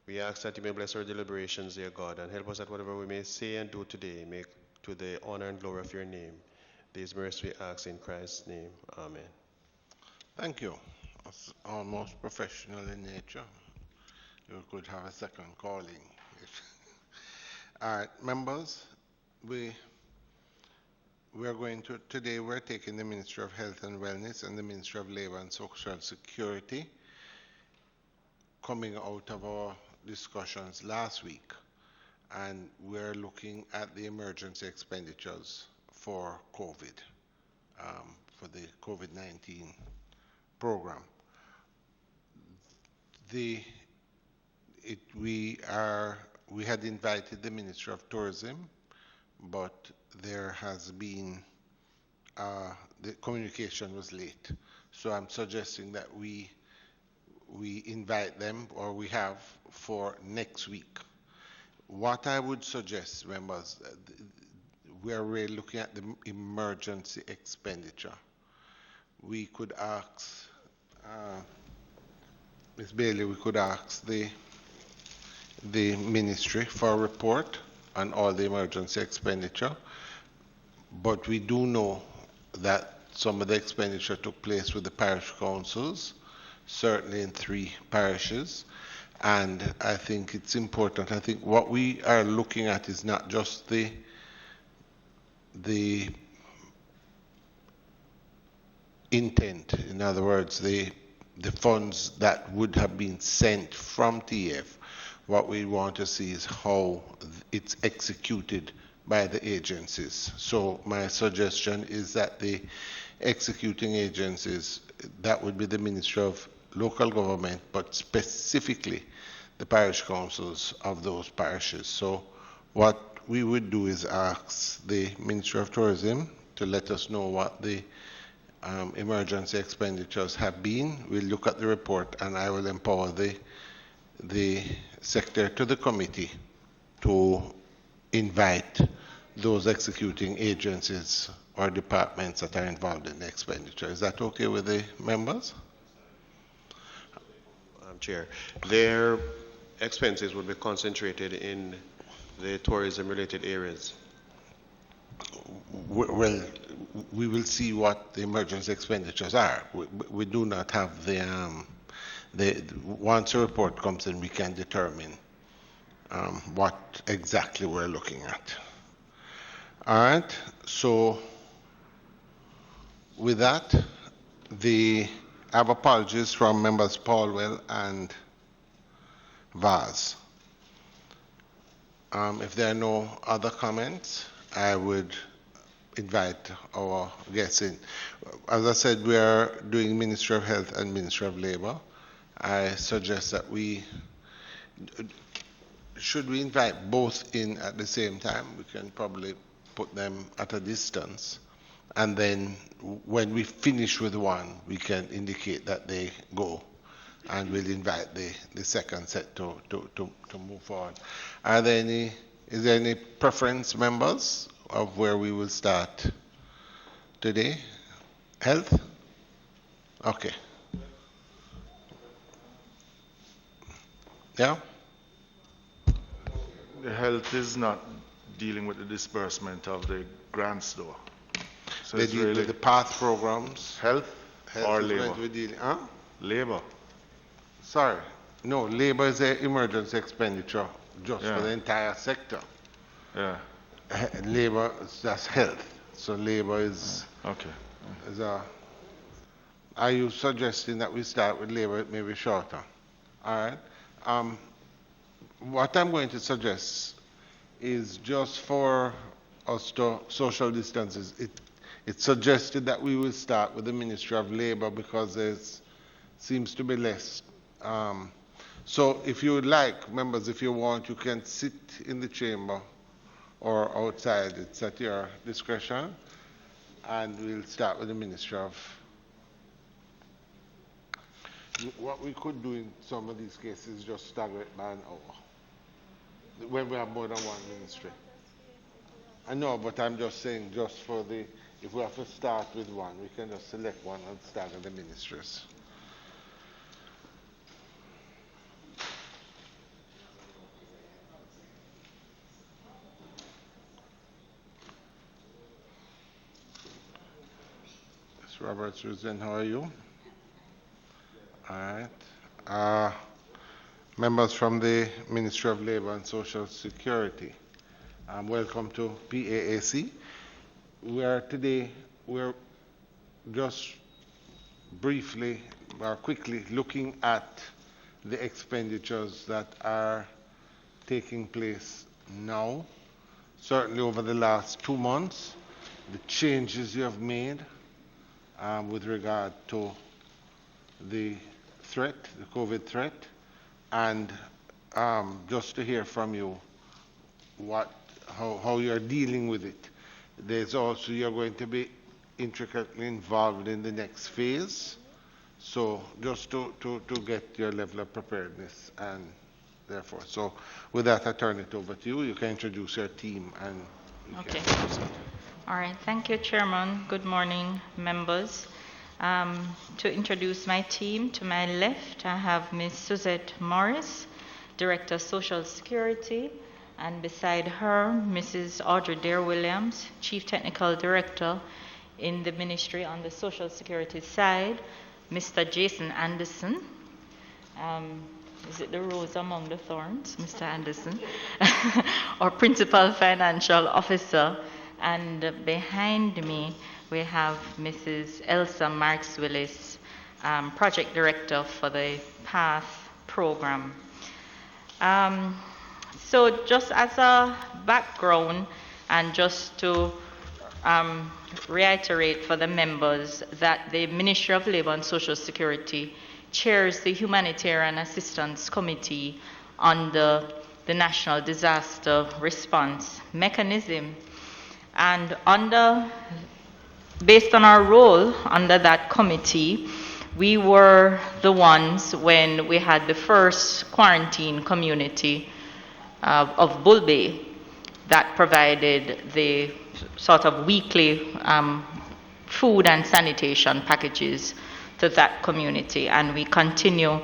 We ask that you may bless our deliberations, dear God, and help us that whatever we may say and do today, make to the honor and glory of your name. These mercies we ask in Christ's name. Amen. Thank you. It's almost professional in nature. You could have a second calling. All right, members, we are going to, today we're taking the Ministry of Health and Wellness and the Ministry of Labor and Social Security, coming out of our discussions last week, and we're looking at the emergency expenditures for COVID, for the COVID-19 program. We had invited the Ministry of Tourism, but there has been, the communication was late. So I'm suggesting that we invite them, or we have, for next week. What I would suggest, members, we are really looking at the emergency expenditure. We could ask, Ms. Bailey, we could ask the ministry for a report on all the emergency expenditure, but we do know that some of the expenditure took place with the parish councils, certainly in 3 parishes, and I think it's important. I think what we are looking at is not just the intent, in other words, the funds that would have been sent from TF. What we want to see is how it's executed by the agencies. So my suggestion is that the executing agencies, that would be the Ministry of Local Government, but specifically the parish councils of those parishes. So what we would do is ask the Ministry of Tourism to let us know what the emergency expenditures have been. We'll look at the report, and I will empower the secretary to the committee to invite those executing agencies or departments that are involved in the expenditure. Is that okay with the members? Chair, their expenses would be concentrated in the tourism-related areas. Well, we will see what the emergency expenditures are. We do not have once a report comes in, we can determine what exactly we're looking at. All right, so with that, I have apologies from members Paulwell and Vaz. If there are no other comments, I would invite our guests in. As I said, we are doing Ministry of Health and Ministry of Labor. I suggest that should we invite both in at the same time? We can probably put them at a distance. And then when we finish with one, we can indicate that they go. And we'll invite the second set to move forward. Is there any preference, members, of where we will start today? Health? Okay. Yeah? The health is not dealing with the disbursement of the grants, though. So They it's deal really with the PATH programs. health or is labor? going to be dealing, huh? Labor. Sorry. No, labor is an emergency expenditure just for the entire sector. Yeah. Labor, that's health. So labor is... Okay. Are you suggesting that we start with labor? It may be shorter. All right. What I'm going to suggest is just for us to social distances. It's suggested that we will start with the Ministry of Labor because there seems to be less. So if you would like, members, if you want, you can sit in the chamber or outside. It's at your discretion. And we'll start with the Ministry of... What we could do in some of these cases is just stagger it by an hour when we have more than one ministry. I know, but I'm just saying, just for if we have to start with one, we can just select one and stagger the ministries. Ms. Roberts-Ruzen, how are you? All right. Members from the Ministry of Labor and Social Security, welcome to PAAC. We're just briefly or quickly looking at the expenditures that are taking place now, certainly over the last 2 months, the changes you have made with regard to the threat, the COVID threat, and just to hear from you how you're dealing with it. There's also, you're going to be intricately involved in the next phase, so just to get your level of preparedness and therefore. So with that, I turn it over to you. You can introduce your team and you Okay. can proceed. All right. Thank you, Chairman. Good morning, members. To introduce my team, to my left, I have Ms. Suzette Morris, Director of Social Security, and beside her, Mrs. Audrey Dare-Williams, Chief Technical Director in the Ministry on the Social Security side, Mr. Jason Anderson. Is it the rose among the thorns, Mr. Anderson? Our Principal Financial Officer. And behind me, we have Mrs. Elsa Marks-Willis, Project Director for the PATH program. So just as a background, and just to reiterate for the members that the Ministry of Labor and Social Security chairs the Humanitarian Assistance Committee under the National Disaster Response Mechanism. And based on our role under that committee, we were the ones when we had the first quarantine community of Bull Bay that provided the sort of weekly food and sanitation packages to that community, and we continue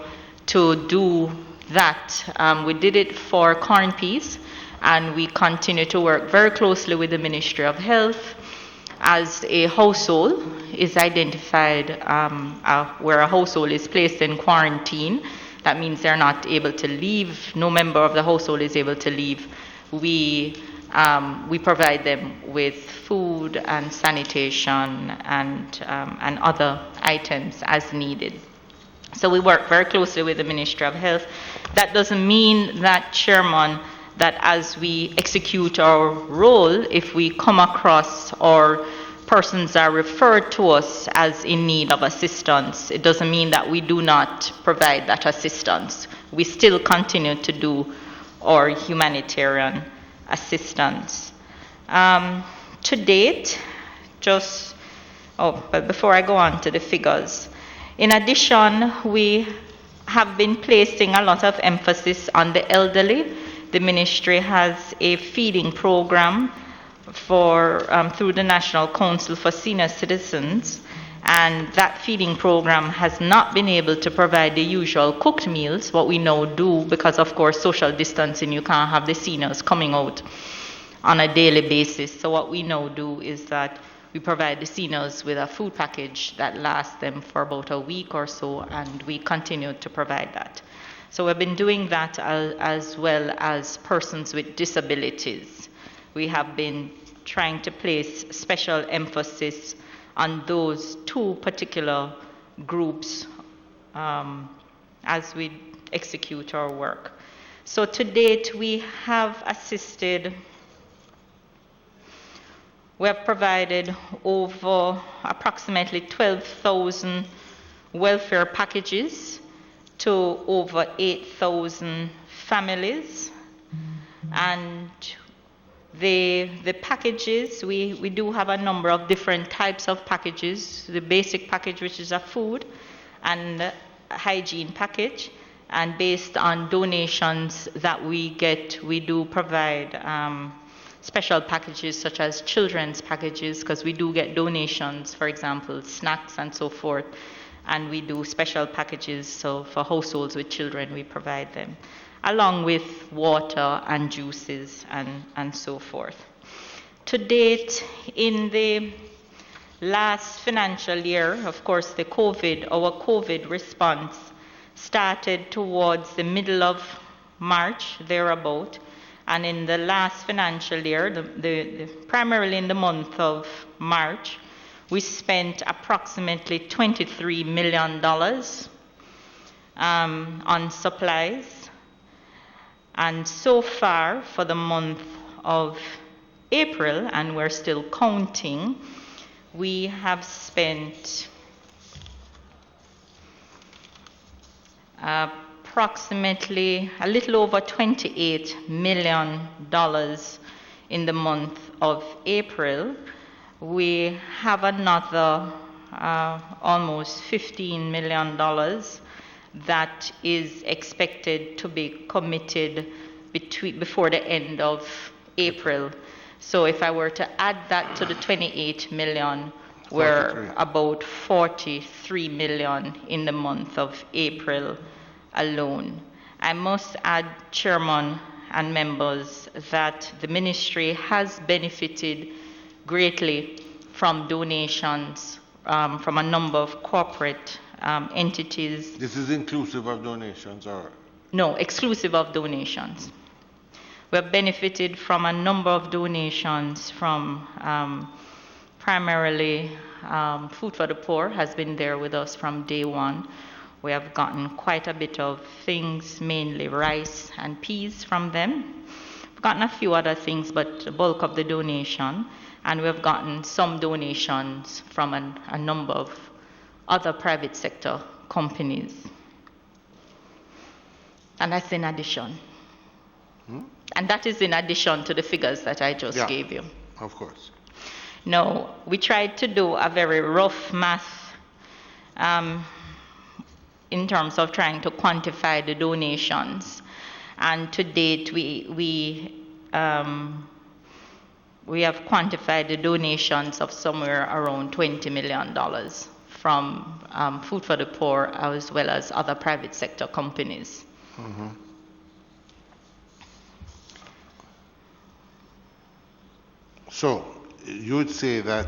to do that. We did it for corn peas, and we continue to work very closely with the Ministry of Health. As a household is identified, where a household is placed in quarantine, that means they're not able to leave, no member of the household is able to leave. We provide them with food and sanitation and other items as needed. So we work very closely with the Ministry of Health. That doesn't mean that, Chairman, that as we execute our role, if we come across or persons are referred to us as in need of assistance, it doesn't mean that we do not provide that assistance. We still continue to do our humanitarian assistance. To date, but before I go on to the figures, in addition, we have been placing a lot of emphasis on the elderly. The ministry has a feeding program through the National Council for Senior Citizens, and that feeding program has not been able to provide the usual cooked meals, what we now do, because of course social distancing, you can't have the seniors coming out on a daily basis. So what we now do is that we provide the seniors with a food package that lasts them for about a week or so, and we continue to provide that. So we've been doing that as well as persons with disabilities. We have been trying to place special emphasis on those two particular groups as we execute our work. So to date, we have provided over approximately 12,000 welfare packages to over 8,000 families. And the packages, we do have a number of different types of packages. The basic package, which is a food and a hygiene package. And based on donations that we get, we do provide special packages such as children's packages, because we do get donations, for example, snacks and so forth. And we do special packages, so for households with children, we provide them, along with water and juices and so forth. To date, in the last financial year, of course, our COVID response started towards the middle of March, thereabout. And in the last financial year, primarily in the month of March, we spent approximately $23 million on supplies. And so far, for the month of April, and we're still counting, we have spent approximately a little over $28 million in the month of April. We have another almost $15 million that is expected to be committed before the end of April. So if I were to add that to the 28 million, we're about 43 million in the month of April alone. I must add, Chairman and members, that the ministry has benefited greatly from donations from a number of corporate entities. This is inclusive of donations, or? No, exclusive of donations. We have benefited from a number of donations from primarily Food for the Poor has been there with us from day one. We have gotten quite a bit of things, mainly rice and peas from them. We've gotten a few other things, but the bulk of the donation. And we have gotten some donations from a number of other private sector companies. And that's in addition. And that is in addition to the figures that I just gave you. Of course. Now, we tried to do a very rough math in terms of trying to quantify the donations. And to date, we have quantified the donations of somewhere around $20 million from Food for the Poor as well as other private sector companies. Mm-hmm. So you would say that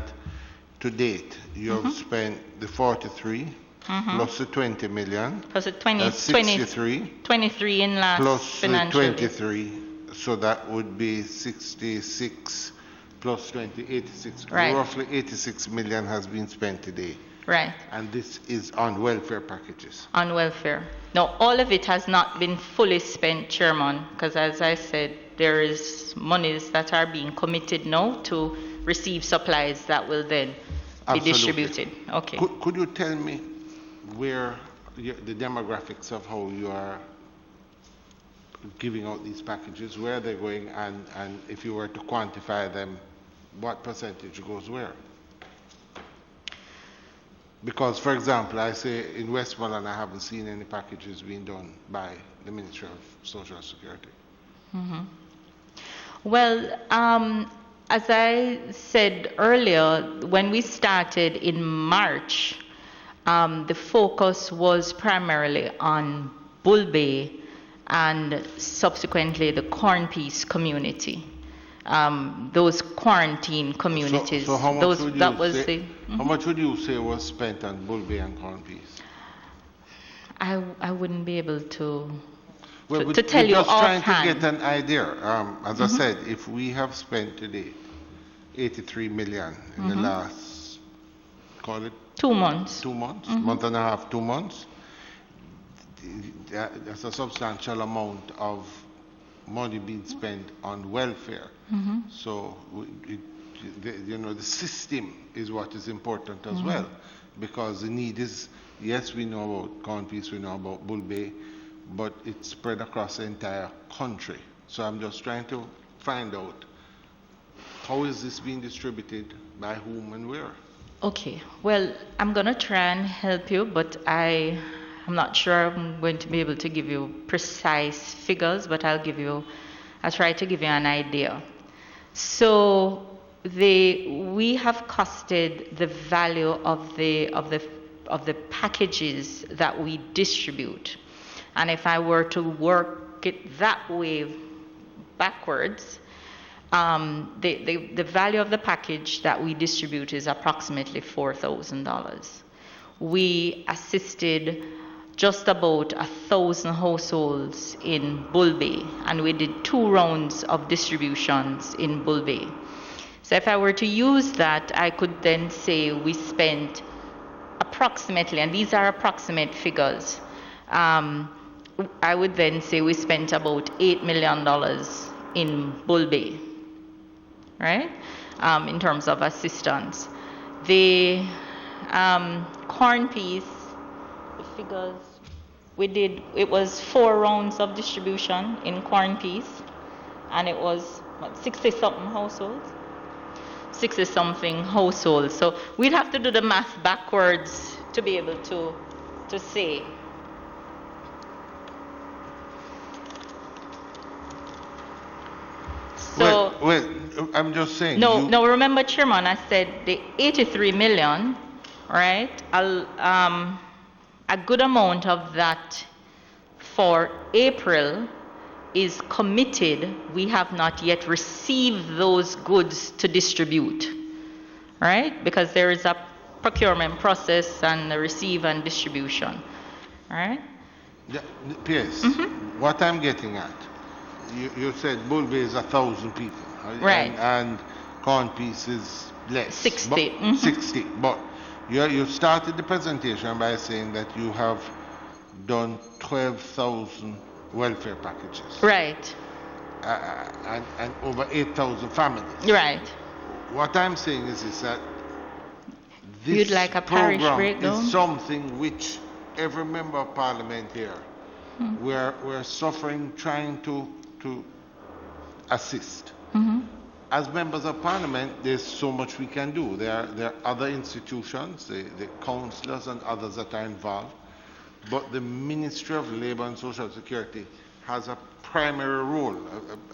to date you have spent the 43 plus the 20 million plus the 20, 63 23 in last plus financial the 23, so that would be 66 plus 20, 86. Right. Roughly 86 million has been spent today. Right. And this is on welfare packages. On welfare. Now, all of it has not been fully spent, Chairman, because as I said, there is monies that are being committed now to receive supplies that will then be distributed. Okay. Could you tell me where the demographics of how you are giving out these packages, where they're going, and if you were to quantify them, what percentage goes where? Because, for example, I say in Westmoreland, I haven't seen any packages being done by the Ministry of Social Security. Mm-hmm. Well, as I said earlier, when we started in March, the focus was primarily on Bull Bay and subsequently the Corn Piece community. Those quarantine communities. So how much those, would you that was say, the, how much would you say was spent on Bull Bay and Corn Piece? I wouldn't be able to Well, to tell you offhand. Just trying to get an idea. As I said, if we have spent today 83 million in the last, call it 2 months. 2 months, month and a half, 2 months, that's a substantial amount of money being spent on welfare. So, the system is what is important as well, because the need is, yes, we know about Corn Piece, we know about Bull Bay, but it's spread across the entire country. So I'm just trying to find out, how is this being distributed, by whom and where? Okay, well, I'm going to try and help you, but I'm not sure I'm going to be able to give you precise figures, but I'll try to give you an idea. So we have costed the value of the packages that we distribute. And if I were to work it that way backwards, The value of the package that we distribute is approximately $4,000. We assisted just about 1,000 households in Bull Bay, and we did 2 rounds of distributions in Bull Bay. So if I were to use that, I could then say we spent approximately, and these are approximate figures, I would then say we spent about $8 million in Bull Bay, right? In terms of assistance. The corn piece, the figures, it was 4 rounds of distribution in corn piece, and it was 60-something households. 60-something households. So we'd have to do the math backwards to be able to say. So well, I'm just saying. No, remember, Chairman, I said the 83 million, right? A good amount of that for April is committed. We have not yet received those goods to distribute, right? Because there is a procurement process and the receive and distribution, right? Yeah, Pierce, what I'm getting at, you said Bull Bay is 1,000 people, right? And corn piece is less, 60. But, 60. But you started the presentation by saying that you have done 12,000 welfare packages, right? And over 8,000 families, right? What I'm saying is that this You'd like a parish program breakdown? is something which every member of parliament here, we're suffering trying to assist. As members of parliament, there's so much we can do. There are other institutions, the councillors and others that are involved, but the Ministry of Labour and Social Security has a primary role,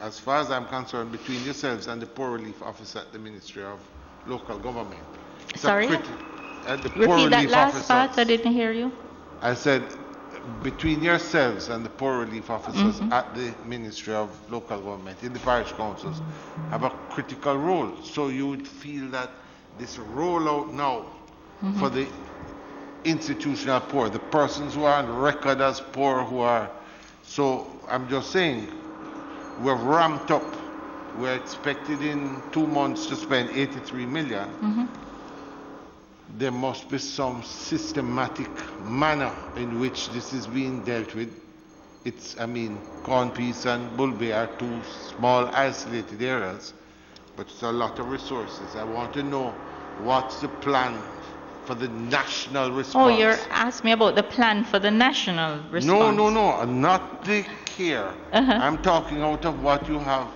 as far as I'm concerned, between yourselves and the Poor Relief Office at the Ministry of Local Government. Sorry? The Poor Repeat that Relief last Officers. part, I didn't hear you. I said, between yourselves and the Poor Relief Officers at the Ministry of Local Government, in the parish councils, have a critical role. So you would feel that this rollout now for the institutional poor, the persons who are on record as poor, who are, so I'm just saying, we've ramped up. We're expected in 2 months to spend 83 million. There must be some systematic manner in which this is being dealt with. Corn piece and Bull Bay are 2 small isolated areas, but it's a lot of resources. I want to know what's the plan for the national response. Oh, you're asking me about the plan for the national response? No, not the care. I'm talking out of what you have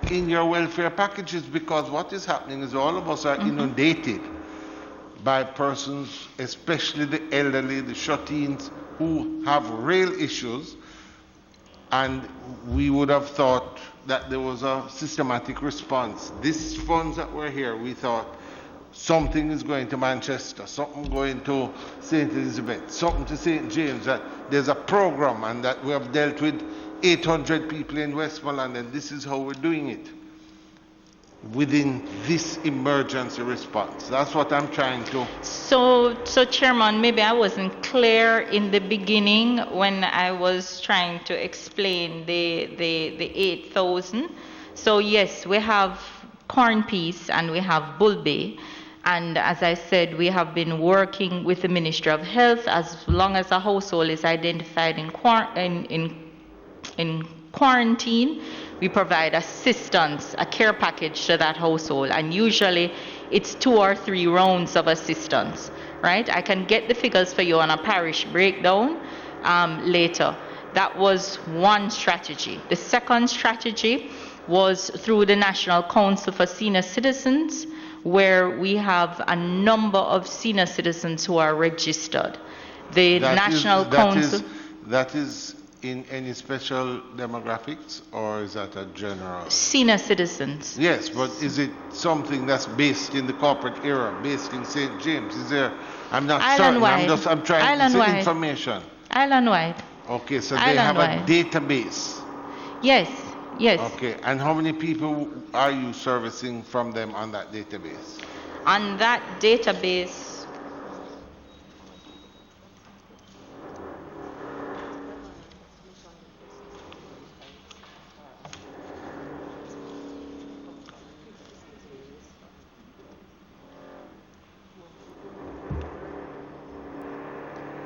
in your welfare packages, because what is happening is all of us are inundated by persons, especially the elderly, the shut-ins, who have real issues, and we would have thought that there was a systematic response. These funds that were here, we thought something is going to Manchester, something going to St. Elizabeth, something to St. James, that there's a program and that we have dealt with 800 people in Westmoreland, and this is how we're doing it within this emergency response. That's what I'm trying to. So Chairman, maybe I wasn't clear in the beginning when I was trying to explain the 8,000. So yes, we have corn piece and we have Bull Bay. And as I said, we have been working with the Ministry of Health. As long as a household is identified in quarantine, we provide assistance, a care package to that household, and usually it's 2 or 3 rounds of assistance, right? I can get the figures for you on a parish breakdown later. That was one strategy. The second strategy was through the National Council for Senior Citizens, where we have a number of senior citizens who are registered. The National Council... That is in any special demographics, or is that a general? Senior citizens. Yes, but is it something that's based in the corporate era, based in St. James? Is there? I'm not certain. I'm trying to see information. Island-wide. Okay, so they have a database. Yes, Yes. Okay, and how many people are you servicing from them on that database? On that database,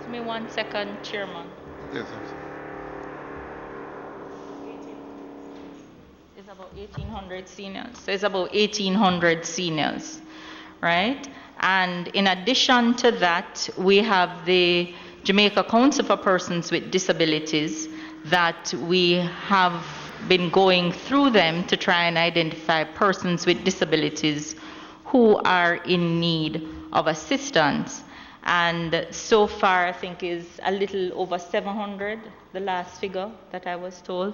give me 1 second, Chairman. Yes, yes. It's about 1,800 seniors. So it's about 1,800 seniors, right? And in addition to that, we have the Jamaica Council for Persons with Disabilities that we have been going through them to try and identify persons with disabilities who are in need of assistance. And so far, I think is a little over 700, the last figure that I was told.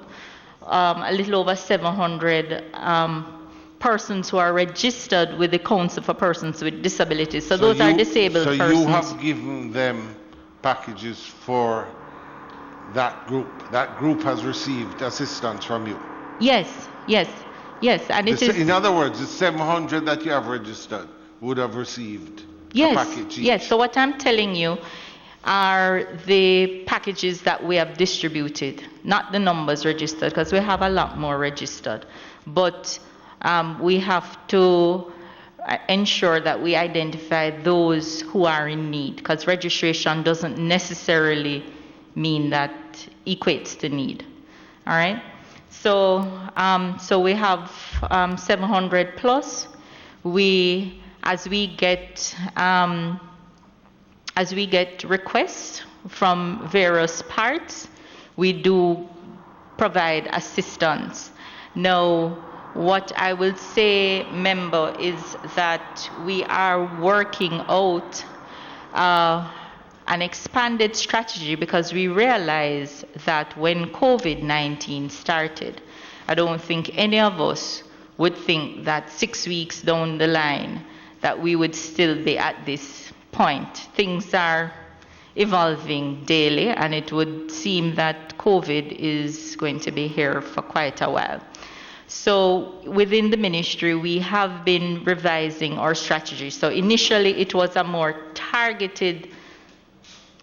A little over 700 persons who are registered with the Council for Persons with Disabilities. So those are disabled persons. So you have given them packages for that group. That group has received assistance from you. Yes, yes, yes. And it is. In other words, the 700 that you have registered would have received yes, a package each. Yes, so what I'm telling you are the packages that we have distributed, not the numbers registered, because we have a lot more registered. But we have to ensure that we identify those who are in need, because registration doesn't necessarily mean that equates to need. All right? So, so we have 700 plus. As we get requests from various parts, we do provide assistance. Now, what I will say, member, is that we are working out an expanded strategy because we realize that when COVID-19 started, I don't think any of us would think that 6 weeks down the line that we would still be at this point. Things are evolving daily, and it would seem that COVID is going to be here for quite a while. So within the ministry, we have been revising our strategy. So initially, it was a more targeted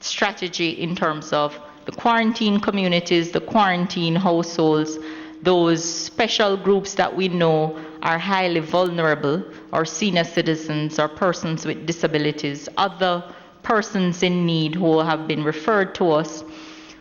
strategy in terms of the quarantine communities, the quarantine households, those special groups that we know are highly vulnerable, or senior citizens or persons with disabilities, other persons in need who have been referred to us.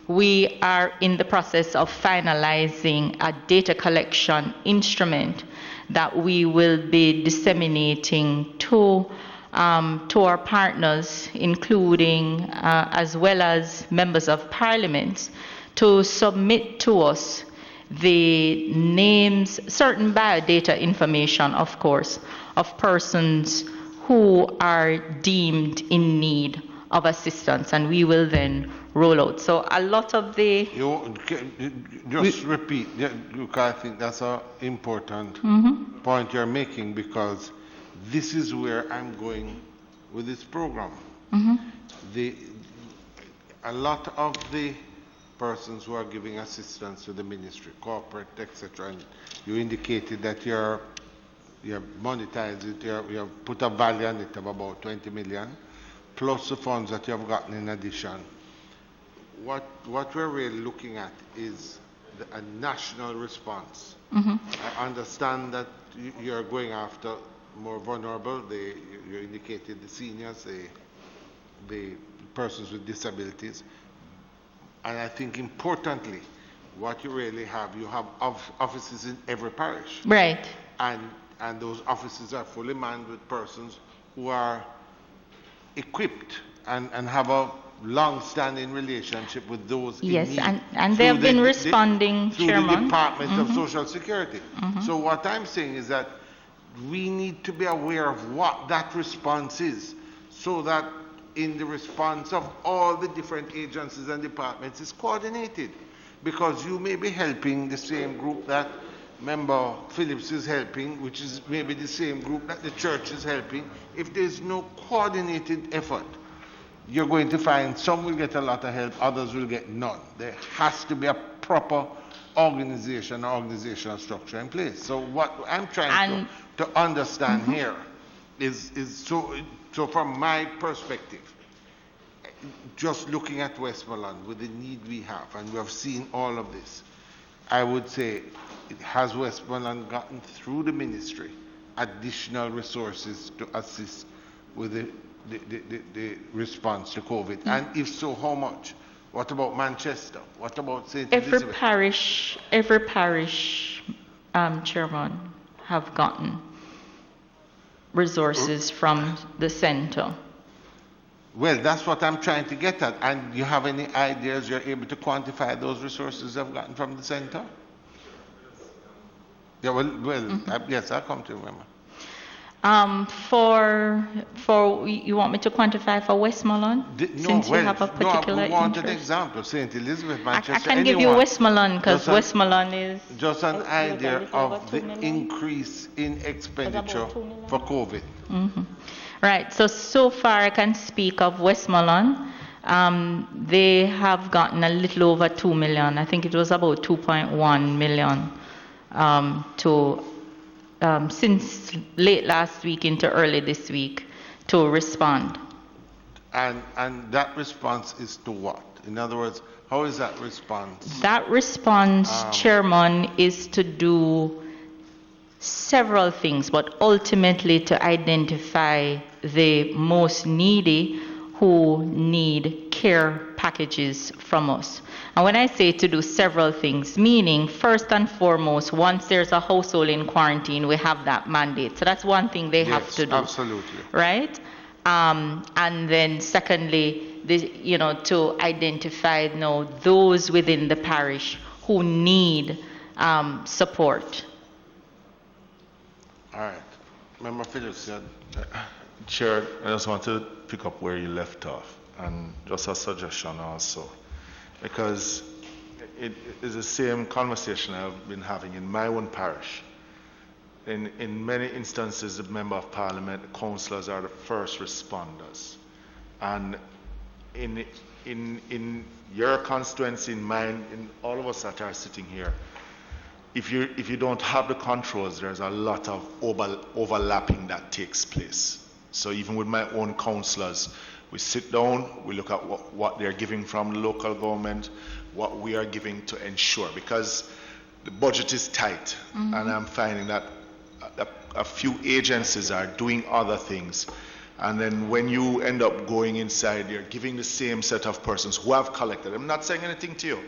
We are in the process of finalizing a data collection instrument that we will be disseminating to our partners, including as well as members of parliament, to submit to us the names, certain biodata information, of course, of persons who are deemed in need of assistance, and we will then roll out. So a lot of the... Repeat, I think that's an important point you're making, because this is where I'm going with this program. A lot of the persons who are giving assistance to the ministry, corporate, etc., and you indicated that you have monetized it, you have put a value on it of about 20 million, plus the funds that you have gotten in addition. What we're really looking at is a national response. I understand that you're going after more vulnerable, you indicated the seniors, the persons with disabilities. And I think importantly, what you really have, you have offices in every parish. Right. And those offices are fully manned with persons who are equipped and have a long-standing relationship with those in need. Yes, and they have been responding, through Chairman. the Department of Social Security. So what I'm saying is that we need to be aware of what that response is, so that in the response of all the different agencies and departments is coordinated. Because you may be helping the same group that Member Phillips is helping, which is maybe the same group that the church is helping. If there's no coordinated effort, you're going to find some will get a lot of help, others will get none. There has to be a proper organizational structure in place. So what I'm trying to understand here is so from my perspective, just looking at Westmoreland with the need we have, and we have seen all of this, I would say, has Westmoreland gotten through the ministry additional resources to assist with the response to COVID? And if so, how much? What about Manchester? What about St. Elizabeth? Every parish, chairman, have gotten resources from the center. Well, that's what I'm trying to get at. And you have any ideas you're able to quantify those resources they've gotten from the center? Yeah, yes, I'll come to you, Mama. For you want me to quantify for Westmoreland? Since you have a particular we want an interest? example. St. Elizabeth, Manchester. I can give you Westmoreland because Westmoreland is just an idea of the increase in expenditure for COVID. Right. So far I can speak of Westmoreland. They have gotten a little over 2 million. I think it was about 2.1 million since late last week into early this week to respond. And that response is to what? In other words, how is that response? That response, Chairman, is to do several things, but ultimately to identify the most needy who need care packages from us. And when I say to do several things, meaning first and foremost, once there's a household in quarantine, we have that mandate. So that's one thing they have to do. Absolutely. Right? And then secondly, to identify those within the parish who need support. All right. Member Phillips said. Chair, I just want to pick up where you left off, and just a suggestion also, because it is the same conversation I've been having in my own parish. In many instances, the Member of Parliament, the councillors are the first responders. And in your constituency, in mine, in all of us that are sitting here, if you don't have the controls, there's a lot of overlapping that takes place. So even with my own councillors, we sit down, we look at what they're giving from the local government, what we are giving to ensure, because the budget is tight, and I'm finding that a few agencies are doing other things, and then when you end up going inside, you're giving the same set of persons who have collected. I'm not saying anything to you,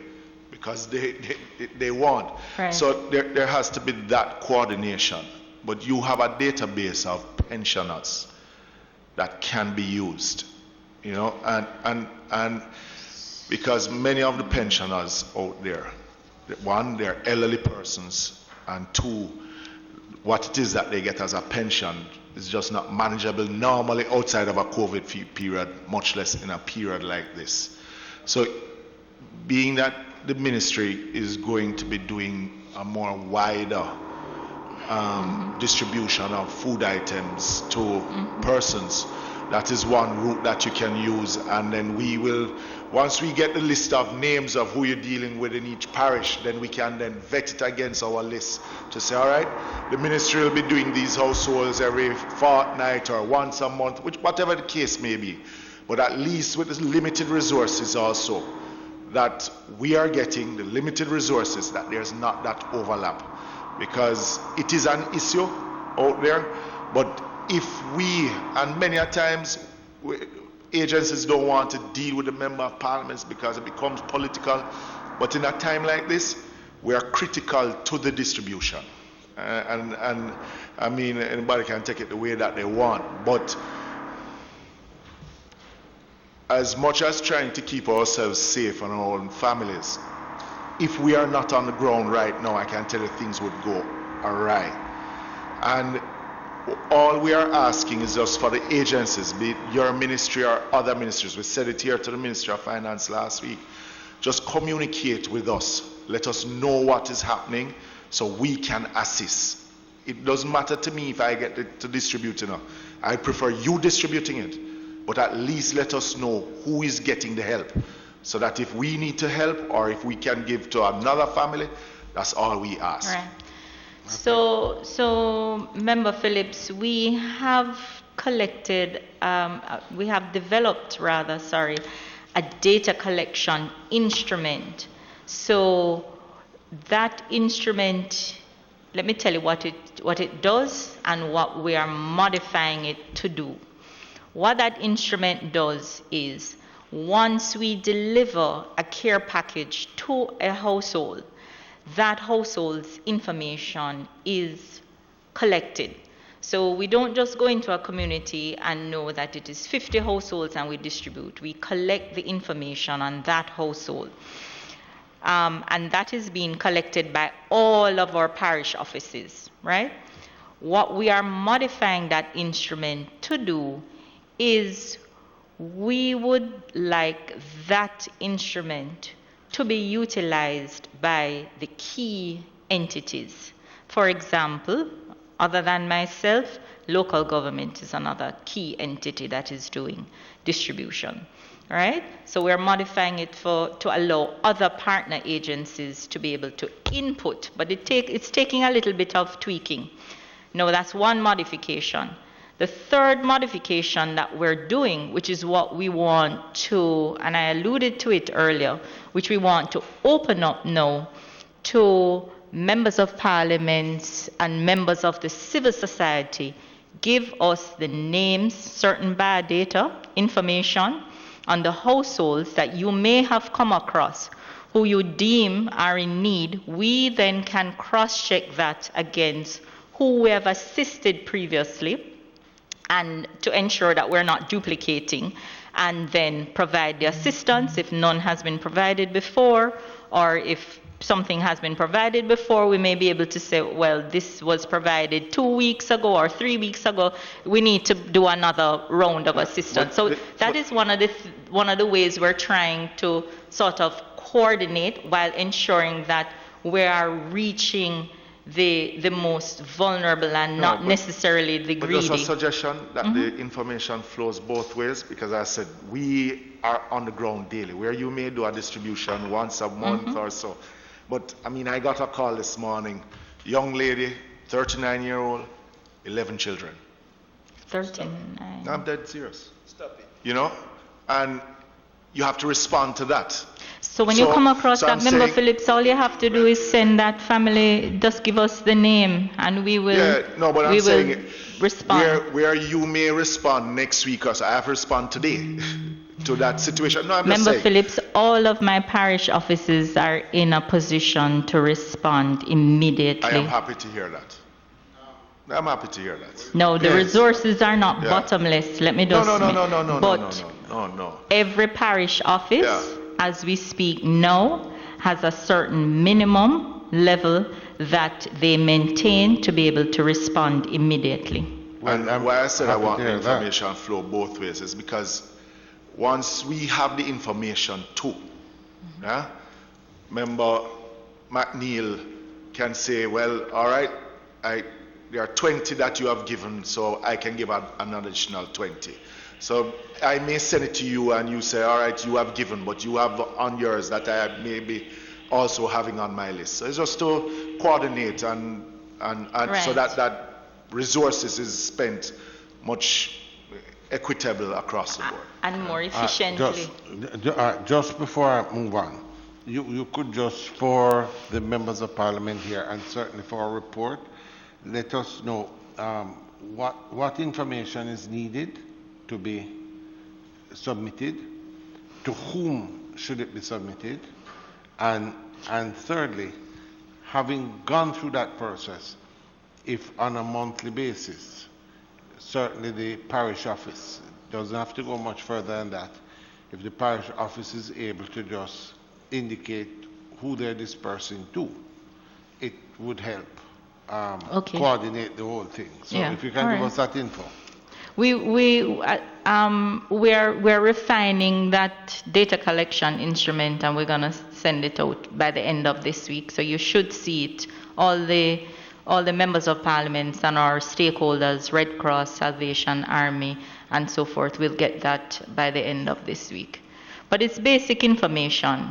because they want. Right. So there has to be that coordination, but you have a database of pensioners that can be used, and because many of the pensioners out there, one, they're elderly persons, and two, what it is that they get as a pension is just not manageable normally outside of a COVID period, much less in a period like this. So being that the ministry is going to be doing a more wider distribution of food items to persons, that is one route that you can use. And then we will, once we get the list of names of who you're dealing with in each parish, then we can then vet it against our list to say, all right, the ministry will be doing these households every fortnight or once a month, whatever the case may be. But at least with the limited resources also, that we are getting the limited resources, that there's not that overlap. Because it is an issue out there, but if we, and many a times, agencies don't want to deal with the member of parliaments because it becomes political, but in a time like this, we are critical to the distribution. And I mean, anybody can take it the way that they want, but as much as trying to keep ourselves safe and our own families, if we are not on the ground right now, I can tell you things would go awry. And all we are asking is just for the agencies, be it your ministry or other ministries. We said it here to the Ministry of Finance last week. Just communicate with us. Let us know what is happening so we can assist. It doesn't matter to me if I get to distribute enough. I prefer you distributing it, but at least let us know who is getting the help, so that if we need to help or if we can give to another family, That's all we ask. Right. So Member Phillips, we have developed a data collection instrument. So that instrument, let me tell you what it does and what we are modifying it to do. What that instrument does is, once we deliver a care package to a household, that household's information is collected. So we don't just go into a community and know that it is 50 households and we distribute. We collect the information on that household. And that is being collected by all of our parish offices, right? What we are modifying that instrument to do is we would like that instrument to be utilized by the key entities. For example, other than myself, local government is another key entity that is doing distribution, right? So we're modifying it to allow other partner agencies to be able to input, but it's taking a little bit of tweaking. No, that's one modification. The third modification that we're doing, which is what we want to, and I alluded to it earlier, which we want to open up now to members of parliament and members of the civil society, give us the names, certain biodata, information on the households that you may have come across who you deem are in need. We then can cross-check that against who we have assisted previously, and to ensure that we're not duplicating, and then provide the assistance if none has been provided before, or if something has been provided before, we may be able to say, well, this was provided 2 weeks ago or 3 weeks ago, we need to do another round of assistance. So that is one of the ways we're trying to sort of coordinate while ensuring that we are reaching the most vulnerable and not necessarily the greedy. But just a suggestion that the information flows both ways, because I said we are on the ground daily, where you may do a distribution once a month or so. But I mean, I got a call this morning, young lady, 39-year-old, 11 children. 39. I'm dead serious. Stop it. You know, and you have to respond to that. So when you come across that, Member Phillips, all you have to do is send that family, just give us the name, and we will, respond. Where you may respond next week, because I have to respond today to that situation. No, I'm Member Phillips, all of my parish offices are in a position to respond immediately. I am happy to hear that. I'm happy to hear that. No, the resources are not bottomless. Let me just No. Every parish office, as we speak now, has a certain minimum level that they maintain to be able to respond immediately. And why I said I want the information flow both ways is because once we have the information too, Member McNeil can say, well, all right, there are 20 that you have given, so I can give an additional 20. So I may send it to you and you say, all right, you have given, but you have on yours that I may be also having on my list. So it's just to coordinate and so that resources is spent much equitable across the board. And more efficiently. Just before I move on, you could just, for the members of parliament here and certainly for our report, let us know what information is needed to be submitted, to whom should it be submitted, and thirdly, having gone through that process, if on a monthly basis, certainly the parish office doesn't have to go much further than that. If the parish office is able to just indicate who they're dispersing to, it would help coordinate the whole thing. So if you can give us that info. We're refining that data collection instrument, and we're going to send it out by the end of this week. So you should see it. All the members of parliament and our stakeholders, Red Cross, Salvation Army, and so forth, will get that by the end of this week. But it's basic information: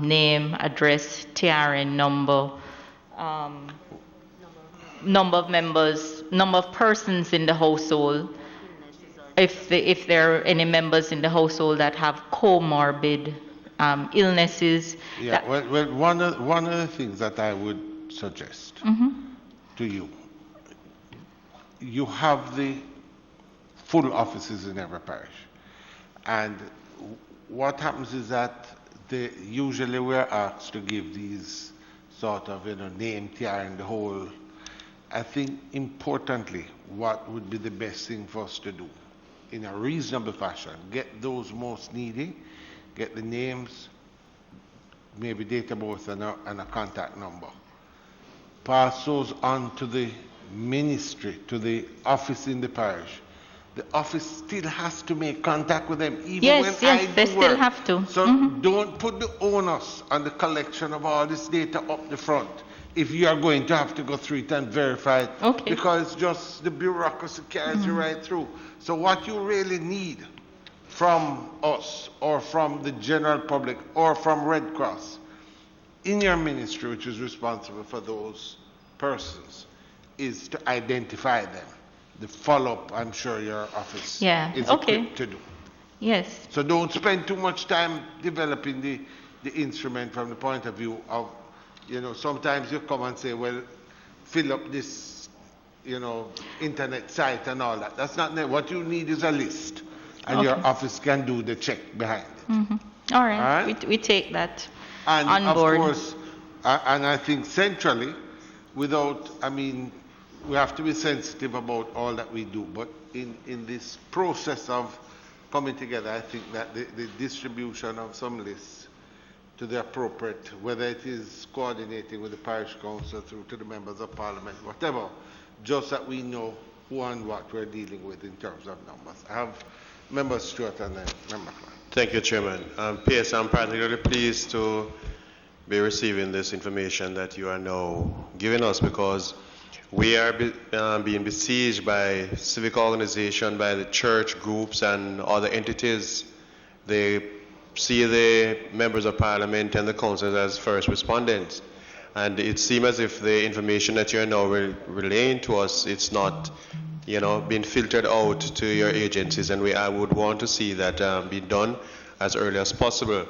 name, address, TRN number, um, number of members, number of persons in the household, if there are any members in the household that have comorbid illnesses. Yeah, well, one of the things that I would suggest to you, you have the full offices in every parish. And what happens is that usually we're asked to give these sort of, name tier and the whole. I think importantly, what would be the best thing for us to do in a reasonable fashion, get those most needy, get the names, maybe date of birth and a contact number. Pass those on to the ministry, to the office in the parish. The office still has to make contact with them, even when I do they still work. have to. So don't put the onus on the collection of all this data up the front if you are going to have to go through it and verify it, because just the bureaucracy carries you right through. So what you really need from us or from the general public or from Red Cross in your ministry, which is responsible for those persons, is to identify them. The follow-up, I'm sure your office is equipped to do. Yes. So don't spend too much time developing the instrument from the point of view of, sometimes you come and say, well, fill up this, internet site and all that. That's not what you need is a list, and your office can do the check behind it. All right. We take that and on board. Of course, and I think centrally, we have to be sensitive about all that we do, but in this process of coming together, I think that the distribution of some lists to the appropriate, whether it is coordinating with the parish council through to the members of parliament, whatever, just that we know who and what we're dealing with in terms of numbers. I have Member Stewart and then Member Clark. Thank you, Chairman. P.S., I'm particularly pleased to be receiving this information that you are now giving us, because we are being besieged by civic organization, by the church groups and other entities. They see the members of parliament and the councils as first respondents. And it seems as if the information that you're now relaying to us, it's not, being filtered out to your agencies. And I would want to see that be done as early as possible,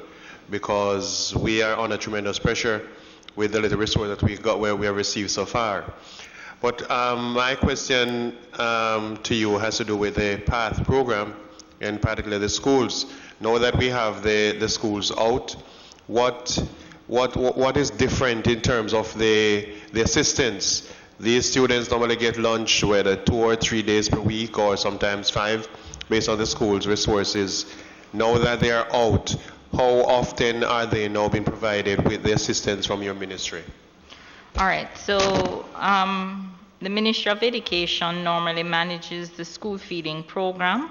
because we are under tremendous pressure with the little resource that we got where we have received so far. But my question to you has to do with the PATH program, and particularly the schools. Now that we have the schools out, what is different in terms of the assistance? These students normally get lunch whether 2 or 3 days per week, or sometimes 5, based on the school's resources. Now that they are out, how often are they now being provided with the assistance from your ministry? All right, so the Ministry of Education normally manages the school feeding program,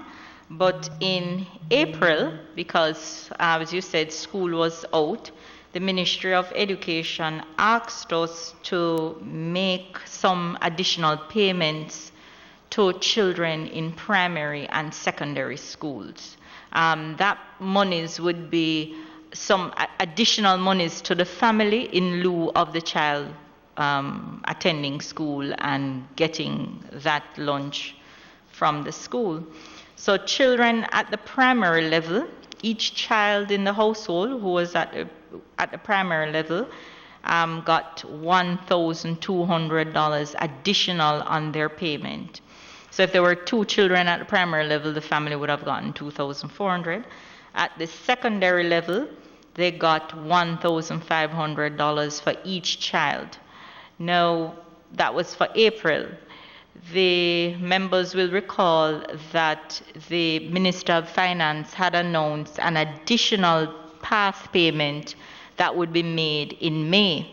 but in April, because as you said, school was out, the Ministry of Education asked us to make some additional payments to children in primary and secondary schools. That monies would be some additional monies to the family in lieu of the child attending school and getting that lunch from the school. So children at the primary level, each child in the household who was at the primary level got $1,200 additional on their payment. So if there were 2 children at the primary level, the family would have gotten $2,400. At the secondary level, they got $1,500 for each child. Now, that was for April. The members will recall that the Minister of Finance had announced an additional PATH payment that would be made in May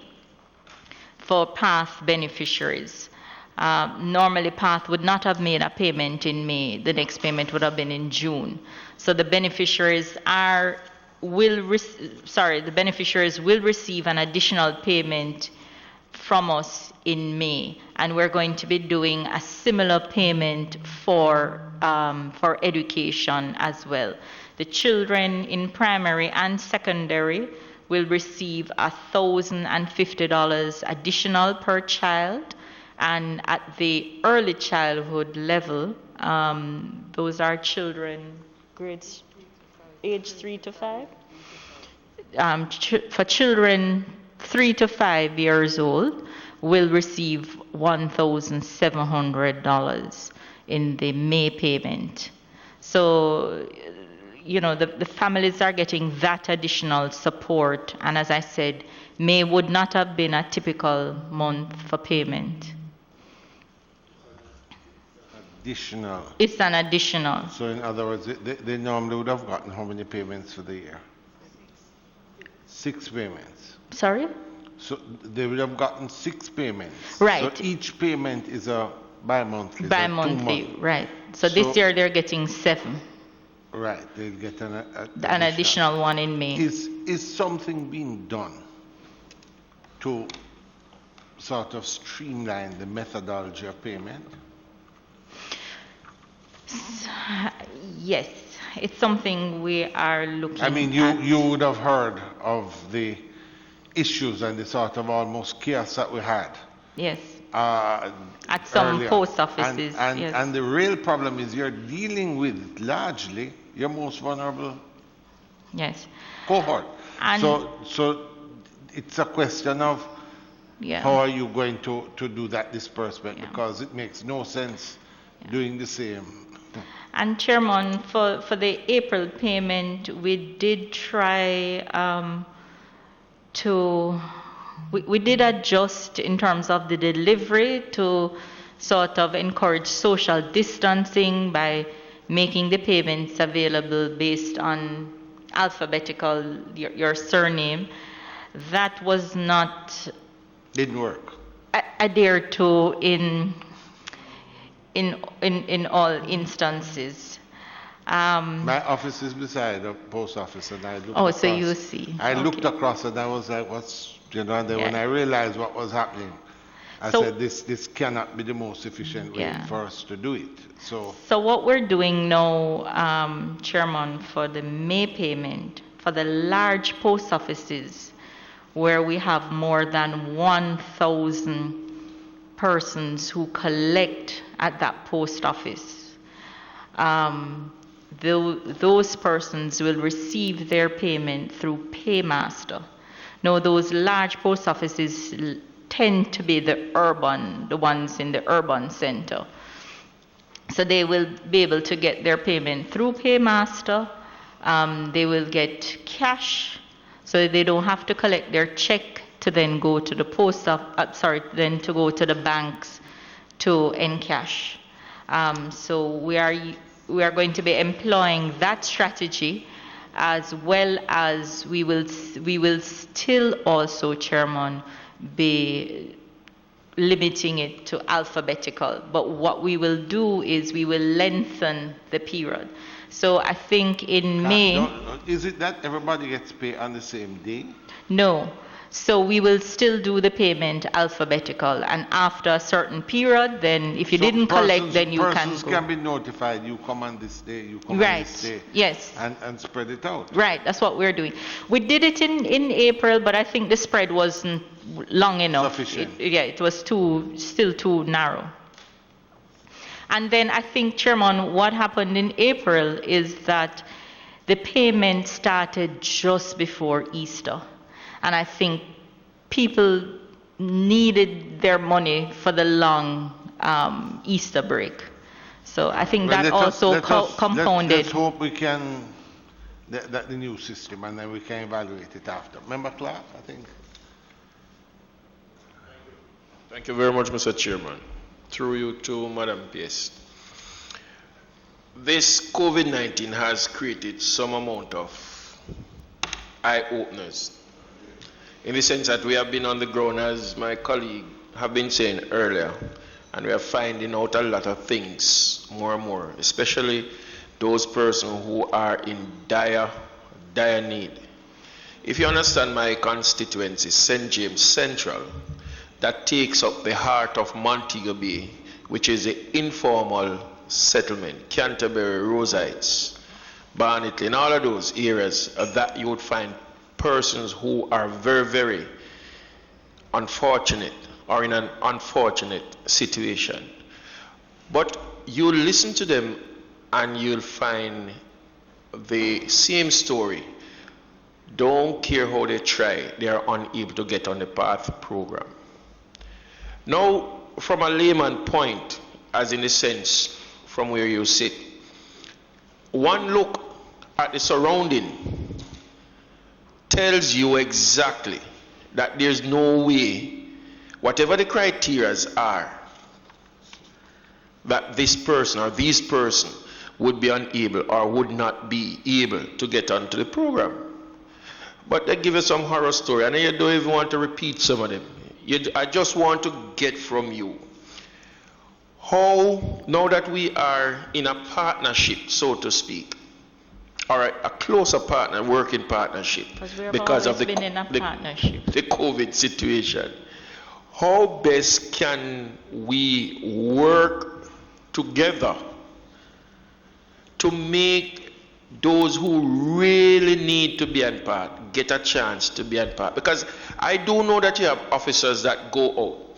for PATH beneficiaries. Normally, PATH would not have made a payment in May. The next payment would have been in June. So the beneficiaries will receive an additional payment from us in May, and we're going to be doing a similar payment for education as well. The children in primary and secondary will receive $1,050 additional per child, and at the early childhood level, those are children grades age 3 to 5. For children 3 to 5 years old, will receive $1,700 in the May payment. So, you know, the families are getting that additional support. And as I said, May would not have been a typical month for payment. Additional. It's an additional. So in other words, they normally would have gotten how many payments for the year? 6 payments. Sorry? So they would have gotten 6 payments. Right. So each payment is a bi-monthly. Bi-monthly, right. So this year they're getting 7. Right, they'll get an additional one in May. Is something being done to sort of streamline the methodology of payment? Yes, it's something we are looking at. I mean, you would have heard of the issues and the sort of almost chaos that we had. Yes. At some earlier. post offices. Yes. And the real problem is you're dealing with largely your most vulnerable cohort. And so it's a question of how are you going to do that disbursement, because it makes no sense doing the same. And Chairman, for the April payment, we did try we did adjust in terms of the delivery to sort of encourage social distancing by making the payments available based on alphabetical, your surname. That was not didn't work. Adhered to in all instances. My office is beside the post office, and I looked across. So you see. I looked across and I was like, what's, you know, and then when I realized what was happening, I said, this cannot be the most efficient way for us to do it. So what we're doing now, Chairman, for the May payment, for the large post offices where we have more than 1,000 persons who collect at that post office, those persons will receive their payment through Paymaster. Now, those large post offices tend to be the ones in the urban center. So they will be able to get their payment through Paymaster. They will get cash, so they don't have to collect their check to then go to the then to go to the banks to encash. So we are going to be employing that strategy, as well as we will still also, Chairman, be limiting it to alphabetical. But what we will do is we will lengthen the period. So I think in May... Is it that everybody gets paid on the same day? No. So we will still do the payment alphabetical, and after a certain period, then if you didn't collect, then you can go. Persons can be notified, you come on this day, you come on this day. Yes. And spread it out. Right, that's what we're doing. We did it in April, but I think the spread wasn't long enough. Sufficient. It was still too narrow. And then I think, Chairman, what happened in April is that the payment started just before Easter. And I think people needed their money for the long Easter break. So I think that also compounded. Let's hope we can, that the new system, and then we can evaluate it after. Member Clark, I think. Thank you very much, Mr. Chairman. Through you to Madam PS. This COVID-19 has created some amount of eye-openers, in the sense that we have been on the ground, as my colleague have been saying earlier, and we are finding out a lot of things more and more, especially those persons who are in dire need. If you understand my constituency, St. James Central, that takes up the heart of Montego Bay, which is the informal settlement, Canterbury, Rose Heights, Barnetley, in all of those areas that you would find persons who are very, very unfortunate or in an unfortunate situation. But you listen to them and you'll find the same story. Don't care how they try, they are unable to get on the path program. Now, from a layman point, as in the sense from where you sit, one look at the surrounding tells you exactly that there's no way, whatever the criteria are, that this person or these person would be unable or would not be able to get onto the program. But they give you some horror story, and you don't even want to repeat some of them. I just want to get from you how, now that we are in a partnership, so to speak, or a closer partner, working partnership, because of the COVID situation, how best can we work together to make those who really need to be on part get a chance to be on part? Because I do know that you have officers that go out,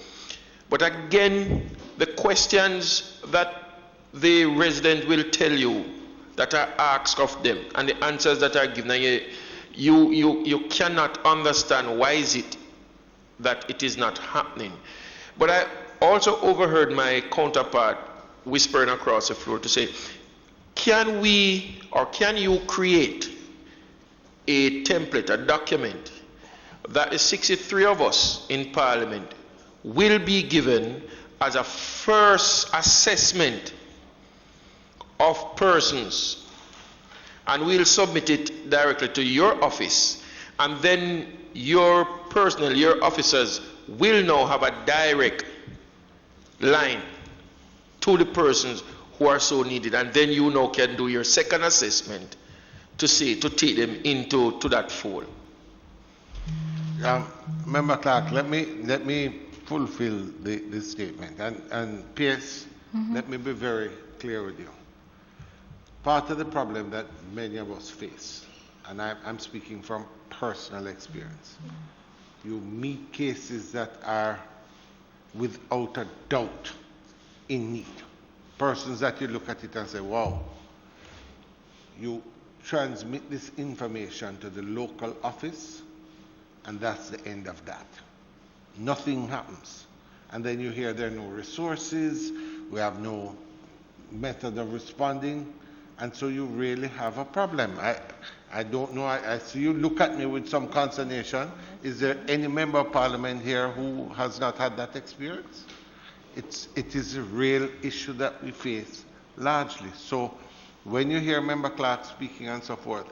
but again, the questions that the resident will tell you that are asked of them and the answers that are given, you cannot understand why is it that it is not happening. But I also overheard my counterpart whispering across the floor to say, can we or can you create a template, a document that the 63 of us in Parliament will be given as a first assessment of persons, and we'll submit it directly to your office, and then your personnel, your officers will now have a direct line to the persons who are so needed, and then you now can do your second assessment to take them into that fold. Member Clark, let me fulfill this statement, and Pierce, let me be very clear with you. Part of the problem that many of us face, and I'm speaking from personal experience, you meet cases that are without a doubt in need. Persons that you look at it and say, wow, you transmit this information to the local office, and that's the end of that. Nothing happens. And then you hear there are no resources, we have no method of responding, and so you really have a problem. I don't know, I see you look at me with some consternation. Is there any member of Parliament here who has not had that experience? It is a real issue that we face largely. So when you hear Member Clark speaking and so forth,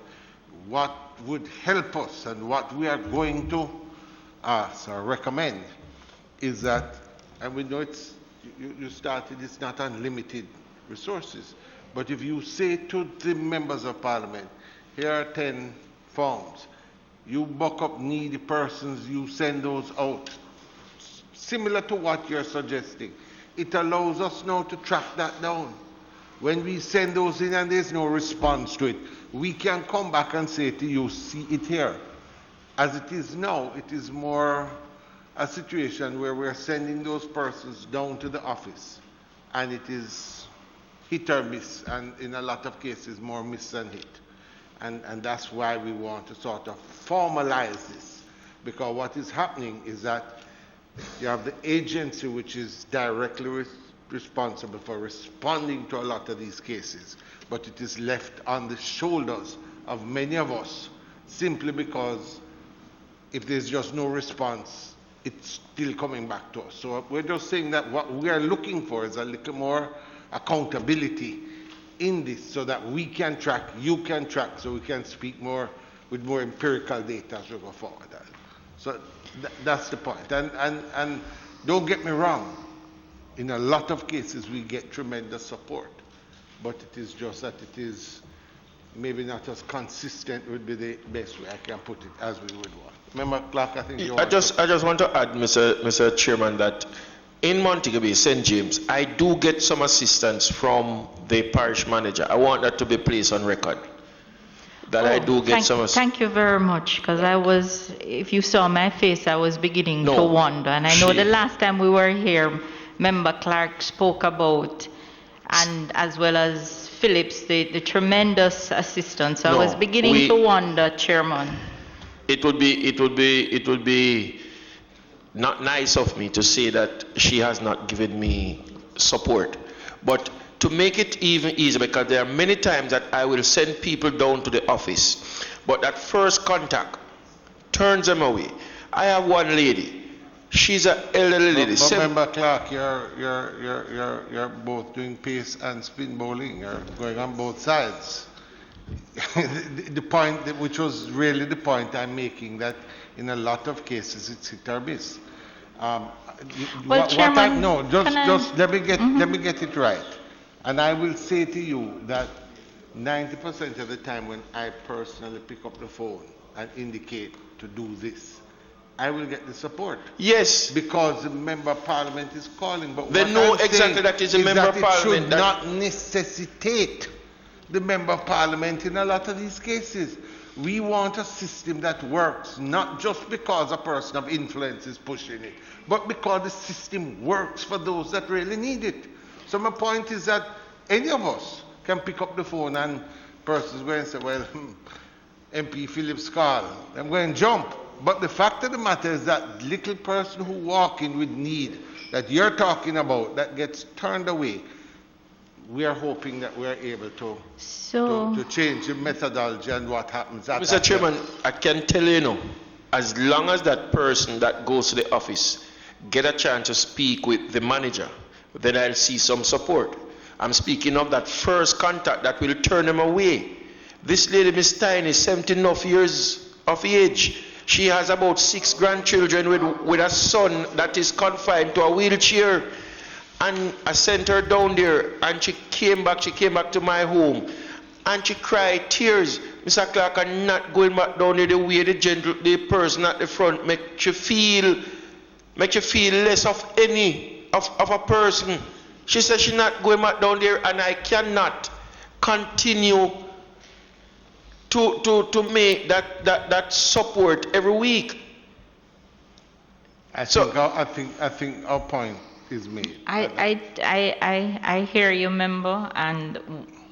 what would help us and what we are going to ask or recommend is that, and we know you started, it's not unlimited resources, but if you say to the members of Parliament, here are 10 forms, you buck up needy persons, you send those out, similar to what you're suggesting, it allows us now to track that down. When we send those in and there's no response to it, we can come back and say to you, see it here. As it is now, it is more a situation where we're sending those persons down to the office, and it is hit or miss, and in a lot of cases more miss than hit. And that's why we want to sort of formalize this, because what is happening is that you have the agency which is directly responsible for responding to a lot of these cases, but it is left on the shoulders of many of us simply because if there's just no response, it's still coming back to us. So we're just saying that what we are looking for is a little more accountability in this, so that we can track, you can track, so we can speak more with more empirical data as we go forward. So that's the point. And don't get me wrong, in a lot of cases we get tremendous support, but it is just that it is maybe not as consistent would be the best way I can put it as we would want. Member Clark, I think you I just want to add, Mr. Chairman, that in Montego Bay, St. James, I do get some assistance from the parish manager. I want that to be placed on record. that I do get some. Thank you very much, because I was, if you saw my face, I was beginning No, to wonder. And I know she- the last time we were here, Member Clark spoke about, and as well as Phillips, the tremendous assistance. So No, I was beginning to wonder, Chairman. It would be not nice of me to say that she has not given me support. But to make it even easier, because there are many times that I will send people down to the office, but that first contact turns them away. I have one lady. She's an elderly lady. But Member Clark, you're both doing pace and spin bowling. You're going on both sides. the point, which was really the point I'm making, that in a lot of cases it's hit or miss. Chairman, just let me get it right. And I will say to you that 90% of the time when I personally pick up the phone and indicate to do this, I will get the support. Yes. Because the Member of Parliament is calling. But they what know I'm exactly saying that is a is Member that of it Parliament. should not necessitate the Member of Parliament in a lot of these cases. We want a system that works, not just because a person of influence is pushing it, but because the system works for those that really need it. So my point is that any of us can pick up the phone and persons go and say, well, MP Phillips called, I'm going to jump. But the fact of the matter is that little person who walk in with need that you're talking about, that gets turned away, we are hoping that we are able to change the methodology and what happens. Mr. Chairman, I can tell you now, as long as that person that goes to the office get a chance to speak with the manager, then I'll see some support. I'm speaking of that first contact that will turn them away. This lady, Miss Tiny, is 70 enough years of age. She has about 6 grandchildren with a son that is confined to a wheelchair. And I sent her down there, and she came back to my home, and she cried tears. Mr. Clark, I'm not going back down there the way the person at the front make you feel less of a person. She said she's not going back down there, and I cannot continue to make that support every week. I think our point is made. I hear you, member, and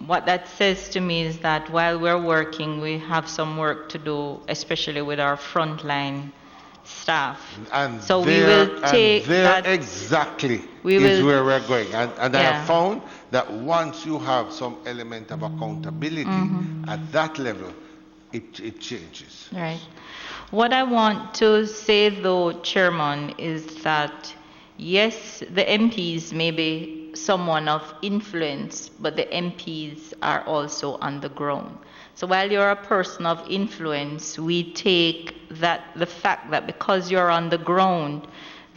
what that says to me is that while we're working, we have some work to do, especially with our frontline staff. And so we will take that. Exactly is where we're going. And I have found that once you have some element of accountability at that level, it changes. Right. What I want to say, though, Chairman, is that yes, the MPs may be someone of influence, but the MPs are also on the ground. So while you're a person of influence, we take that the fact that because you're on the ground,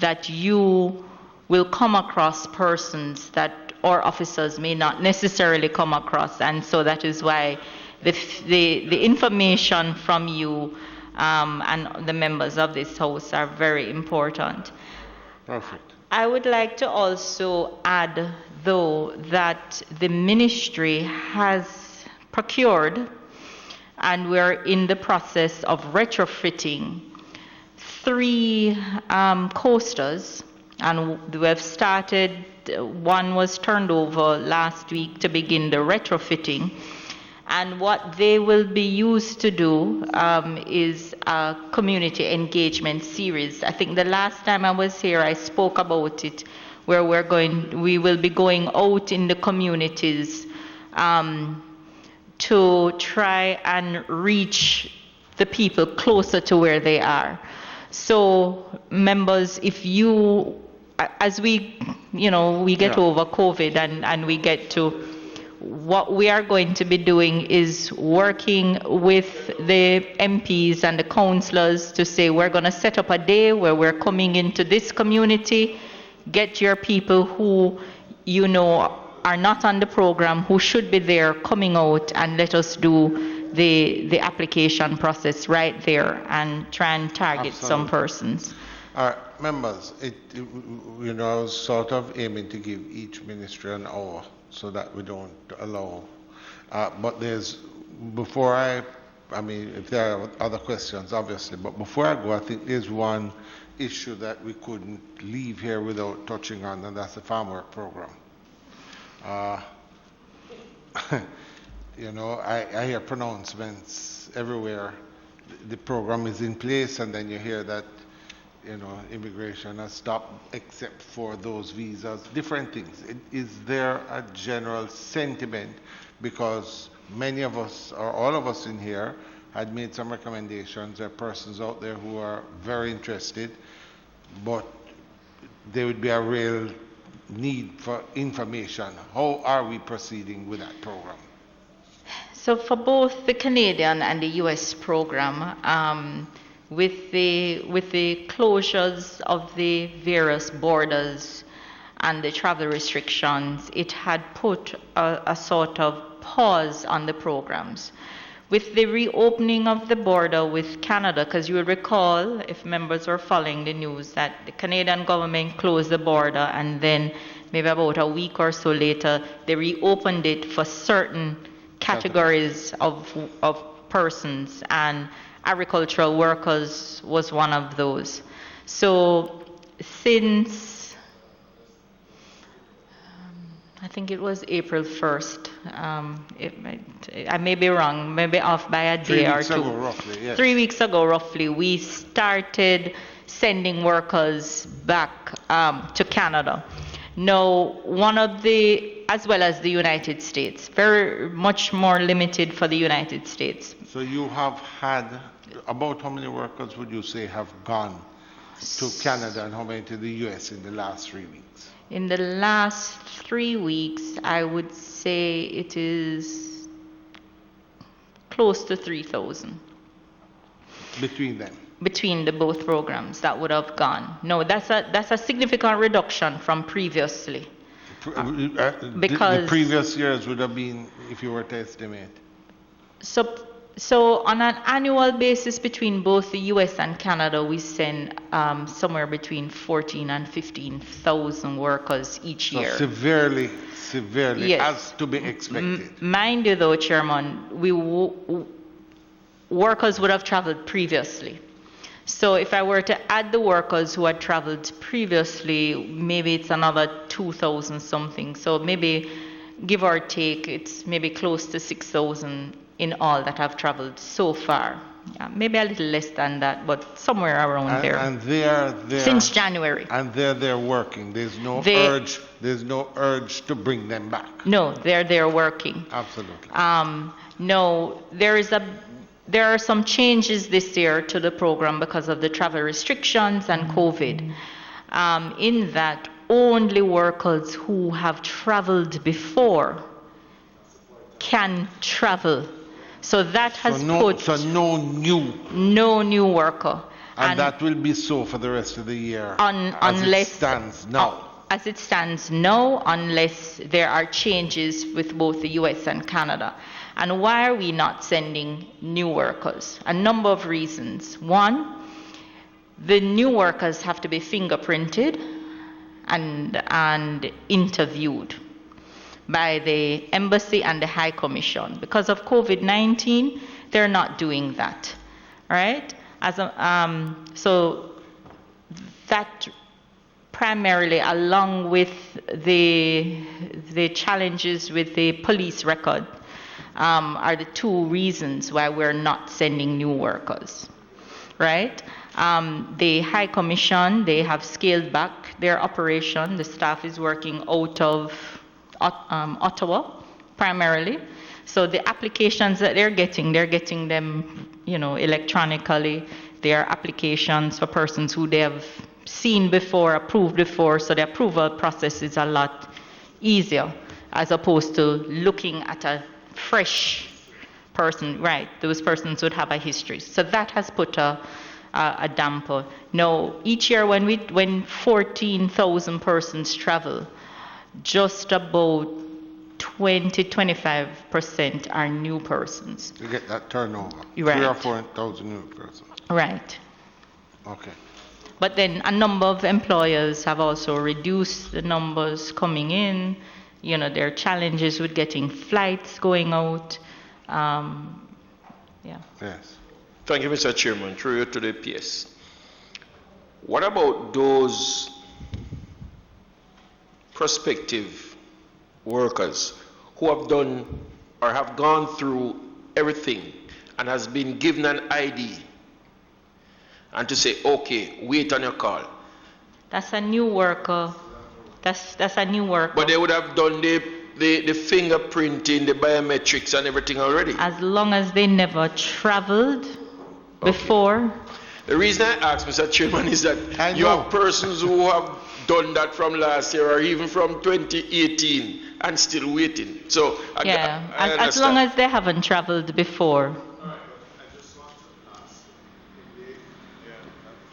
that you will come across persons that our officers may not necessarily come across, and so that is why the information from you and the members of this House are very important. Perfect. I would like to also add, though, that the ministry has procured, and we're in the process of retrofitting 3 coasters, and we have started. One was turned over last week to begin the retrofitting. And what they will be used to do is a community engagement series. I think the last time I was here, I spoke about it, where we will be going out in the communities to try and reach the people closer to where they are. So, members, if you, as we get over COVID and we get to, what we are going to be doing is working with the MPs and the councillors to say we're going to set up a day where we're coming into this community, get your people who are not on the program, who should be there, coming out, and let us do the application process right there and try and target some persons. Members, I was sort of aiming to give each ministry an hour, so that we don't allow. But before I I mean, if there are other questions, obviously, but before I go, I think there's one issue that we couldn't leave here without touching on, and that's the farm work program. You know, I hear pronouncements everywhere. The program is in place, and then you hear that, you know, immigration has stopped except for those visas, different things. Is there a general sentiment, because many of us, or all of us in here, had made some recommendations. There are persons out there who are very interested, but there would be a real need for information. How are we proceeding with that program? So for both the Canadian and the US program, with the closures of the various borders and the travel restrictions, it had put a sort of pause on the programs. With the reopening of the border with Canada, because you will recall, if members were following the news, that the Canadian government closed the border, and then maybe about a week or so later, they reopened it for certain categories of persons, and agricultural workers was one of those. So since I think it was April 1st, I may be wrong, maybe off by a day or two. 3 weeks ago, roughly, yes. 3 weeks ago, roughly, we started sending workers back to Canada. Now, one of the, as well as the United States, very much more limited for the United States. So you have had, about how many workers would you say have gone to Canada and how many to the US in the last 3 weeks? In the last 3 weeks, I would say it is close to 3,000. Between them? Between the both programs that would have gone. No, that's a significant reduction from previously. Because the previous years would have been, if you were to estimate. So on an annual basis between both the US and Canada, we send somewhere between 14 and 15,000 workers each year. Severely, yes. As to be expected. Mind you though, Chairman, workers would have traveled previously. So if I were to add the workers who had traveled previously, maybe it's another 2,000 something. So maybe, give or take, it's maybe close to 6,000 in all that have traveled so far. Yeah, maybe a little less than that, but somewhere around there. And they're since January. And they're working. There's no urge to bring them back. No, they're working. Absolutely. No, there are some changes this year to the program because of the travel restrictions and COVID. In that, only workers who have traveled before can travel. So that has no new worker. And that will be so for the rest of the year, unless it stands now. As it stands now, unless there are changes with both the US and Canada. And why are we not sending new workers? A number of reasons. One, the new workers have to be fingerprinted and interviewed by the embassy and the High Commission. Because of COVID-19, they're not doing that, right? So that primarily, along with the challenges with the police record, are the two reasons why we're not sending new workers, right? The High Commission, they have scaled back their operation. The staff is working out of Ottawa, primarily. So the applications that they're getting them, electronically. They are applications for persons who they have seen before, approved before, so the approval process is a lot easier as opposed to looking at a fresh person, right? Those persons would have a history. So that has put a damper. Now, each year when 14,000 persons travel, just about 20-25% are new persons. You get that turnover. Right. 3,000 or 4,000 new persons. Right. Okay. But then a number of employers have also reduced the numbers coming in. There are challenges with getting flights going out. Yeah. Yes. Thank you, Mr. Chairman. Through you to the PS. What about those prospective workers who have done or have gone through everything and has been given an ID and to say, okay, wait on your call? That's a new worker. That's a new worker. But they would have done the fingerprinting, the biometrics and everything already. As long as they never traveled before. The reason I ask, Mr. Chairman, is that you know. have persons who have done that from last year or even from 2018 and still waiting. So I as long as they haven't traveled before.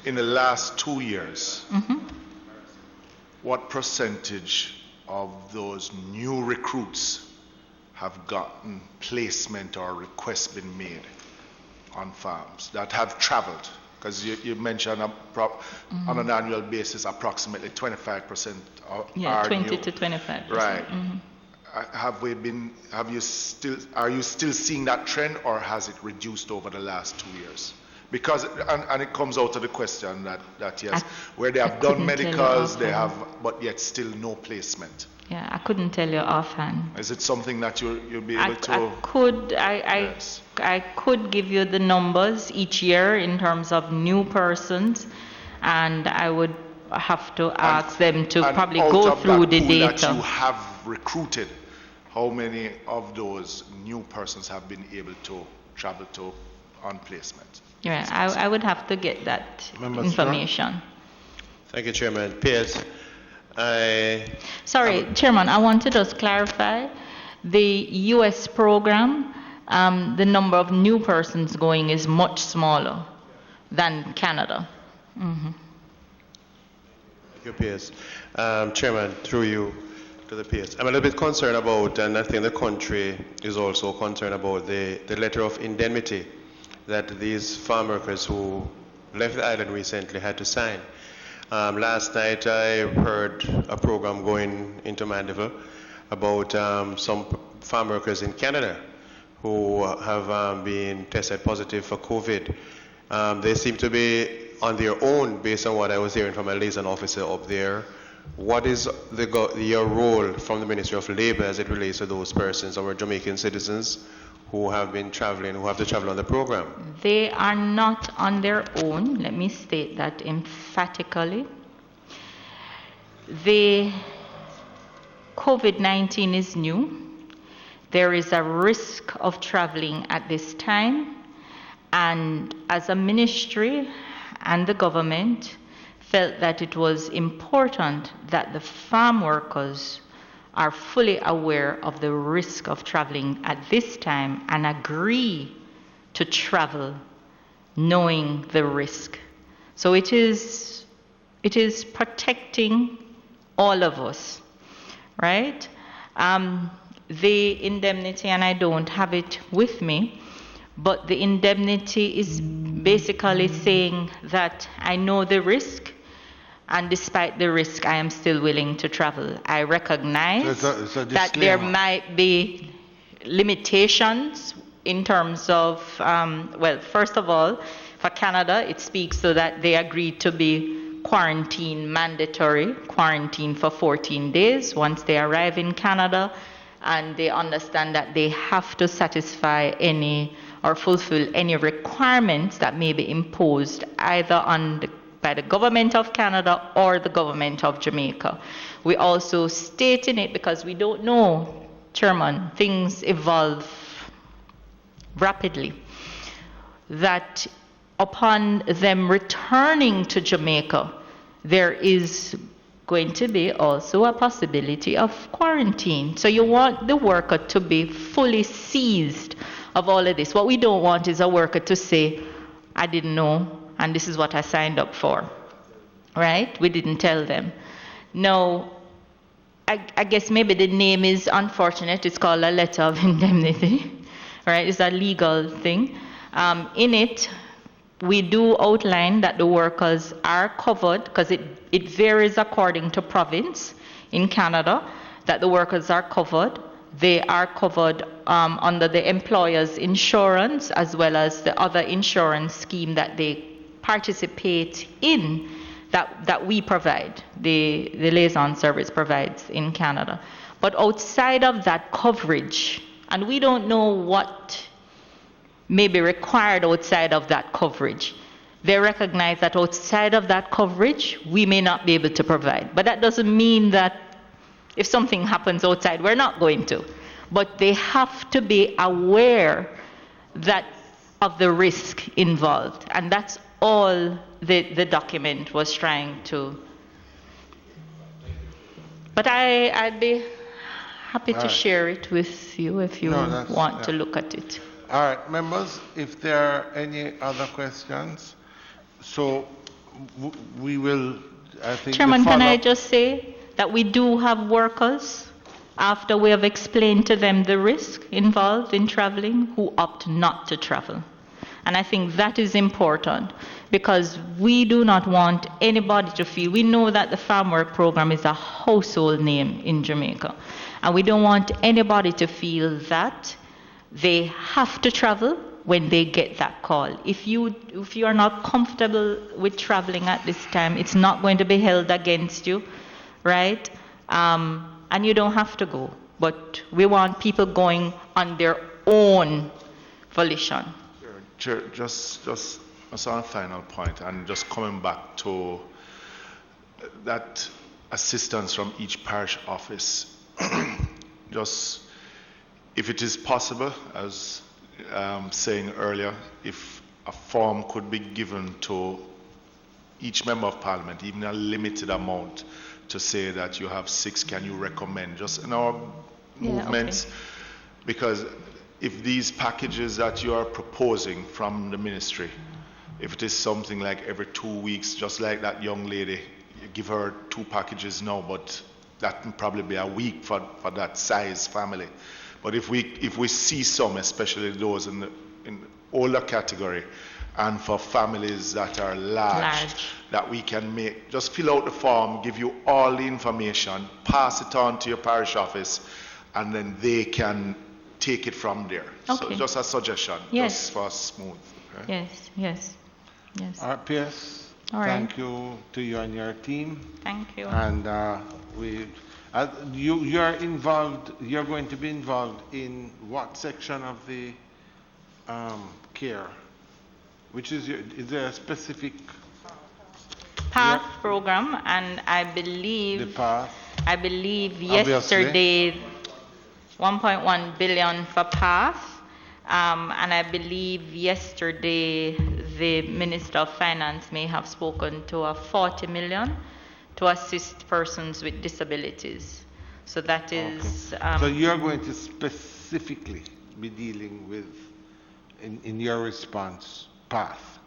In the last 2 years, what percentage of those new recruits have gotten placement or requests been made on farms that have traveled? Because you mentioned on an annual basis approximately 25% are 20 new. to 25%. Right. Are you still seeing that trend, or has it reduced over the last 2 years? Because, and it comes out of the question that yes, where they have done medicals, they have, but yet still no placement. Yeah, I couldn't tell you offhand. Is it something that you'll be able to? I could give you the numbers each year in terms of new persons, and I would have to ask them to probably go through the data. That you have recruited, how many of those new persons have been able to travel to on placement? Yeah, I would have to get that information. Thank you, Chairman. Pierce, Sorry, Chairman, I want to just clarify. The U.S. program, the number of new persons going is much smaller than Canada. Thank you, Pierce. Chairman, through you to the PS. I'm a little bit concerned about, and I think the country is also concerned about the letter of indemnity that these farm workers who left the island recently had to sign. Last night I heard a program going into Mandeville about some farm workers in Canada who have been tested positive for COVID. They seem to be on their own based on what I was hearing from a liaison officer up there. What is your role from the Ministry of Labour as it relates to those persons, our Jamaican citizens who have been traveling, who have to travel on the program? They are not on their own. Let me state that emphatically. The COVID-19 is new. There is a risk of traveling at this time. And as a ministry and the government felt that it was important that the farm workers are fully aware of the risk of traveling at this time and agree to travel knowing the risk. So it is protecting all of us, right? The indemnity, and I don't have it with me, but the indemnity is basically saying that I know the risk, and despite the risk, I am still willing to travel. I recognize that there might be limitations in terms of, well, first of all, for Canada, it speaks so that they agreed to be mandatory quarantine for 14 days once they arrive in Canada, and they understand that they have to satisfy any or fulfill any requirements that may be imposed either by the government of Canada or the government of Jamaica. We also state in it, because we don't know, Chairman, things evolve rapidly, that upon them returning to Jamaica, there is going to be also a possibility of quarantine. So you want the worker to be fully seized of all of this. What we don't want is a worker to say, I didn't know, and this is what I signed up for, right? We didn't tell them. No, I guess maybe the name is unfortunate. It's called a letter of indemnity, right? It's a legal thing. In it, we do outline that the workers are covered, because it varies according to province in Canada, that the workers are covered they are covered under the employer's insurance as well as the other insurance scheme that they participate in that we provide, the liaison service provides in Canada. But outside of that coverage, and we don't know what may be required outside of that coverage, they recognize that outside of that coverage, we may not be able to provide. But that doesn't mean that if something happens outside, we're not going to. But they have to be aware that of the risk involved. And that's all the document was trying to. But I'd be happy to share it with you if you want to look at it. All right, members, if there are any other questions, so we will, I think. Chairman, can I just say that we do have workers, after we have explained to them the risk involved in traveling, who opt not to travel. And I think that is important because we do not want anybody to feel, we know that the farm work program is a household name in Jamaica. And we don't want anybody to feel that they have to travel when they get that call. If you are not comfortable with traveling at this time, it's not going to be held against you, right? And you don't have to go. But we want people going on their own volition. Just as a final point, and just coming back to that assistance from each parish office, just if it is possible, as saying earlier, if a form could be given to each member of parliament, even a limited amount, to say that you have 6, can you recommend, just in our movements, okay. Because if these packages that you are proposing from the ministry, if it is something like every 2 weeks, just like that young lady, you give her 2 packages now, but that can probably be a week for that size family. But if we see some, especially those in the older category, and for families that are large, that we can make, just fill out the form, give you all the information, pass it on to your parish office, and then they can take it from there. Okay. So just a suggestion, yes. just for smooth. Okay? Yes. All right, Pierce, thank you to you and your team. Thank you. And you're involved, you're going to be involved in what section of the care? Which is there a specific PATH program, and I believe the PATH? I believe Obviously. yesterday 1.1 billion for PATH, and I believe yesterday the Minister of Finance may have spoken to a 40 million to assist persons with disabilities. So that is. Okay. So you're going to specifically be dealing with, in your response, PATH.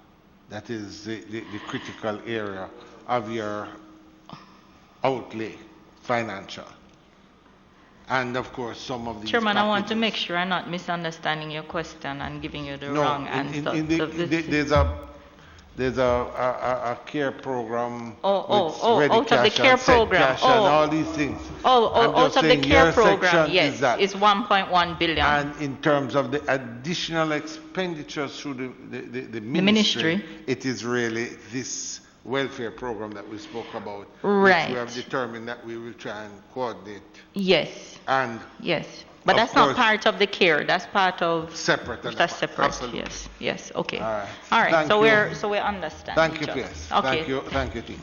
That is the critical area of your outlay, financial. And of course, some of these Chairman, packages. I want to make sure I'm not misunderstanding your question and giving you the wrong answer. There's a care program. Out of the care program. And all these things. Out of the care program, yes, it's 1.1 billion. And in terms of the additional expenditures through the ministry, it is really this welfare program that we spoke about. Right. Which we have determined that we will try and coordinate. Yes. And yes. But that's not part of the care. That's part of separate. That's separate. Absolutely. Yes. Okay. All right. All right. Thank So we understand. Thank you, Pierce. Okay. Thank you, team.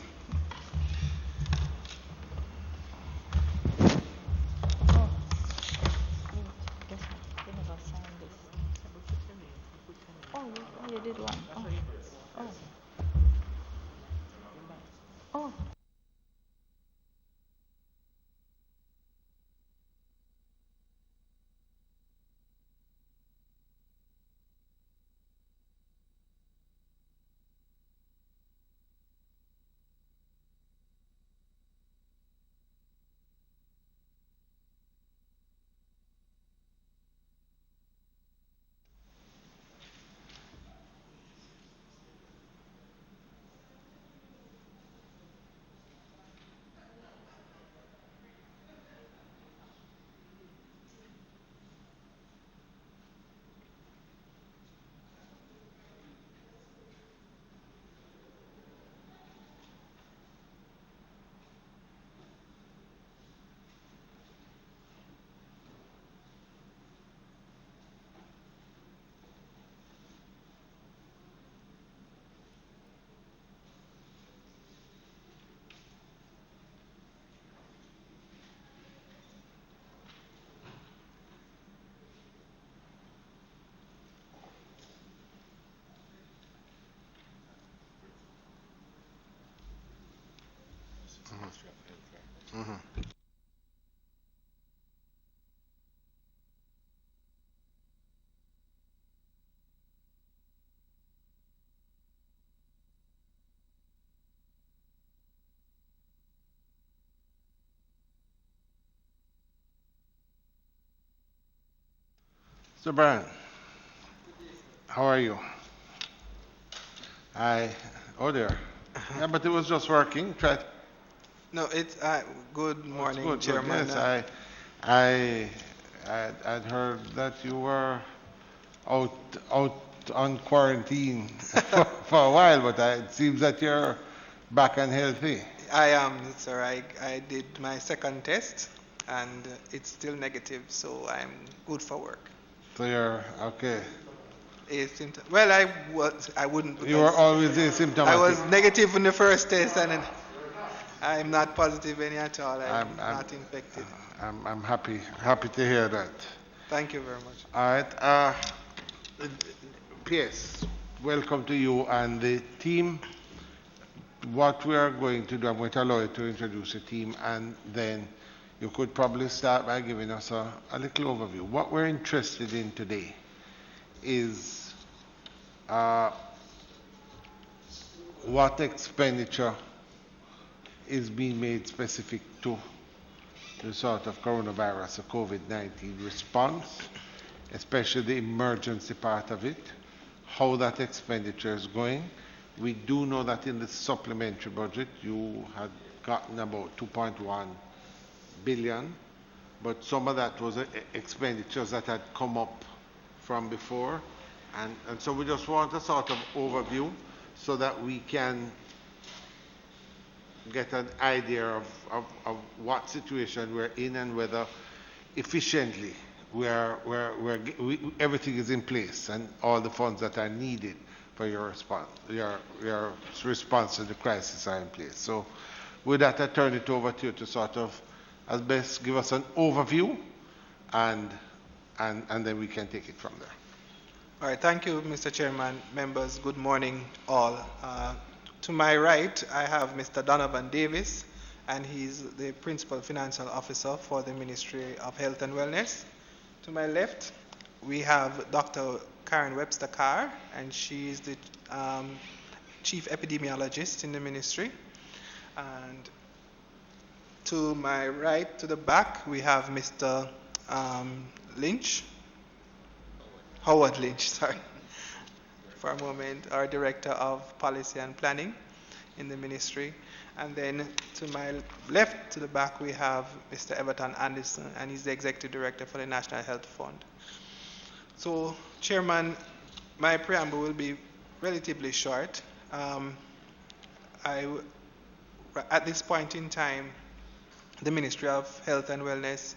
You did one. Oh. Mhm. So Brian, how are you? Oh there. Yeah, but it was just working. Try. No, it's good Oh, it's morning, good, good. Chairman. Yes, I, I'd heard that you were out, out on quarantine for a while, but it seems that you're back and healthy. I am, sir. I did my second test, and it's still negative, so I'm good for work. So you're okay. Well, I wouldn't You were because always I was asymptomatic. negative in the first test, and then I'm not positive any at all. I'm I'm, not infected. I'm happy to hear that. Thank you very much. All right. P.S. Welcome to you and the team. What we are going to do, I'm going to allow you to introduce the team, and then you could probably start by giving us a little overview. What we're interested in today is what expenditure is being made specific to the sort of coronavirus, the COVID-19 response, especially the emergency part of it, how that expenditure is going. We do know that in the supplementary budget you had gotten about 2.1 billion, but some of that was expenditures that had come up from before, and so we just want a sort of overview so that we can get an idea of what situation we're in and whether efficiently everything is in place and all the funds that are needed for your response to the crisis are in place. So with that, I turn it over to you to sort of, as best, give us an overview, and then we can take it from there. All right, thank you, Mr. Chairman. Members, good morning, all. To my right, I have Mr. Donovan Davis, and he's the Principal Financial Officer for the Ministry of Health and Wellness. To my left, we have Dr. Karen Webster Carr, and she's the Chief Epidemiologist in the ministry. And to my right, to the back, we have Mr. Howard Lynch, sorry, for a moment, our Director of Policy and Planning in the ministry. And then to my left, to the back, we have Mr. Everton Anderson, and he's the Executive Director for the National Health Fund. So, Chairman, my preamble will be relatively short. At this point in time, the Ministry of Health and Wellness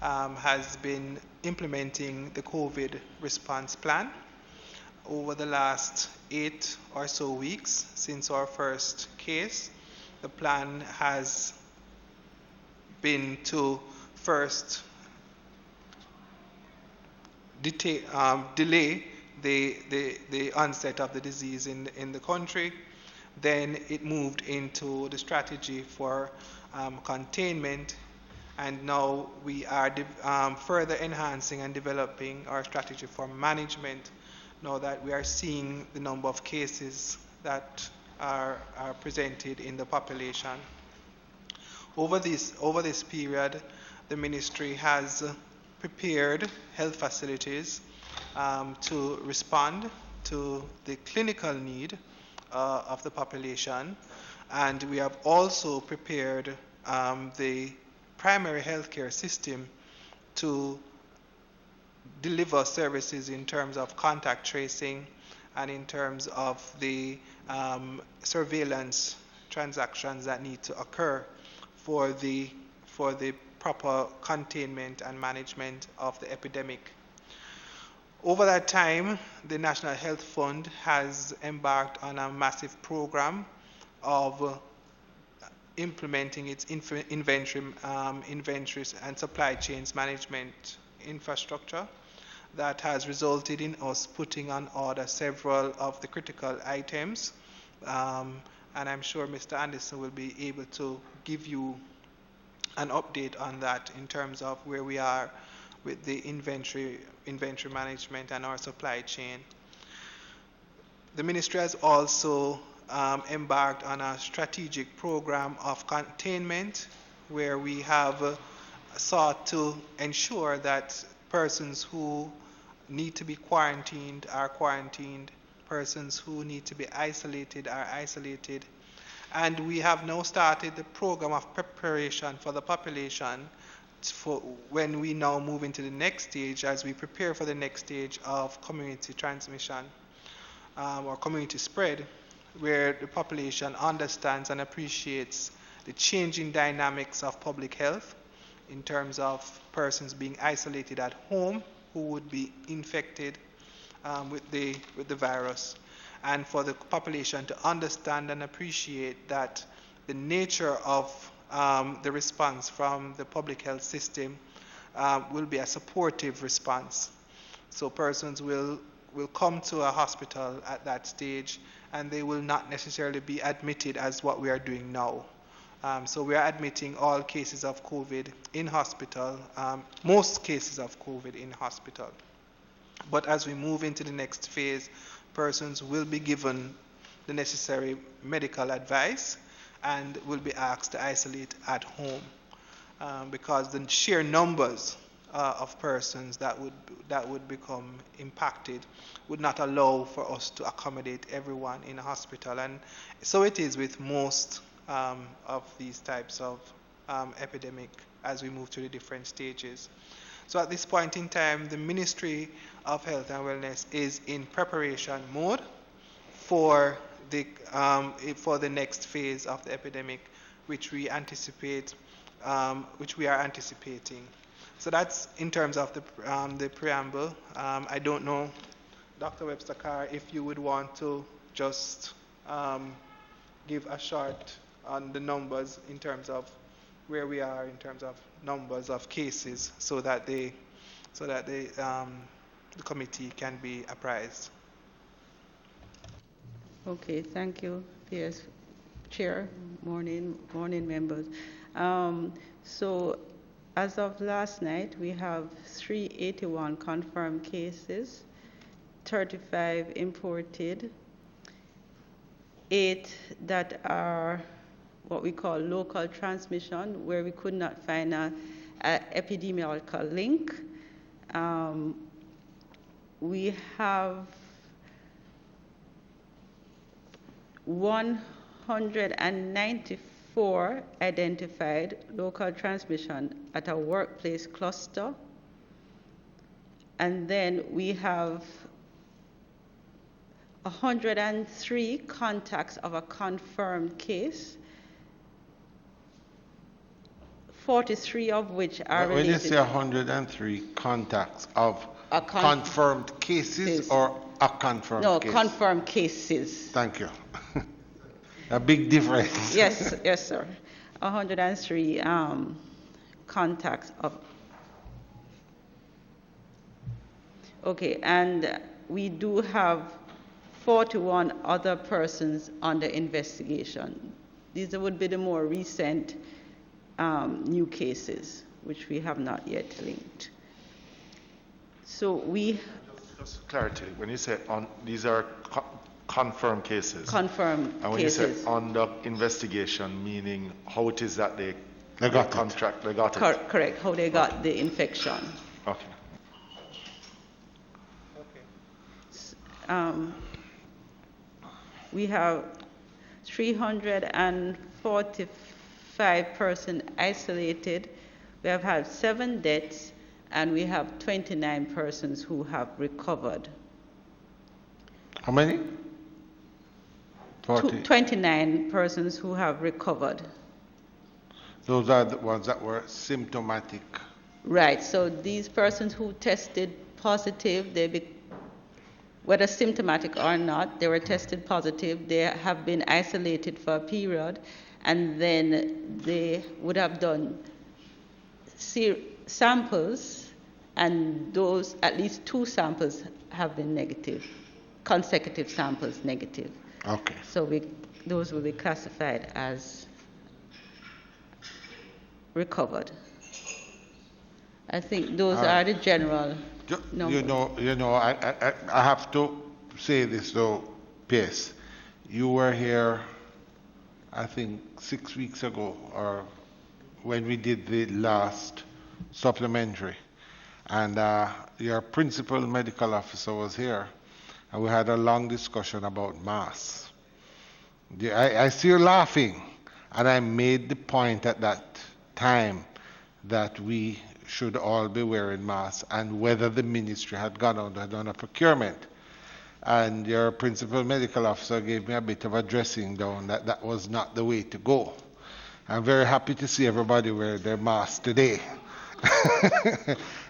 has been implementing the COVID response plan over the last 8 or so weeks since our first case. The plan has been to first delay the onset of the disease in the country. Then it moved into the strategy for containment, and now we are further enhancing and developing our strategy for management, now that we are seeing the number of cases that are presented in the population. Over this period, the ministry has prepared health facilities to respond to the clinical need of the population, and we have also prepared the primary healthcare system to deliver services in terms of contact tracing and in terms of the surveillance transactions that need to occur for the proper containment and management of the epidemic. Over that time, the National Health Fund has embarked on a massive program of implementing its inventories and supply chains management infrastructure that has resulted in us putting on order several of the critical items and I'm sure Mr. Anderson will be able to give you an update on that in terms of where we are with the inventory management and our supply chain. The ministry has also embarked on a strategic program of containment where we have sought to ensure that persons who need to be quarantined are quarantined, persons who need to be isolated are isolated. And we have now started the program of preparation for the population for when we now move into the next stage, as we prepare for the next stage of community transmission or community spread, where the population understands and appreciates the changing dynamics of public health in terms of persons being isolated at home who would be infected with the virus, and for the population to understand and appreciate that the nature of the response from the public health system will be a supportive response. So persons will come to a hospital at that stage, and they will not necessarily be admitted as what we are doing now. So we are admitting all cases of COVID in hospital, most cases of COVID in hospital. But as we move into the next phase, persons will be given the necessary medical advice and will be asked to isolate at home, because the sheer numbers of persons that would become impacted would not allow for us to accommodate everyone in a hospital. And so it is with most of these types of epidemic as we move to the different stages. So at this point in time, the Ministry of Health and Wellness is in preparation mode for the next phase of the epidemic, which we are anticipating. So that's in terms of the preamble. I don't know, Dr. Webster-Carr, if you would want to just give a short on the numbers in terms of where we are in terms of numbers of cases, so that the committee can be apprised. Okay, thank you, PS Chair. Morning members. So as of last night, we have 381 confirmed cases, 35 imported, 8 that are what we call local transmission, where we could not find a epidemiological link. We have 194 identified local transmission at a workplace cluster. And then we have 103 contacts of a confirmed case, 43 of which are related. When you say 103 contacts of confirmed cases or a confirmed case? No, confirmed cases. Thank you. A big difference. Yes, sir. 103 contacts of. Okay, and we do have 41 other persons under investigation. These would be the more recent new cases, which we have not yet linked. So we... Just clarity, when you say these are confirmed cases. Confirmed and when cases. you say under investigation, meaning how it is that they got it. Correct, how they got the infection. Okay. We have 345 persons isolated. We have had 7 deaths, and we have 29 persons who have recovered. How many? 29 persons who have recovered. Those are the ones that were symptomatic. Right, so these persons who tested positive, whether symptomatic or not, they were tested positive. They have been isolated for a period, and then they would have done samples, and at least 2 samples have been negative, consecutive samples negative. Okay. So those will be classified as recovered. I think those are the general numbers. I have to say this though, Pierce. You were here, I think, 6 weeks ago, or when we did the last supplementary, and your principal medical officer was here, and we had a long discussion about masks. I see you laughing, and I made the point at that time that we should all be wearing masks, and whether the ministry had gone out and done a procurement. And your principal medical officer gave me a bit of a dressing down that that was not the way to go. I'm very happy to see everybody wear their masks today.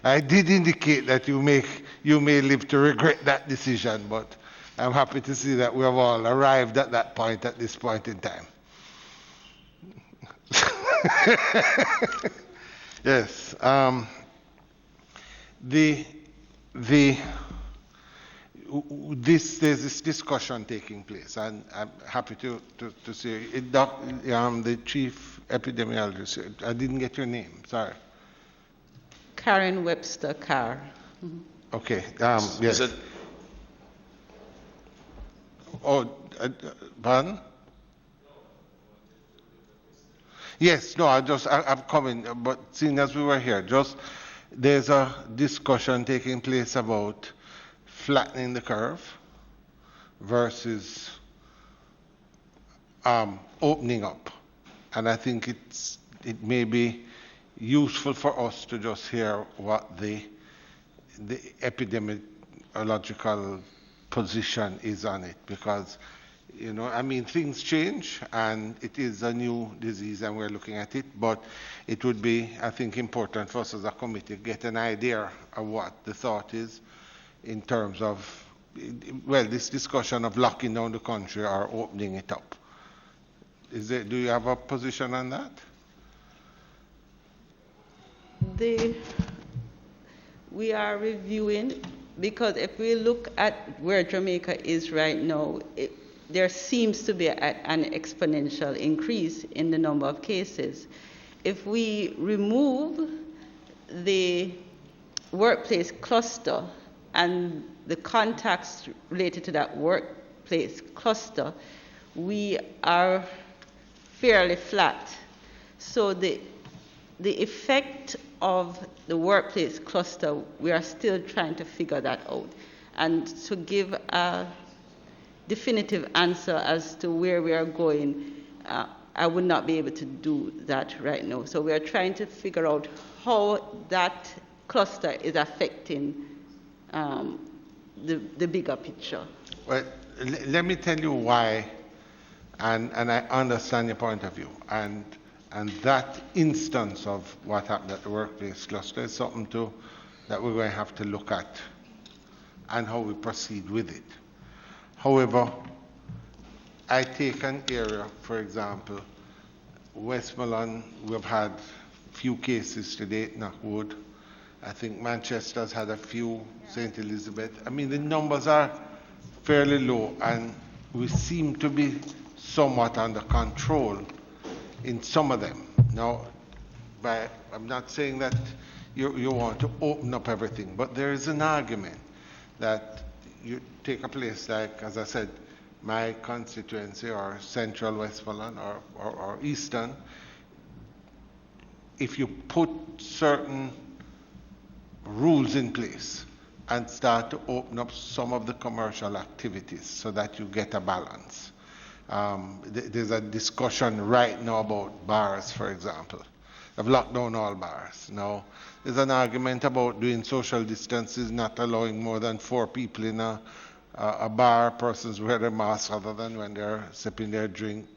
I did indicate that you may live to regret that decision, but I'm happy to see that we have all arrived at that point at this point in time. Yes. There's this discussion taking place, and I'm happy to see it. The chief epidemiologist, I didn't get your name, sorry. Karen Webster Carr. Mm-hmm. Okay, yes. Pardon? Yes, no, I'm coming, but seeing as we were here, there's a discussion taking place about flattening the curve versus opening up. And I think it may be useful for us to just hear what the epidemiological position is on it, because things change, and it is a new disease, and we're looking at it. But it would be, I think, important for us as a committee to get an idea of what the thought is in terms of, this discussion of locking down the country or opening it up. Do you have a position on that? We are reviewing, because if we look at where Jamaica is right now, there seems to be an exponential increase in the number of cases. If we remove the workplace cluster and the contacts related to that workplace cluster, we are fairly flat. So the effect of the workplace cluster, we are still trying to figure that out. And to give a definitive answer as to where we are going, I would not be able to do that right now. So we are trying to figure out how that cluster is affecting the bigger picture. Well, let me tell you why, and I understand your point of view. And that instance of what happened at the workplace cluster is something that we're going to have to look at and how we proceed with it. However, I take an area, for example, Westmoreland, we've had few cases to date, knock wood. I think Manchester's had a few, St. Elizabeth. The numbers are fairly low, and we seem to be somewhat under control in some of them. Now, I'm not saying that you want to open up everything, but there is an argument that you take a place like, as I said, my constituency or central Westmoreland or eastern, if you put certain rules in place and start to open up some of the commercial activities so that you get a balance. There's a discussion right now about bars, for example. They've locked down all bars. Now, there's an argument about doing social distances, not allowing more than 4 people in a bar, persons wear their masks other than when they're sipping their drink.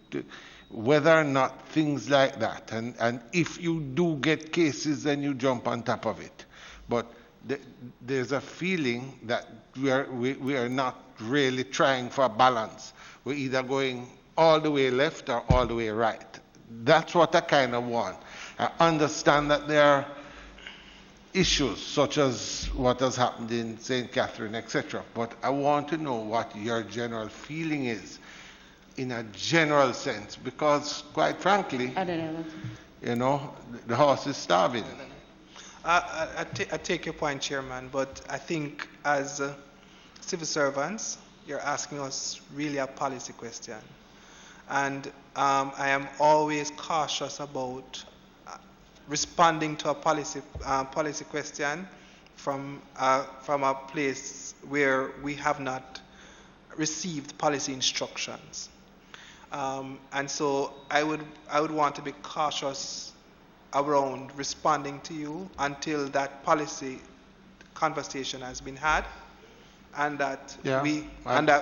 Whether or not things like that, and if you do get cases, then you jump on top of it. But there's a feeling that we are not really trying for a balance. We're either going all the way left or all the way right. That's what I kind of want. I understand that there are issues such as what has happened in St. Catherine, etc. But I want to know what your general feeling is in a general sense, because quite frankly, I don't know. you know, the horse is starving. I take your point, Chairman, but I think as civil servants, you're asking us really a policy question. And I am always cautious about responding to a policy question from a place where we have not received policy instructions. And so I would want to be cautious around responding to you until that policy conversation has been had, and that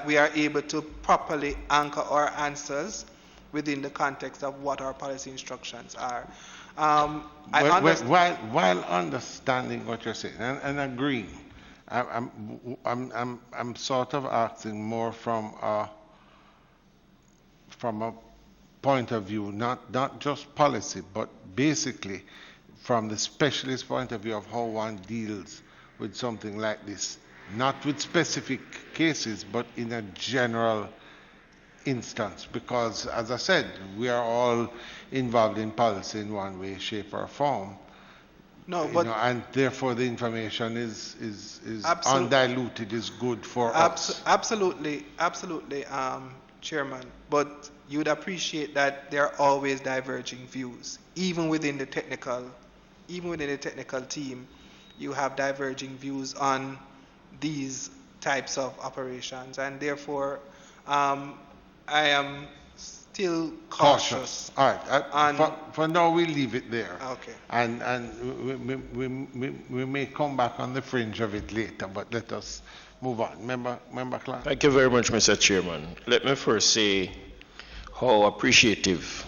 we are able to properly anchor our answers within the context of what our policy instructions are. While understanding what you're saying and agreeing, I'm sort of asking more from a point of view, not just policy, but basically from the specialist point of view of how one deals with something like this, not with specific cases, but in a general instance. Because, as I said, we are all involved in policy in one way, shape, or form. No, but and therefore the information is undiluted, is good for us. Absolutely, Chairman. But you'd appreciate that there are always diverging views, even within the technical team. You have diverging views on these types of operations, and therefore, I am still cautious. All right. For now, we'll leave it there. Okay. And we may come back on the fringe of it later, but let us move on. Member Clark. Thank you very much, Mr. Chairman. Let me first say how appreciative,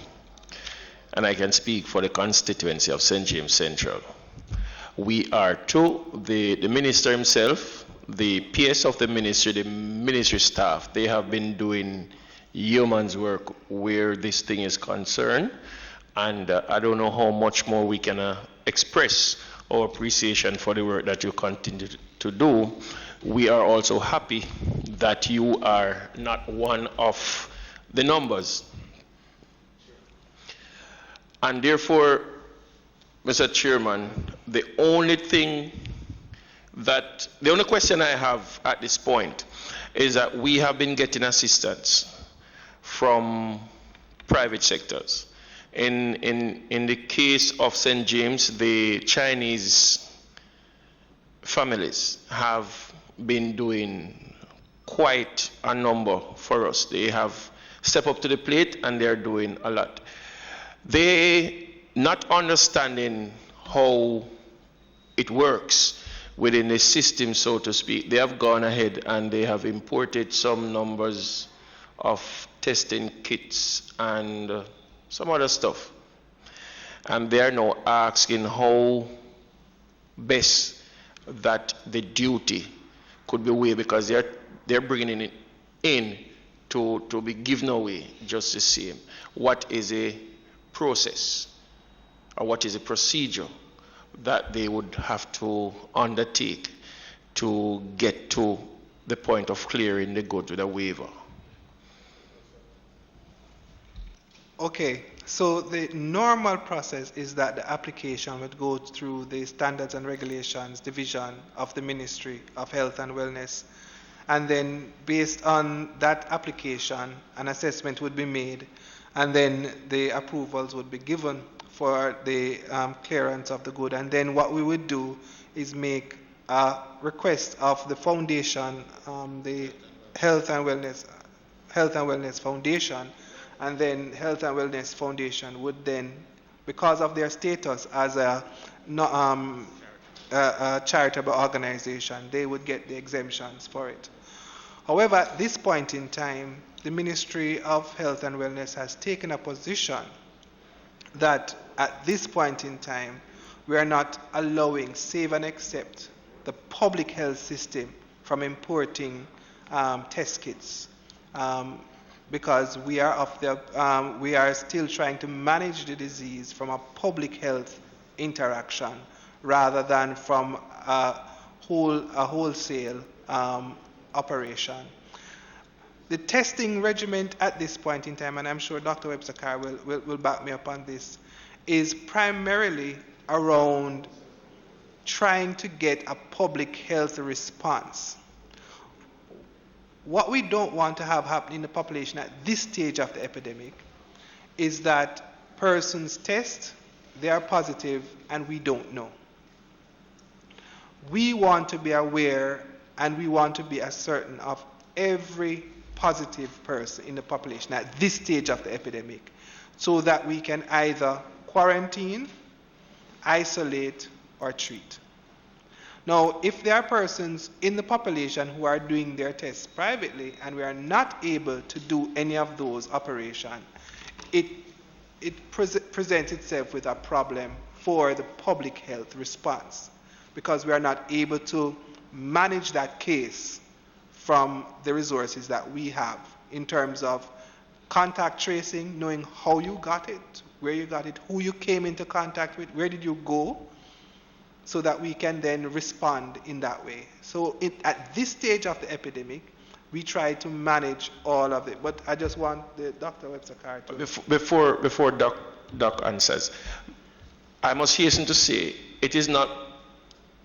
and I can speak for the constituency of St. James Central, we are to the minister himself, the PS of the ministry staff. They have been doing yeoman's work where this thing is concerned, and I don't know how much more we can express our appreciation for the work that you continue to do. We are also happy that you are not one of the numbers. And therefore, Mr. Chairman, the only question I have at this point is that we have been getting assistance from private sectors. In the case of St. James, the Chinese families have been doing quite a number for us. They have stepped up to the plate and they're doing a lot. They, not understanding how it works within the system, so to speak, they have gone ahead and they have imported some numbers of testing kits and some other stuff. And they are now asking how best that the duty could be weighed, because they're bringing it in to be given away just the same. What is a process or what is a procedure that they would have to undertake to get to the point of clearing the goods with a waiver? Okay, so the normal process is that the application would go through the Standards and Regulations Division of the Ministry of Health and Wellness, and then based on that application, an assessment would be made, and then the approvals would be given for the clearance of the good. And then what we would do is make a request of the foundation, the Health and Wellness Foundation, and then Health and Wellness Foundation would then, because of their status as a charitable organization, they would get the exemptions for it. However, at this point in time, the Ministry of Health and Wellness has taken a position that at this point in time, we are not allowing, save and except, the public health system from importing test kits, because we are still trying to manage the disease from a public health interaction rather than from a wholesale operation. the testing regimen at this point in time, and I'm sure Dr. Webster-Carr will back me up on this, is primarily around trying to get a public health response. What we don't want to have happen in the population at this stage of the epidemic is that persons test, they are positive, and we don't know. We want to be aware and we want to be as certain of every positive person in the population at this stage of the epidemic so that we can either quarantine, isolate, or treat. Now, if there are persons in the population who are doing their tests privately and we are not able to do any of those operations, it presents itself with a problem for the public health response because we are not able to manage that case from the resources that we have in terms of contact tracing, knowing how you got it, where you got it, who you came into contact with, where did you go, so that we can then respond in that way. So at this stage of the epidemic, we try to manage all of it. But I just want the Dr. Webster-Carr to... Before Doc answers, I must hasten to say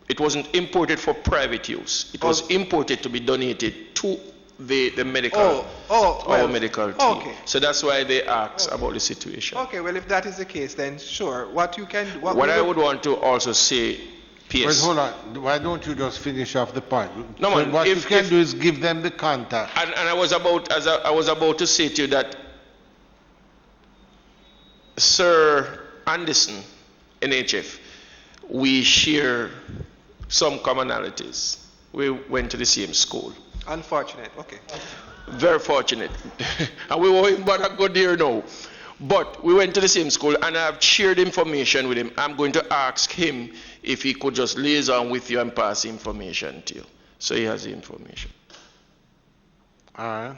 it wasn't imported for private use. It was imported to be donated to the medical, our medical team. Okay. So that's why they asked about the situation. Okay, well, if that is the case, then sure. What I would want to also say, PS. Well, hold on. Why don't you just finish off the point? No, man, what you can do is give them the contact. And I was about to say to you that Sir Anderson, NHF, we share some commonalities. We went to the same school. Unfortunate, okay. Very fortunate. And we won't bother go there now. But we went to the same school and I've shared information with him. I'm going to ask him if he could just liaison with you and pass information to you. So he has the information. All right.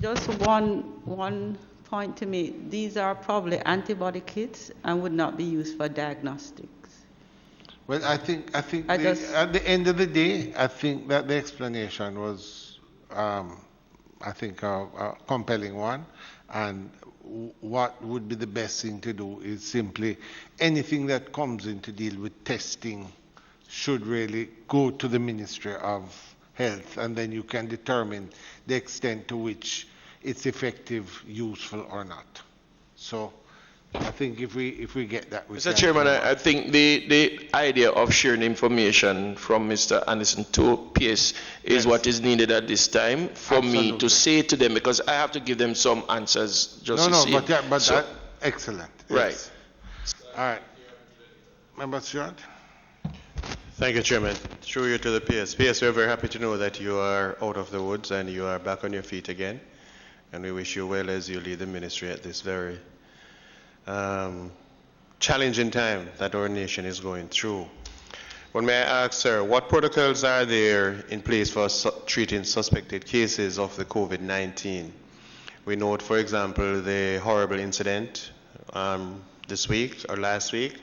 Just one point to make. These are probably antibody kits and would not be used for diagnostics. Well, I think at the end of the day, I think that the explanation was, I think, a compelling one. And what would be the best thing to do is simply anything that comes in to deal with testing should really go to the Ministry of Health, and then you can determine the extent to which it's effective, useful, or not. So I think if we get that, Mr. Chairman, I think the idea of sharing information from Mr. Anderson to PS is what is needed at this time for me to say to them, because I have to give them some answers excellent. Right. Yes. All right. Member Stewart? Thank you, Chairman. Through you to the PS. PS, we're very happy to know that you are out of the woods and you are back on your feet again. And we wish you well as you lead the ministry at this very challenging time that our nation is going through. But may I ask, sir, what protocols are there in place for treating suspected cases of the COVID-19? We note, for example, the horrible incident this week or last week,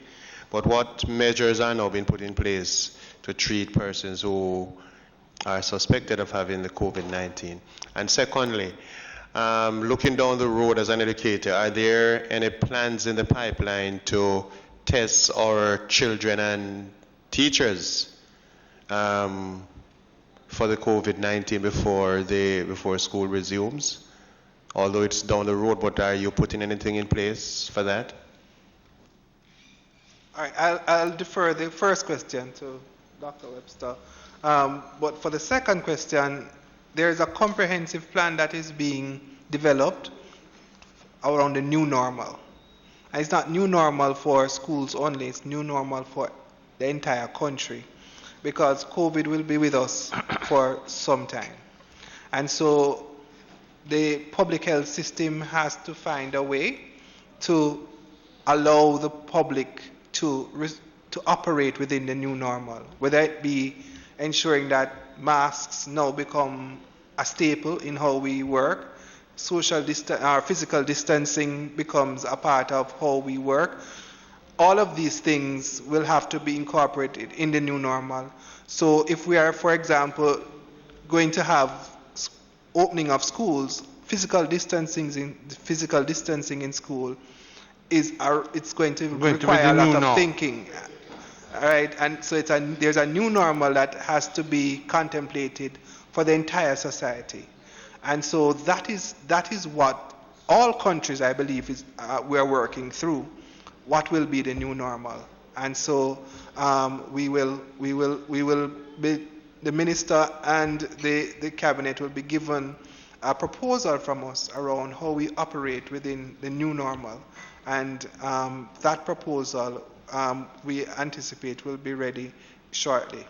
but what measures are now being put in place to treat persons who are suspected of having the COVID-19? And secondly, looking down the road as an educator, are there any plans in the pipeline to test our children and teachers for the COVID-19 before school resumes? Although it's down the road, but are you putting anything in place for that? All right, I'll defer the first question to Dr. Webster. But for the second question, there is a comprehensive plan that is being developed around the new normal. And it's not new normal for schools only, it's new normal for the entire country, because COVID will be with us for some time. And so the public health system has to find a way to allow the public to operate within the new normal, whether it be ensuring that masks now become a staple in how we work, physical distancing becomes a part of how we work. All of these things will have to be incorporated in the new normal. So if we are, for example, going to have opening of schools, physical distancing in school it's going to require a lot of thinking. All right, and so there's a new normal that has to be contemplated for the entire society, and so that is what all countries, I believe, we're working through. What will be the new normal? And so we will be, the minister and the cabinet will be given a proposal from us around how we operate within the new normal, and that proposal we anticipate will be ready shortly.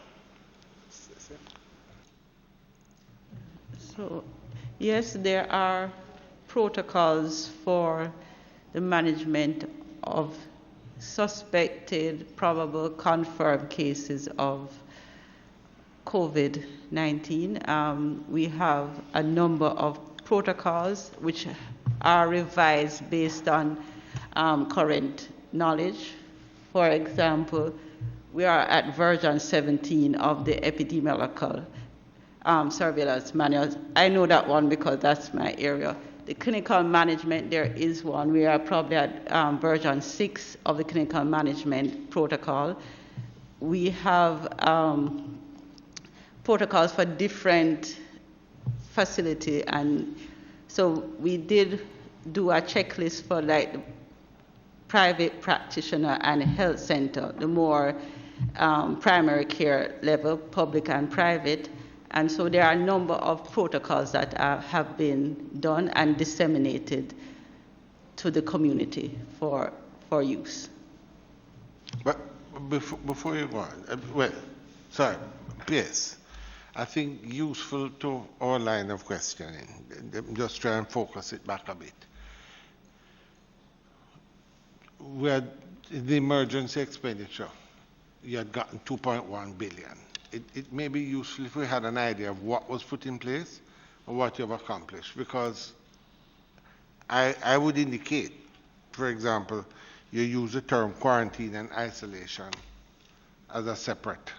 So, yes, there are protocols for the management of suspected, probable, confirmed cases of COVID-19. We have a number of protocols which are revised based on current knowledge. For example, we are at version 17 of the epidemiological surveillance manual. I know that one because that's my area. The clinical management, there is one. We are probably at version 6 of the clinical management protocol. We have protocols for different facility, and so we did do a checklist for like the private practitioner and health center, the more primary care level, public and private. And so there are a number of protocols that have been done and disseminated to the community for use. But before you go on, yes, I think useful to our line of questioning, just try and focus it back a bit. We had the emergency expenditure, you had gotten 2.1 billion. It may be useful if we had an idea of what was put in place or what you've accomplished, because I would indicate, for example, you use the term quarantine and isolation as a separate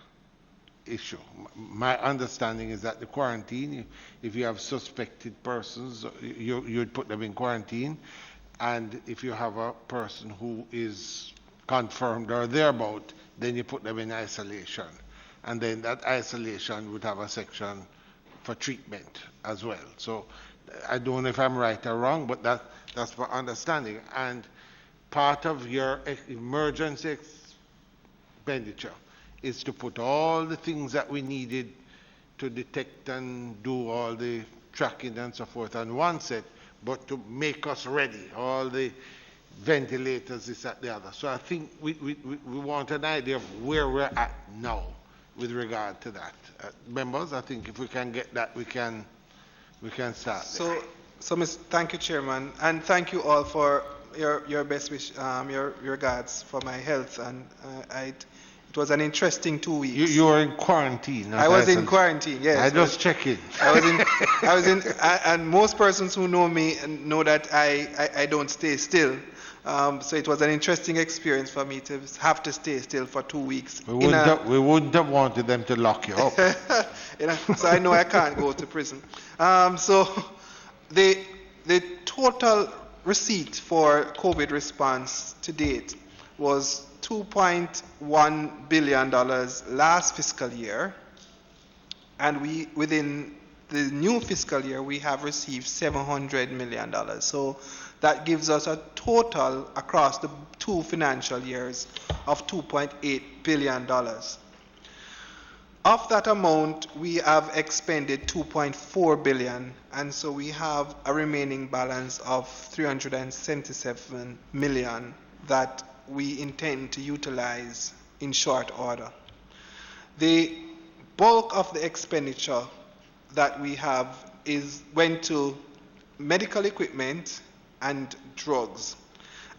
issue. My understanding is that the quarantine, if you have suspected persons, you'd put them in quarantine, and if you have a person who is confirmed or thereabout, then you put them in isolation. And then that isolation would have a section for treatment as well. So I don't know if I'm right or wrong, but that's my understanding. And part of your emergency expenditure is to put all the things that we needed to detect and do all the tracking and so forth on one set, but to make us ready, all the ventilators, this, that, the other. So I think we want an idea of where we're at now with regard to that. Members, I think if we can get that, we can start. So thank you, Chairman, and thank you all for your best wish, your regards for my health, and it was an interesting 2 weeks. You were in quarantine. I was in quarantine. Yes. I just checking. I was in, and most persons who know me know that I don't stay still. So it was an interesting experience for me to have to stay still for 2 weeks. We wouldn't have wanted them to lock you up. So I know I can't go to prison. So the total receipt for COVID response to date was $2.1 billion last fiscal year, and within the new fiscal year we have received $700 million. So that gives us a total across the 2 financial years of $2.8 billion. Of that amount, we have expended $2.4 billion, and so we have a remaining balance of $377 million that we intend to utilize in short order. The bulk of the expenditure that we have went to medical equipment and drugs,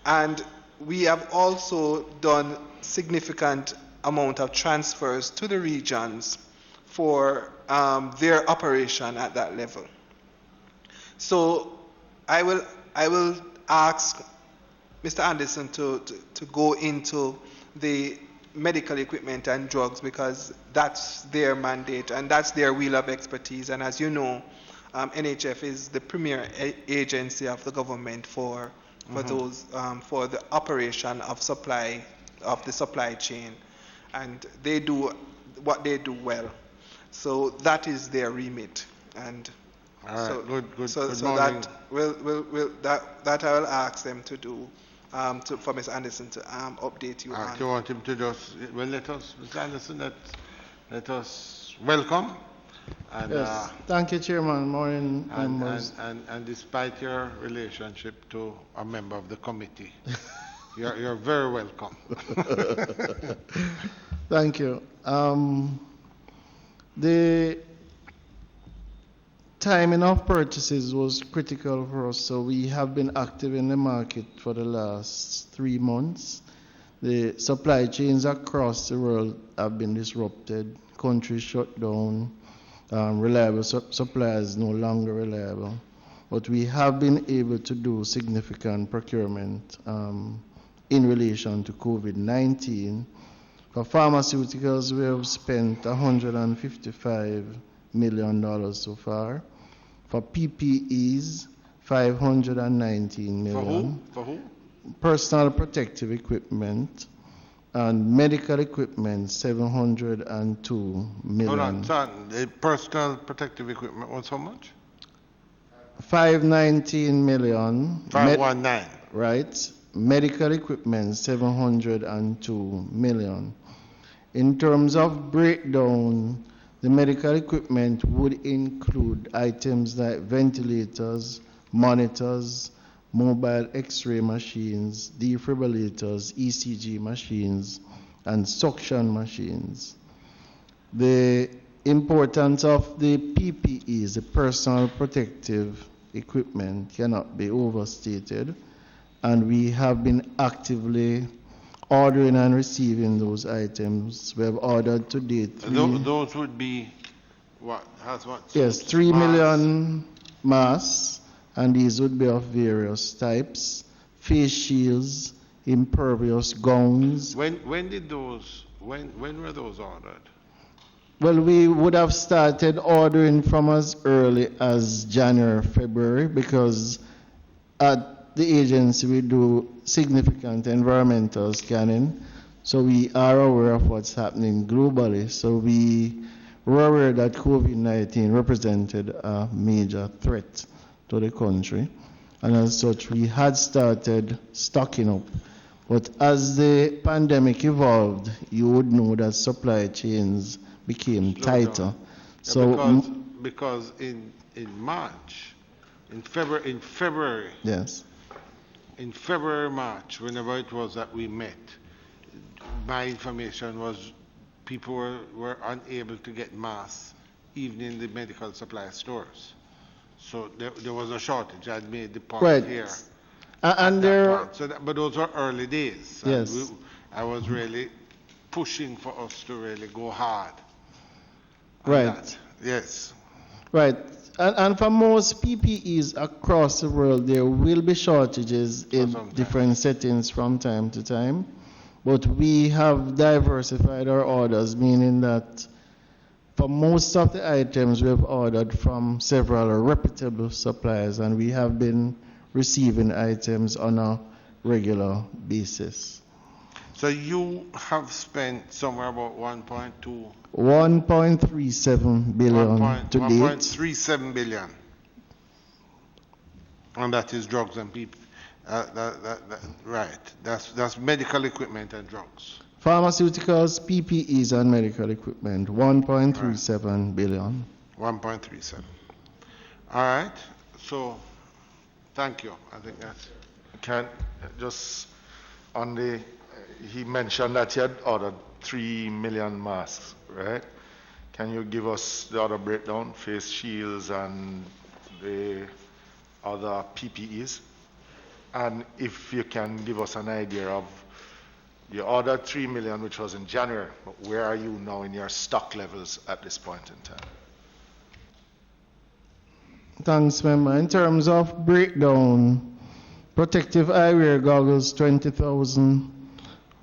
and we have also done significant amount of transfers to the regions for their operation at that level. So I will ask Mr. Anderson to go into the medical equipment and drugs, because that's their mandate and that's their wheel of expertise. And as you know, NHF is the premier agency of the government for those for the operation of the supply chain, and they do what they do well. So that is their remit, and All right, so good so morning. that I will ask them to do for Ms. Anderson to update you on. Do you want him to just let us, Mr. Anderson, let us welcome. And, yes, thank you, Chairman. Morning, members. And despite your relationship to a member of the committee, you're very welcome. Thank you. The timing of purchases was critical for us, so we have been active in the market for the last 3 months. The supply chains across the world have been disrupted, countries shut down, reliable suppliers no longer reliable. But we have been able to do significant procurement in relation to COVID-19. For pharmaceuticals, we have spent $155 million so far. For PPEs, $519 million. For who? Personal protective equipment and medical equipment, $702 million. Hold on, son. The personal protective equipment was how much? $519 million. 519. Right. Medical equipment, $702 million. In terms of breakdown, the medical equipment would include items like ventilators, monitors, mobile X-ray machines, defibrillators, ECG machines, and suction machines. The importance of the PPEs, the personal protective equipment, cannot be overstated, and we have been actively ordering and receiving those items. We have ordered to date. Those would be what? Yes, 3 million masks, and these would be of various types: face shields, impervious gowns. When were those ordered? Well, we would have started ordering from as early as January, February, because at the agency we do significant environmental scanning, so we are aware of what's happening globally. So we were aware that COVID-19 represented a major threat to the country, and as such we had started stocking up. But as the pandemic evolved, you would know that supply chains became tighter. Yeah, because in March, in February, yes, in February, March, whenever it was that we met, my information was people were unable to get masks, even in the medical supply stores. So there was a shortage. I made the point right here. And there, but those were early days. Yes. I was really pushing for us to really go hard. on Right. that. Yes. right. And for most PPEs across the world, there will be shortages in different settings from time to time. But we have diversified our orders, meaning that for most of the items we have ordered from several reputable suppliers, and we have been receiving items on a regular basis. So you have spent somewhere about 1.2 $1.37 billion to date. 1.37 billion. And that is drugs and people. Right. That's medical equipment and drugs. Pharmaceuticals, PPEs, and medical equipment, $1.37 billion. 1.37. All right. So, thank you. I think that's. Can just on the, he mentioned that he had ordered 3 million masks, right? Can you give us the other breakdown, face shields and the other PPEs? And if you can give us an idea of, you ordered 3 million, which was in January, but where are you now in your stock levels at this point in time? Thanks, member. In terms of breakdown, protective eyewear goggles, 20,000,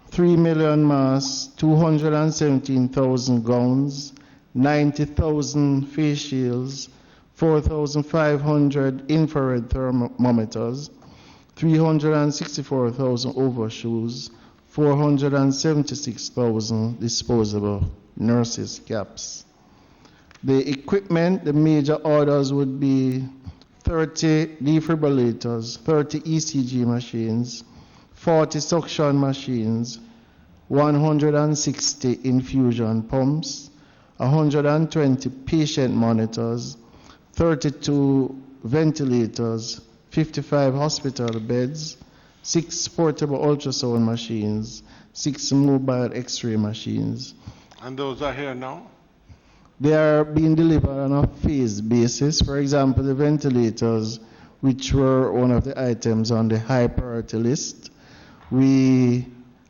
3 million masks, 217,000 gowns, 90,000 face shields, 4,500 infrared thermometers, 364,000 overshoes, 476,000 disposable nurses' caps. The equipment, the major orders would be 30 defibrillators, 30 ECG machines, 40 suction machines, 160 infusion pumps, 120 patient monitors, 32 ventilators, 55 hospital beds, 6 portable ultrasound machines, 6 mobile x-ray machines. And those are here now? They are being delivered on a phased basis. For example, the ventilators, which were one of the items on the high priority list, we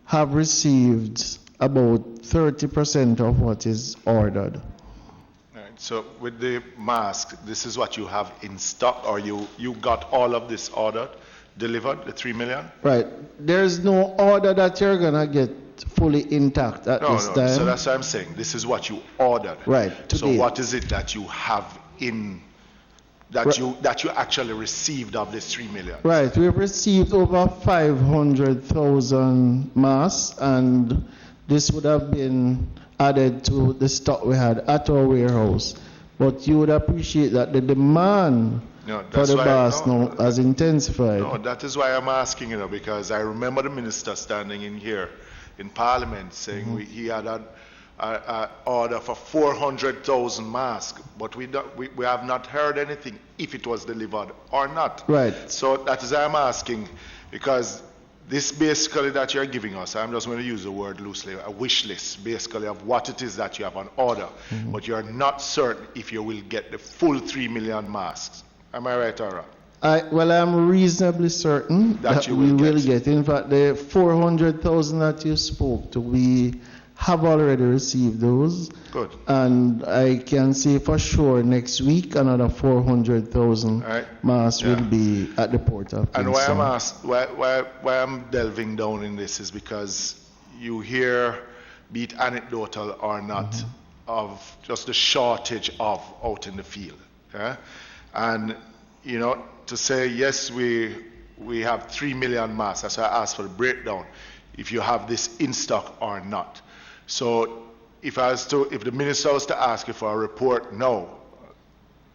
have received about 30% of what is ordered. All right, so with the mask, this is what you have in stock, or you got all of this ordered, delivered, the 3 million? Right. There's no order that you're going to get fully intact at this time. So that's what I'm saying. This is what you ordered. Right. So Today. what is it that you have in, that you actually received of this 3 million? Right. We've received over 500,000 masks, and this would have been added to the stock we had at our warehouse. But you would appreciate that the demand for the mask now has intensified. No, that is why I'm asking, because I remember the minister standing in here in Parliament saying he had an order for 400,000 masks, but we have not heard anything if it was delivered or not. Right. So that is why I'm asking, because this basically that you're giving us, I'm just going to use the word loosely, a wish list basically of what it is that you have on order, but you're not certain if you will get the full 3 million masks. Am I right or wrong? Well, I'm reasonably certain that we will get. In fact, the 400,000 that you spoke to, we have already received those. Good. And I can say for sure next week another 400,000 masks will be at the port of Kingston. And why I'm delving down in this is because you hear, be it anecdotal or not, of just the shortage of out in the field. Yeah? And to say, yes, we have 3 million masks. That's why I asked for the breakdown, if you have this in stock or not. So if the minister was to ask you for a report now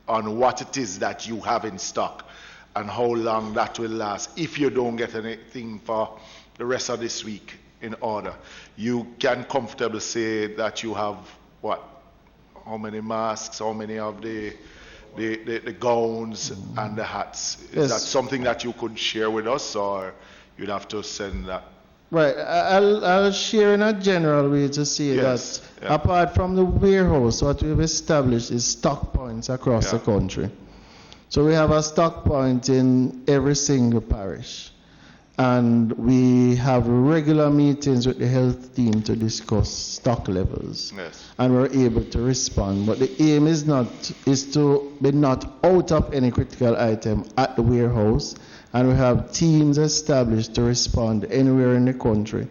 on what it is that you have in stock and how long that will last, if you don't get anything for the rest of this week in order, you can comfortably say that you have how many masks, how many of the gowns and the hats. Is that something that you could share with us, or you'd have to send that? Right. I'll share in a general way to say that apart from the warehouse, what we've established is stock points across the country. So we have a stock point in every single parish. And we have regular meetings with the health team to discuss stock levels. Yes. And we're able to respond. But the aim is to be not out of any critical item at the warehouse. And we have teams established to respond anywhere in the country.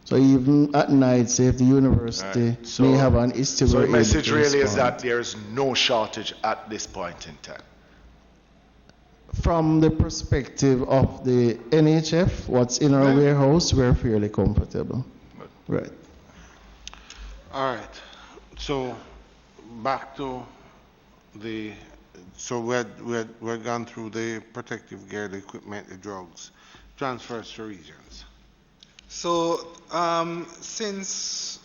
So even at night, say if the university may have an issue. So the message really is that there's no shortage at this point in time. From the perspective of the NHF, what's in our warehouse, we're fairly comfortable. Right. All right. So back to so we're gone through the protective gear, the equipment, the drugs, transfers to regions. So since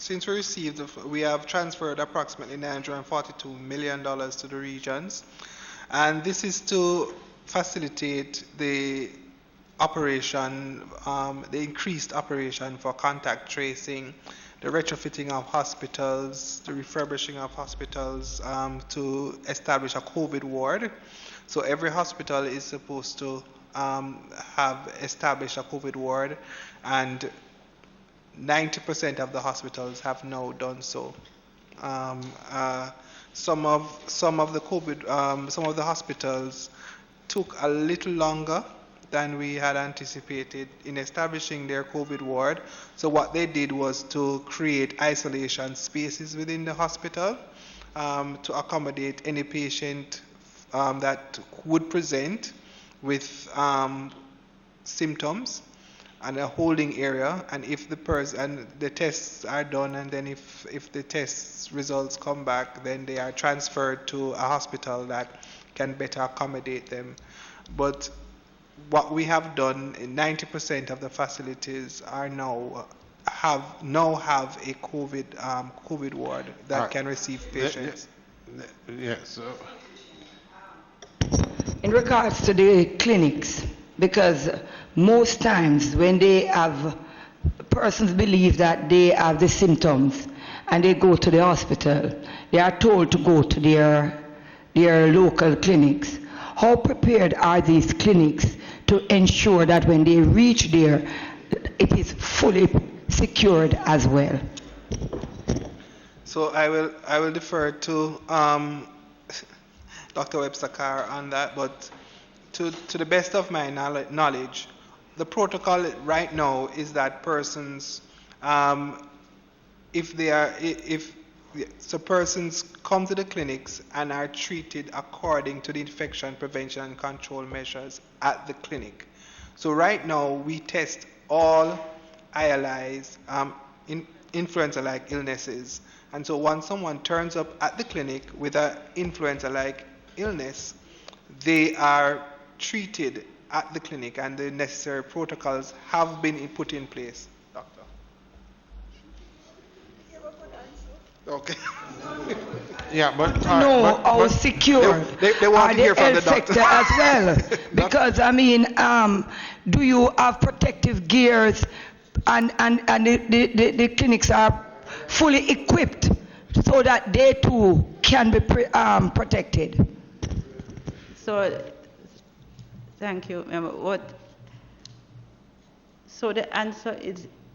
we received, we have transferred approximately $942 million to the regions. And this is to facilitate the operation, the increased operation for contact tracing, the retrofitting of hospitals, the refurbishing of hospitals to establish a COVID ward. So every hospital is supposed to have established a COVID ward, and 90% of the hospitals have now done so. Some of the COVID, some of the hospitals took a little longer than we had anticipated in establishing their COVID ward. So what they did was to create isolation spaces within the hospital. to accommodate any patient that would present with symptoms and a holding area, and if the tests are done, and then if the test results come back, then they are transferred to a hospital that can better accommodate them. But what we have done, 90% of the facilities are now have a COVID ward that can receive patients. Yes. In regards to the clinics, because most times when they have persons believe that they have the symptoms and they go to the hospital, they are told to go to their local clinics. How prepared are these clinics to ensure that when they reach there, it is fully secured as well? So I will defer to Dr. Webster-Carr on that, but to the best of my knowledge, the protocol right now is that persons, persons come to the clinics and are treated according to the infection prevention and control measures at the clinic. So right now we test all ILIs, influenza-like illnesses, and so once someone turns up at the clinic with an influenza-like illness, they are treated at the clinic, and the necessary protocols have been put in place. Doctor. Okay. Yeah, but how secure they want to hear from the doctor as well, because I mean, do you have protective gears, and the clinics are fully equipped so that they too can be protected? So, thank you. So the answer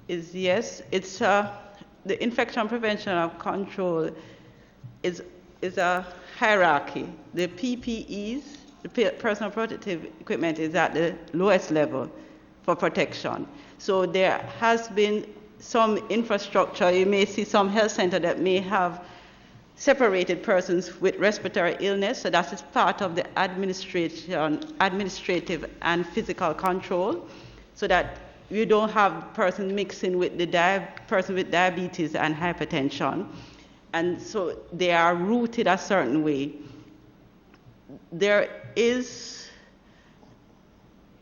is yes. It's the infection prevention and control is a hierarchy. The PPEs, the personal protective equipment, is at the lowest level for protection. So there has been some infrastructure. You may see some health center that may have separated persons with respiratory illness, so that is part of the administrative and physical control, so that you don't have person mixing with the person with diabetes and hypertension, and so they are routed a certain way. There is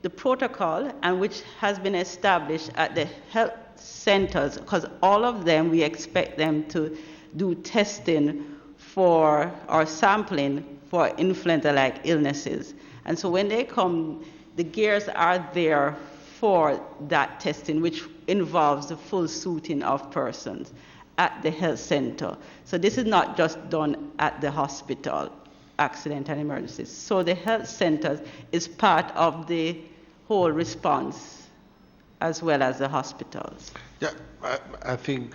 the protocol, and which has been established at the health centers, because all of them, we expect them to do testing for or sampling for influenza-like illnesses. And so when they come, the gears are there for that testing, which involves the full suiting of persons at the health center. So this is not just done at the hospital, accident and emergencies. So the health centers is part of the whole response, as well as the hospitals. Yeah, I think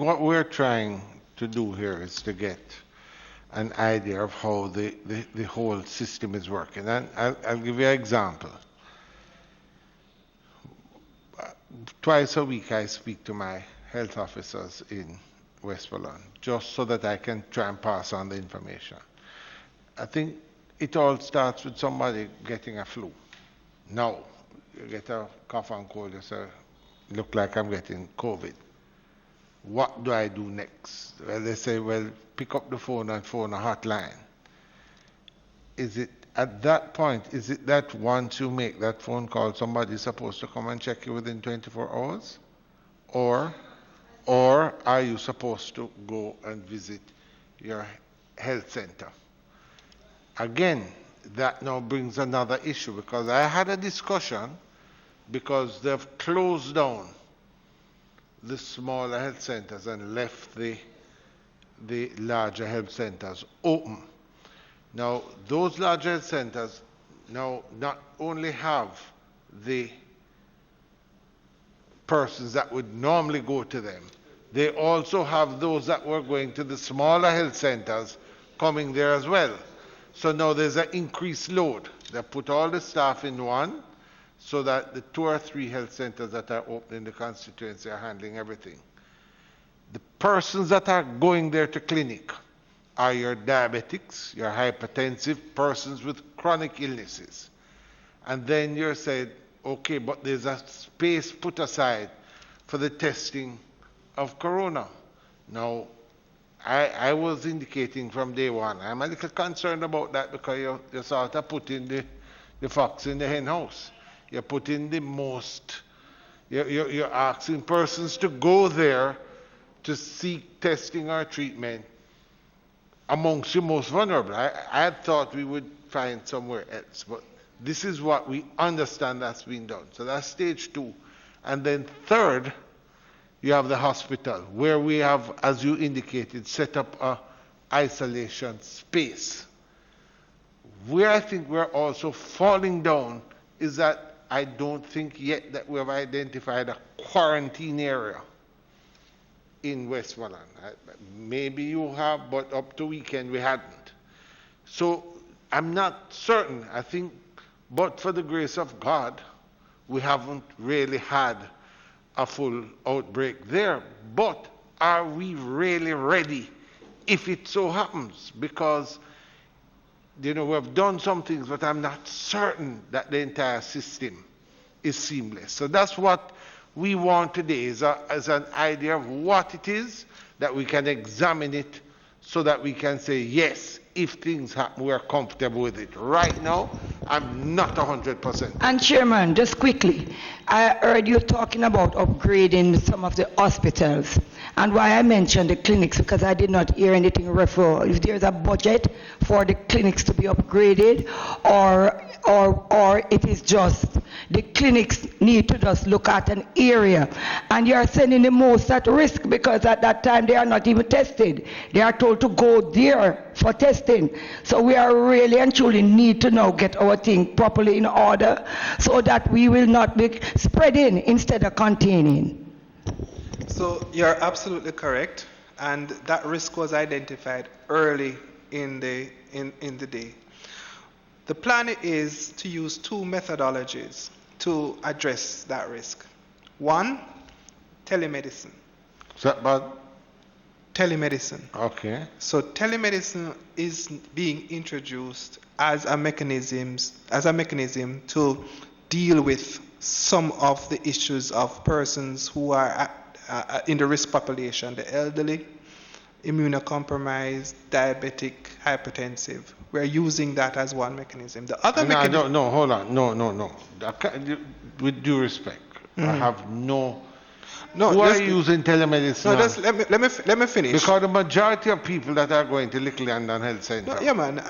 what we're trying to do here is to get an idea of how the whole system is working. And I'll give you an example. Twice a week I speak to my health officers in West Berlin, just so that I can try and pass on the information. I think it all starts with somebody getting a flu. Now, you get a cough and cold, you say, look like I'm getting COVID. What do I do next? Well, they say, well, pick up the phone and phone a hotline. Is it at that point, is it that once you make that phone call, somebody's supposed to come and check you within 24 hours? Or are you supposed to go and visit your health center? Again, that now brings another issue, because I had a discussion, because they've closed down the smaller health centers and left the larger health centers open. Now, those larger health centers now not only have the persons that would normally go to them, they also have those that were going to the smaller health centers coming there as well. So now there's an increased load. They put all the staff in one, so that the 2 or 3 health centers that are open in the constituency are handling everything. The persons that are going there to clinic are your diabetics, your hypertensive, persons with chronic illnesses. And then you're said, okay, but there's a space put aside for the testing of corona. Now, I was indicating from day one, I'm a little concerned about that because you sort of put in the fox in the hen house. You're putting the most, you're asking persons to go there to seek testing or treatment amongst the most vulnerable. I had thought we would find somewhere else, but this is what we understand that's been done. So that's stage 2. And then third, you have the hospital, where we have, as you indicated, set up a isolation space. Where I think we're also falling down is that I don't think yet that we have identified a quarantine area in Westmoreland. Maybe you have, but up to weekend we hadn't. So I'm not certain. I think, but for the grace of God, we haven't really had a full outbreak there. But are we really ready if it so happens? Because, you know, we've done some things, but I'm not certain that the entire system is seamless. So that's what we want today, is an idea of what it is, that we can examine it so that we can say, yes, if things happen, we're comfortable with it. Right now, I'm not 100%. And Chairman, just quickly, I heard you talking about upgrading some of the hospitals. And why I mentioned the clinics, because I did not hear anything refer. If there's a budget for the clinics to be upgraded, or it is just the clinics need to just look at an area, and you are sending the most at risk, because at that time they are not even tested. They are told to go there for testing. So we are really and truly need to now get our thing properly in order, so that we will not be spreading instead of containing. So you're absolutely correct, and that risk was identified early in the day. The plan is to use 2 methodologies to address that risk. One, telemedicine. Is that bad? Telemedicine. Okay. So telemedicine is being introduced as a mechanism to deal with some of the issues of persons who are in the risk population, the elderly, immunocompromised, diabetic, hypertensive. We're using that as one mechanism. The other mechanism... No, hold on. No. With due respect, I have no... Who are using telemedicine? No, just let me finish. Because the majority of people that are going to Little London Health Center... No, yeah, man.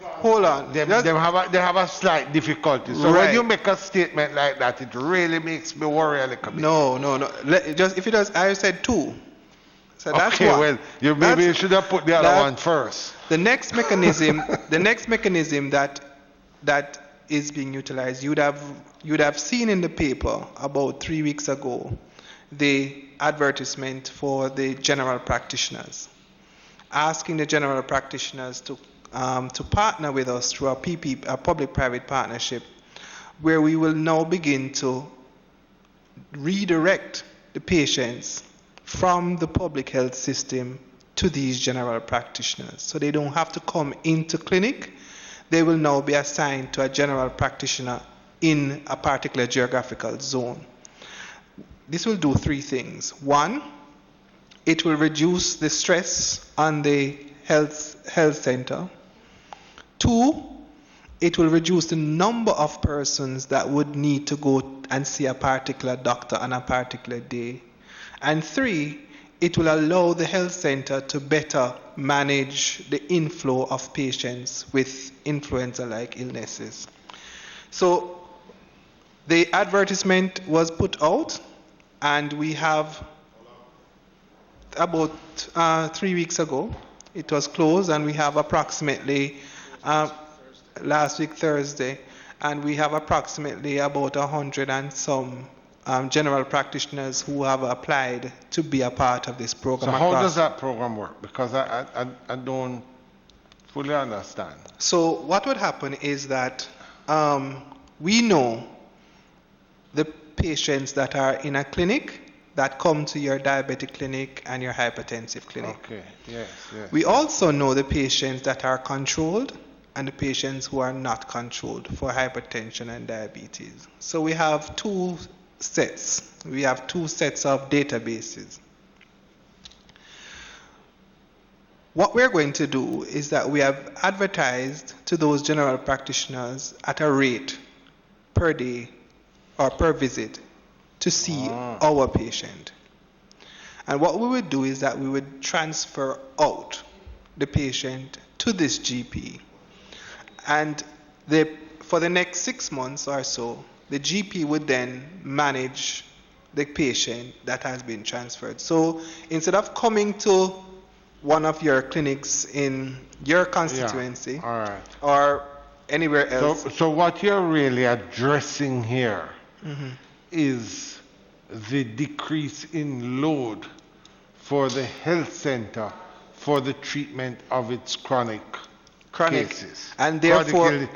Hold on. They have a slight difficulty. So right. when you make a statement like that, it really makes me worry a little bit. No. If it does, I said 2. So that's okay, one. Well, maybe you should have put the other one first. The next mechanism, that is being utilized, you'd have seen in the paper about 3 weeks ago the advertisement for the general practitioners, asking the general practitioners to partner with us through a public-private partnership, where we will now begin to redirect the patients from the public health system to these general practitioners. So they don't have to come into clinic. They will now be assigned to a general practitioner in a particular geographical zone. This will do 3 things. 1, it will reduce the stress on the health center. 2, it will reduce the number of persons that would need to go and see a particular doctor on a particular day. And 3, it will allow the health center to better manage the inflow of patients with influenza-like illnesses. So the advertisement was put out, and we have about 3 weeks ago, it was closed, and we have approximately last week Thursday, and we have approximately about 100 and some general practitioners who have applied to be a part of this program. So how does that program work? Because I don't fully understand. So what would happen is that we know the patients that are in a clinic that come to your diabetic clinic and your hypertensive clinic. Okay, yes, yes. We also know the patients that are controlled and the patients who are not controlled for hypertension and diabetes. So we have two sets. We have two sets of databases. What we're going to do is that we have advertised to those general practitioners at a rate per day or per visit to see our patient. And what we would do is that we would transfer out the patient to this GP. And for the next 6 months or so, the GP would then manage the patient that has been transferred. So instead of coming to one of your clinics in your constituency or anywhere else. So what you're really addressing here is the decrease in load for the health center for the treatment of its chronic cases. And therefore you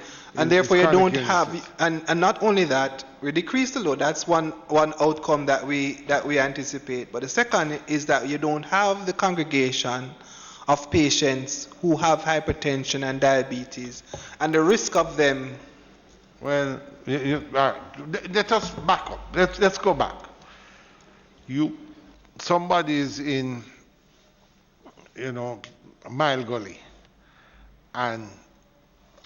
don't have, and not only that, we decrease the load. That's one outcome that we anticipate. But the second is that you don't have the congregation of patients who have hypertension and diabetes, and the risk of them. Well, let us back up. Let's go back. Somebody is in, Mile Gully, and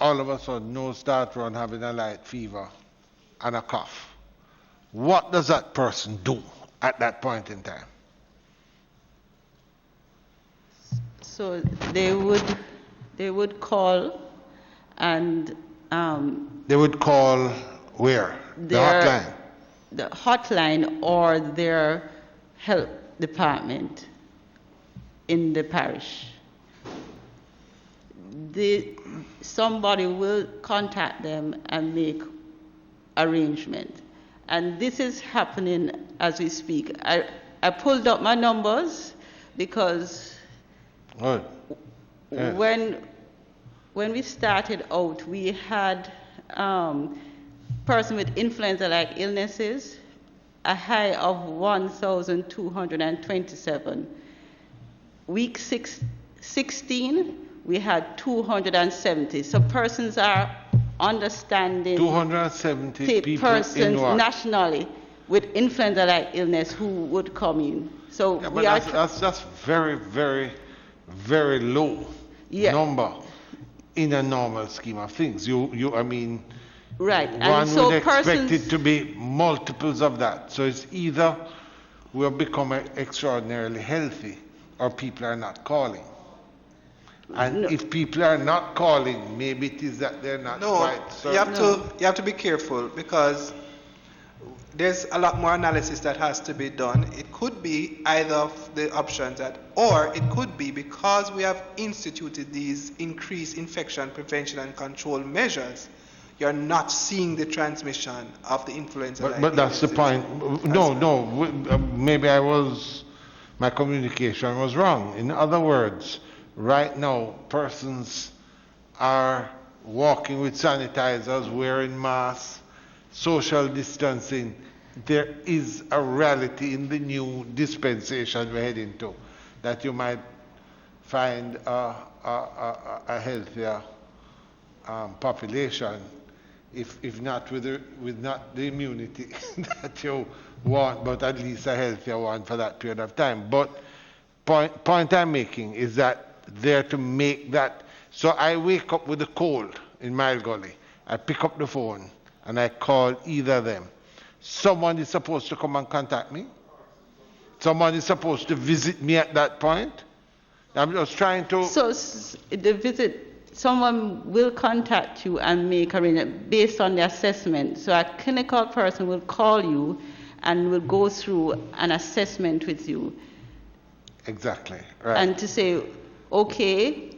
all of a sudden nose start run, having a light fever and a cough. What does that person do at that point in time? So they would call and they would call where? The hotline? The hotline or their health department in the parish. Somebody will contact them and make arrangement. And this is happening as we speak. I pulled up my numbers because when we started out, we had person with influenza-like illnesses, a high of 1,227. Week 16, we had 270. So persons are understanding 270 people persons nationally with influenza-like illness who would come in. So that's very, very, very low number in a normal scheme of things. Right. One and so would expect it to be multiples of that. So it's either we're becoming extraordinarily healthy or people are not calling. And if people are not calling, maybe it is that they're not quite certain. You have to be careful because there's a lot more analysis that has to be done. It could be either of the options or it could be because we have instituted these increased infection prevention and control measures, you're not seeing the transmission of the influenza. But that's the point. Maybe my communication was wrong. In other words, right now, persons are walking with sanitizers, wearing masks, social distancing. There is a reality in the new dispensation we're heading to that you might find a healthier population, if not with not the immunity that you want, but at least a healthier one for that period of time. But point I'm making is that they're to make that. So I wake up with a cold in Mile Gully. I pick up the phone and I call either of them. Someone is supposed to come and contact me. Someone is supposed to visit me at that point. I'm just trying to. So the visit, someone will contact you and make arrangement based on the assessment. So a clinical person will call you and will go through an assessment with you. Exactly. Right. And to say, okay,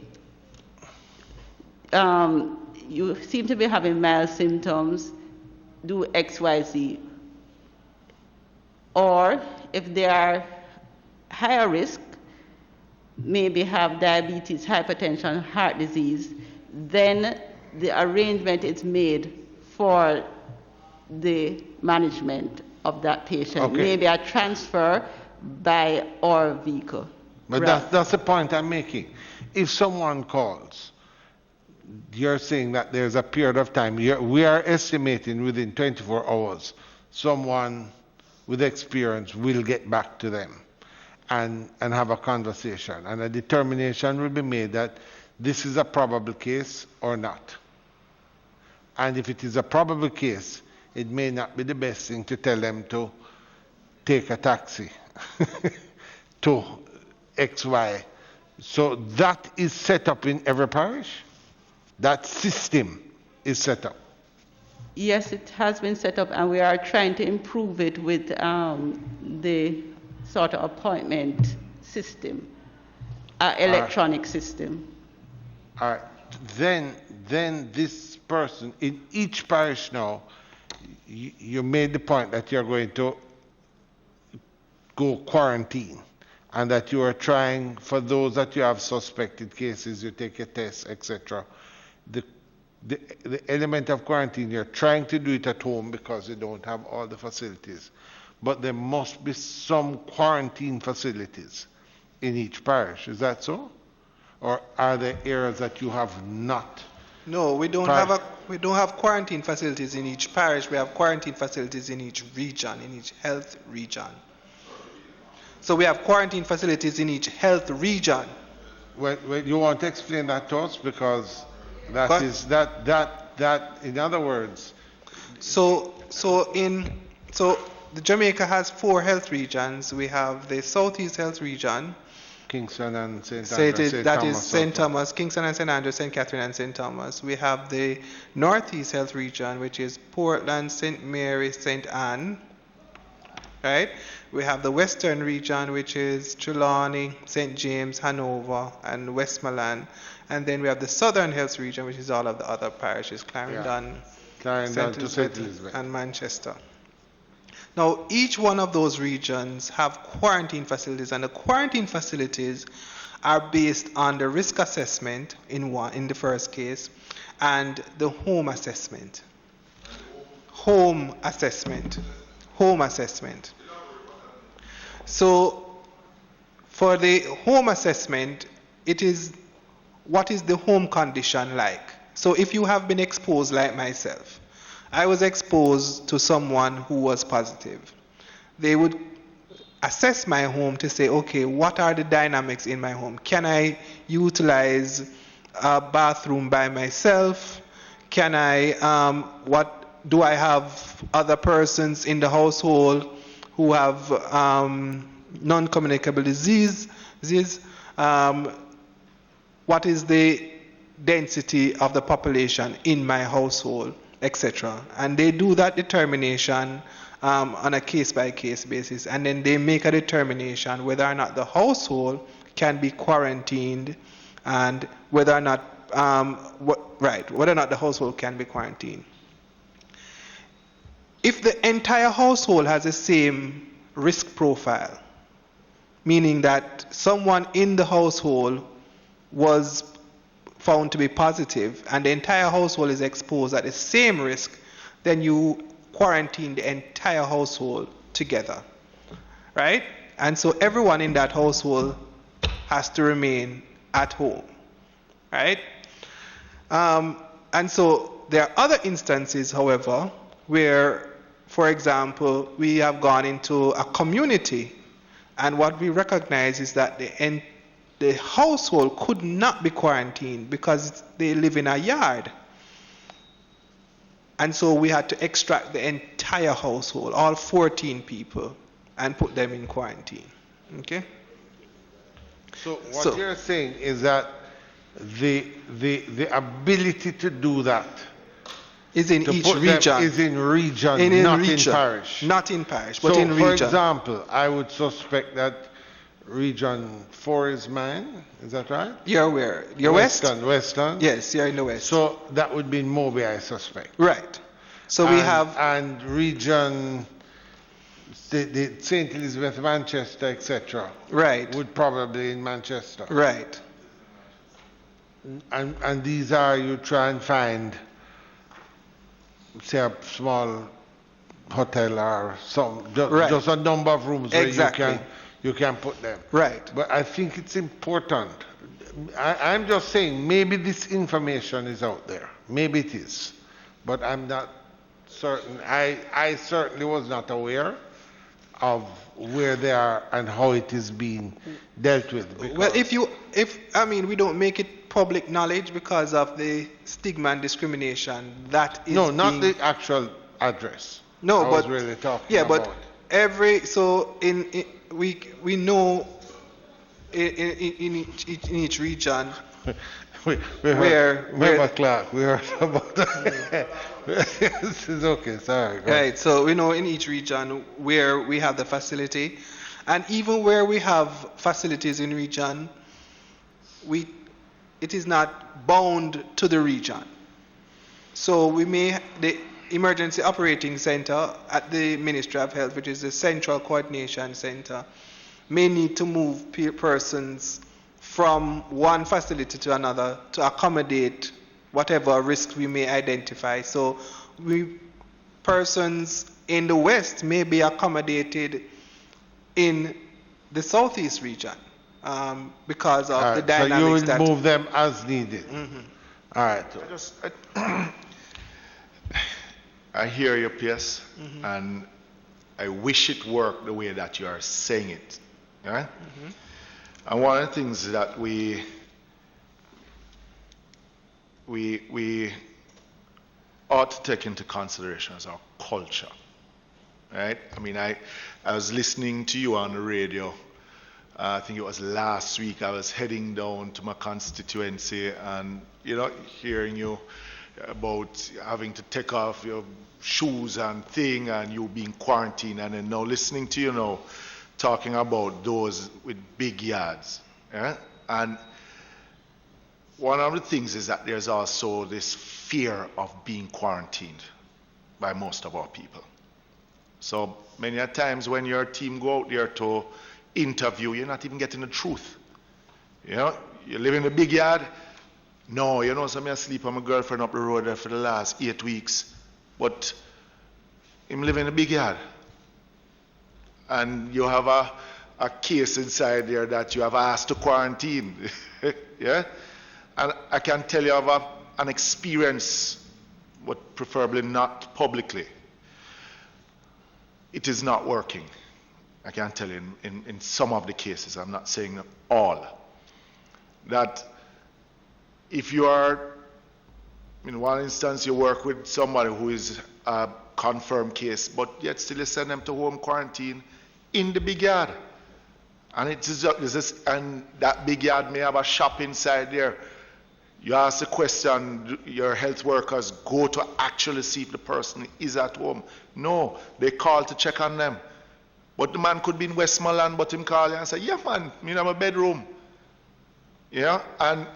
you seem to be having mild symptoms, do X, Y, Z. Or if they are higher risk, maybe have diabetes, hypertension, heart disease, then the arrangement is made for the management of that patient. Okay. Maybe a transfer by our vehicle. But Right. that's the point I'm making. If someone calls, you're saying that there's a period of time. We are estimating within 24 hours, someone with experience will get back to them and have a conversation. And a determination will be made that this is a probable case or not. And if it is a probable case, it may not be the best thing to tell them to take a taxi to XY. So that is set up in every parish? That system is set up? Yes, it has been set up, and we are trying to improve it with the sort of appointment system, electronic system. All right. Then this person, in each parish now, you made the point that you're going to go quarantine, and that you are trying, for those that you have suspected cases, you take a test, etc. The element of quarantine, you're trying to do it at home because you don't have all the facilities. But there must be some quarantine facilities in each parish. Is that so? Or are there areas that you have not? No, we don't have quarantine facilities in each parish. We have quarantine facilities in each region, in each health region. So we have quarantine facilities in each health region. Well, you want to explain that to us, because that is in other words. So the Jamaica has 4 health regions. We have the Southeast Health Region, Kingston and St. Andrews. that is St. Thomas, Kingston and St. Andrews, St. Catherine and St. Thomas. We have the Northeast Health Region, which is Portland, St. Mary, St. Anne, right? We have the Western Region, which is Trelawney, St. James, Hanover, and Westmoreland. And then we have the Southern Health Region, which is all of the other parishes, Clarendon, to St. Elizabeth, and Manchester. Now, each one of those regions have quarantine facilities, and the quarantine facilities are based on the risk assessment in the first case, and the home assessment. Home assessment. So, for the home assessment, it is what is the home condition like. So, if you have been exposed like myself, I was exposed to someone who was positive. They would assess my home to say, okay, what are the dynamics in my home? Can I utilize a bathroom by myself? Can I, do I have other persons in the household who have non-communicable disease? What is the density of the population in my household, etc. And they do that determination on a case-by-case basis, and then they make a determination whether or not the household can be quarantined, and whether or not whether or not the household can be quarantined. If the entire household has the same risk profile, meaning that someone in the household was found to be positive and the entire household is exposed at the same risk, then you quarantine the entire household together, right? And so everyone in that household has to remain at home, right? And so there are other instances, however, where, for example, we have gone into a community, and what we recognize is that the household could not be quarantined because they live in a yard. And so we had to extract the entire household, all 14 people, and put them in quarantine. Okay? So what you're saying is that the ability to do that is in each region. Is in region, not in parish. Not in parish, but so in region. For example, I would suspect that Region 4 is mine. Is that right? You're where? You're Western? Yes, you're in the west. So that would be in Moby, I suspect. Right. So we have... And region... The St. Elizabeth, Manchester, etc. Right. Would probably in Manchester. Right. And these are, you try and find, say, a small hotel or some, just, Right. just a number of rooms Exactly. where you can put them. Right. But I think it's important. I'm just saying, maybe this information is out there. Maybe it is. But I'm not certain. I certainly was not aware of where they are and how it is being dealt with. Well, we don't make it public knowledge because of the stigma and discrimination that is not the actual address. No, I but was really talking yeah, about. but we know in each region we heard Clark. We heard about that. This is okay. Sorry. Go ahead. Right. So we know in each region where we have the facility, and even where we have facilities in region, it is not bound to the region. So the Emergency Operating Center at the Ministry of Health, which is the Central Coordination Center, may need to move persons from one facility to another to accommodate whatever risks we may identify. So persons in the West may be accommodated in the Southeast region because of the dynamics. So you will move them as needed. Mm-hmm. All right. I hear you, Pierce, and I wish it worked the way that you are saying it. Right? And one of the things that we ought to take into consideration is our culture. Right? I mean, I was listening to you on the radio. I think it was last week. I was heading down to my constituency and, hearing you about having to take off your shoes and thing and you being quarantined, and then now listening to you now talking about those with big yards. Yeah? And one of the things is that there's also this fear of being quarantined by most of our people. So many a times when your team go out there to interview, you're not even getting the truth. You live in a big yard. No, so I sleep with my girlfriend up the road there for the last 8 weeks. But him live in a big yard. And you have a case inside there that you have asked to quarantine. Yeah? And I can tell you I have an experience, but preferably not publicly. It is not working. I can tell you in some of the cases, I'm not saying all, that if you are, in one instance, you work with somebody who is a confirmed case, but yet still you send them to home quarantine in the big yard. And and that big yard may have a shop inside there. You ask the question, your health workers go to actually see if the person is at home. No, they call to check on them. But the man could be in Westmoreland, but him call you and say, yeah man, me have a bedroom. Yeah, and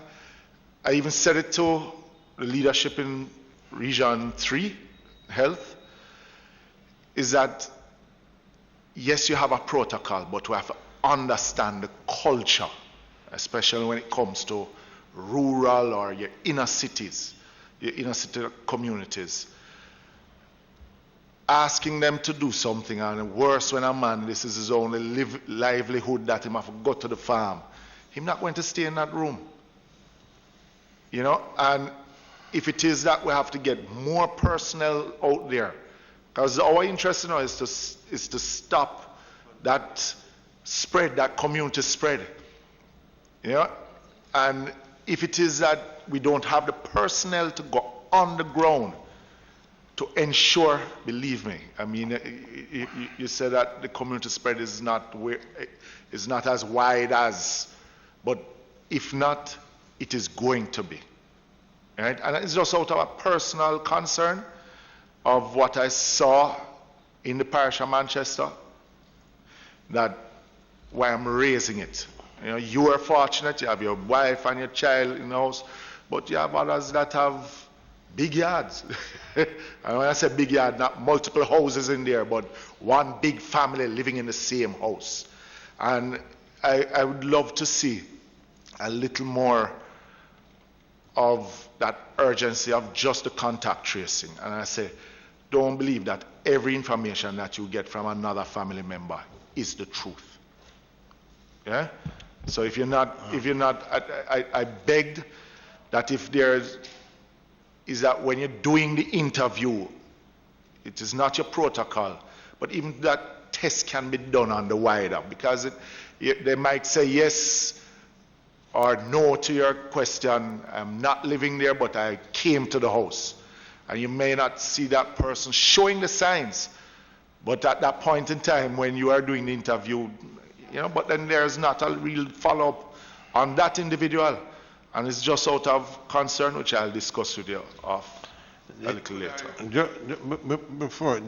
I even said it to the leadership in Region 3, Health, is that yes, you have a protocol, but we have to understand the culture, especially when it comes to rural or your inner cities, your inner city communities. Asking them to do something, and worse when a man, this is his only livelihood, that he have to go to the farm. He's not going to stay in that room. And if it is that we have to get more personnel out there, because our interest now is to stop that spread, that community spread. And if it is that we don't have the personnel to go on the ground to ensure, believe me, I mean, you said that the community spread is not as wide as, but if not, it is going to be. Right? And it's just out of a personal concern of what I saw in the parish of Manchester, that why I'm raising it. You are fortunate, you have your wife and your child in the house, but you have others that have big yards. And when I say big yard, not multiple houses in there, but one big family living in the same house. And I would love to see a little more of that urgency of just the contact tracing. And I say, don't believe that every information that you get from another family member is the truth. Yeah? So if you're not, I begged that if there's, is that when you're doing the interview, it is not your protocol, but even that test can be done on the wider, because they might say yes or no to your question. I'm not living there, but I came to the house. And you may not see that person showing the signs, but at that point in time when you are doing the interview, but then there's not a real follow-up on that individual, and it's just out of concern, which I'll discuss with you off a little later. Before,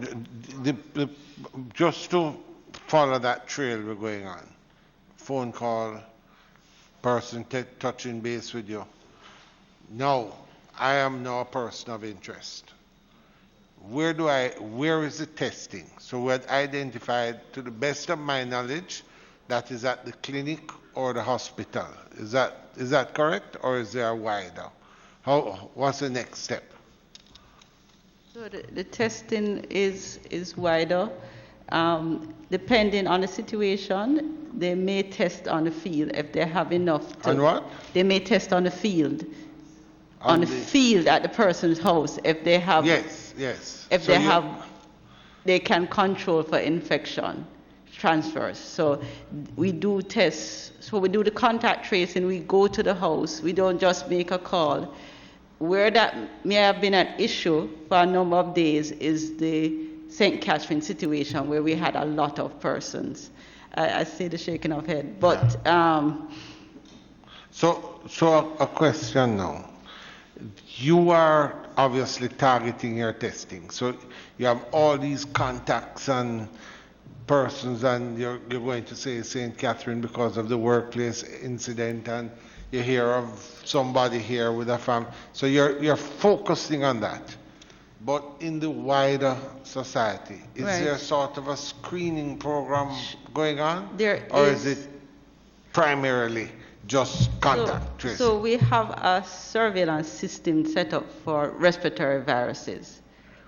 just to follow that trail we're going on, phone call, person touching base with you. No, I am now a person of interest. Where is the testing? So we had identified, to the best of my knowledge, that is at the clinic or the hospital. Is that correct, or is there a wider? What's the next step? So the testing is wider. Depending on the situation, they may test on the field if they have enough. On what? They may test on the field. On the field at the person's house if they have. Yes. If so they have, they can control for infection transfers. So we do tests. So we do the contact tracing. We go to the house. We don't just make a call. Where that may have been an issue for a number of days is the St. Catherine situation, where we had a lot of persons. I see the shaking of head, but So a question now. You are obviously targeting your testing. So you have all these contacts and persons, and you're going to say St. Catherine because of the workplace incident, and you hear of somebody here with a family. So you're focusing on that. But in the wider society, is there sort of a screening program going on? Or is it primarily just contact tracing? So we have a surveillance system set up for respiratory viruses,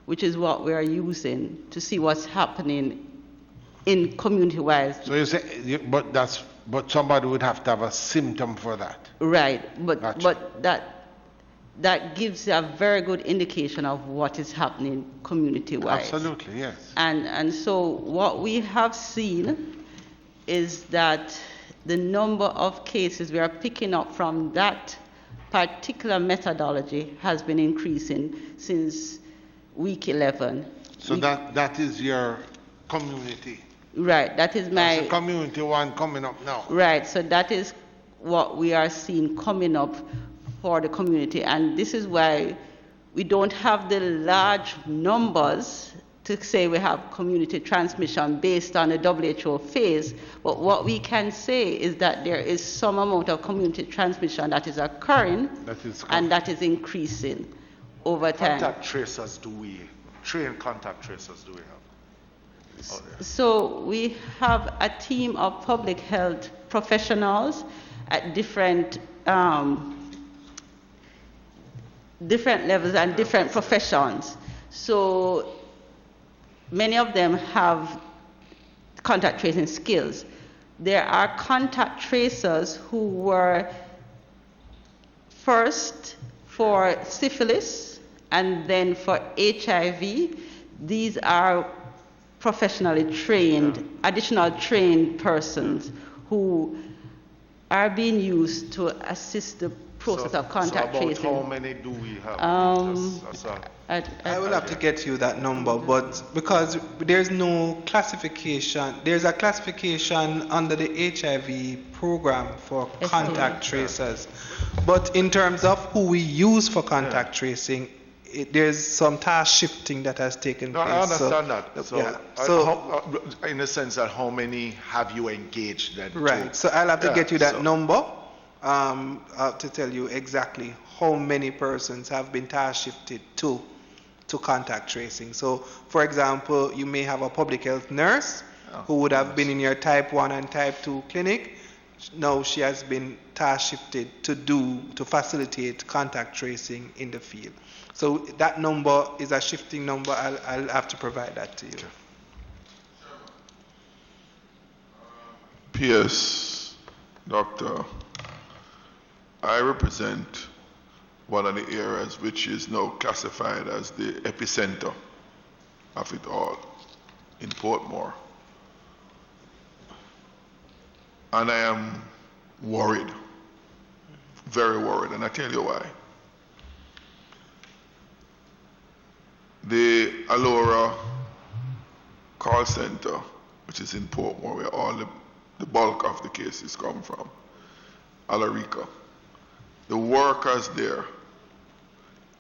which is what we are using to see what's happening in community-wise. So you say, but somebody would have to have a symptom for that. Right, but Gotcha. but that gives a very good indication of what is happening community-wise. Absolutely, yes. And so what we have seen is that the number of cases we are picking up from that particular methodology has been increasing since week 11. So that is your community. Right, that is my... That's the community one coming up now. Right, so that is what we are seeing coming up for the community, and this is why we don't have the large numbers to say we have community transmission based on the WHO phase, but what we can say is that there is some amount of community transmission that is occurring and that is increasing over time. Contact tracers trained contact tracers do we have? So we have a team of public health professionals at different levels and different professions. So many of them have contact tracing skills. There are contact tracers who were first for syphilis and then for HIV. These are professionally trained, additional trained persons who are being used to assist the process of contact so about tracing. How many do we have? I will have to get you that number, but because there's no classification, there's a classification under the HIV program for contact tracers. But in terms of who we use for contact tracing, there's some task shifting that has taken place. I understand that. So, in a sense that how many have you engaged then? Right. So I'll have to get you that number to tell you exactly how many persons have been task shifted to contact tracing. So, for example, you may have a public health nurse who would have been in your type 1 and type 2 clinic, Now she has been task shifted to facilitate contact tracing in the field. So that number is a shifting number. I'll have to provide that to you. P.S. Doctor, I represent one of the areas which is now classified as the epicenter of it all in Portmore. And I am worried, very worried, and I tell you why. The Alora call center, which is in Portmore, where all the bulk of the cases come from, Alarica, the workers there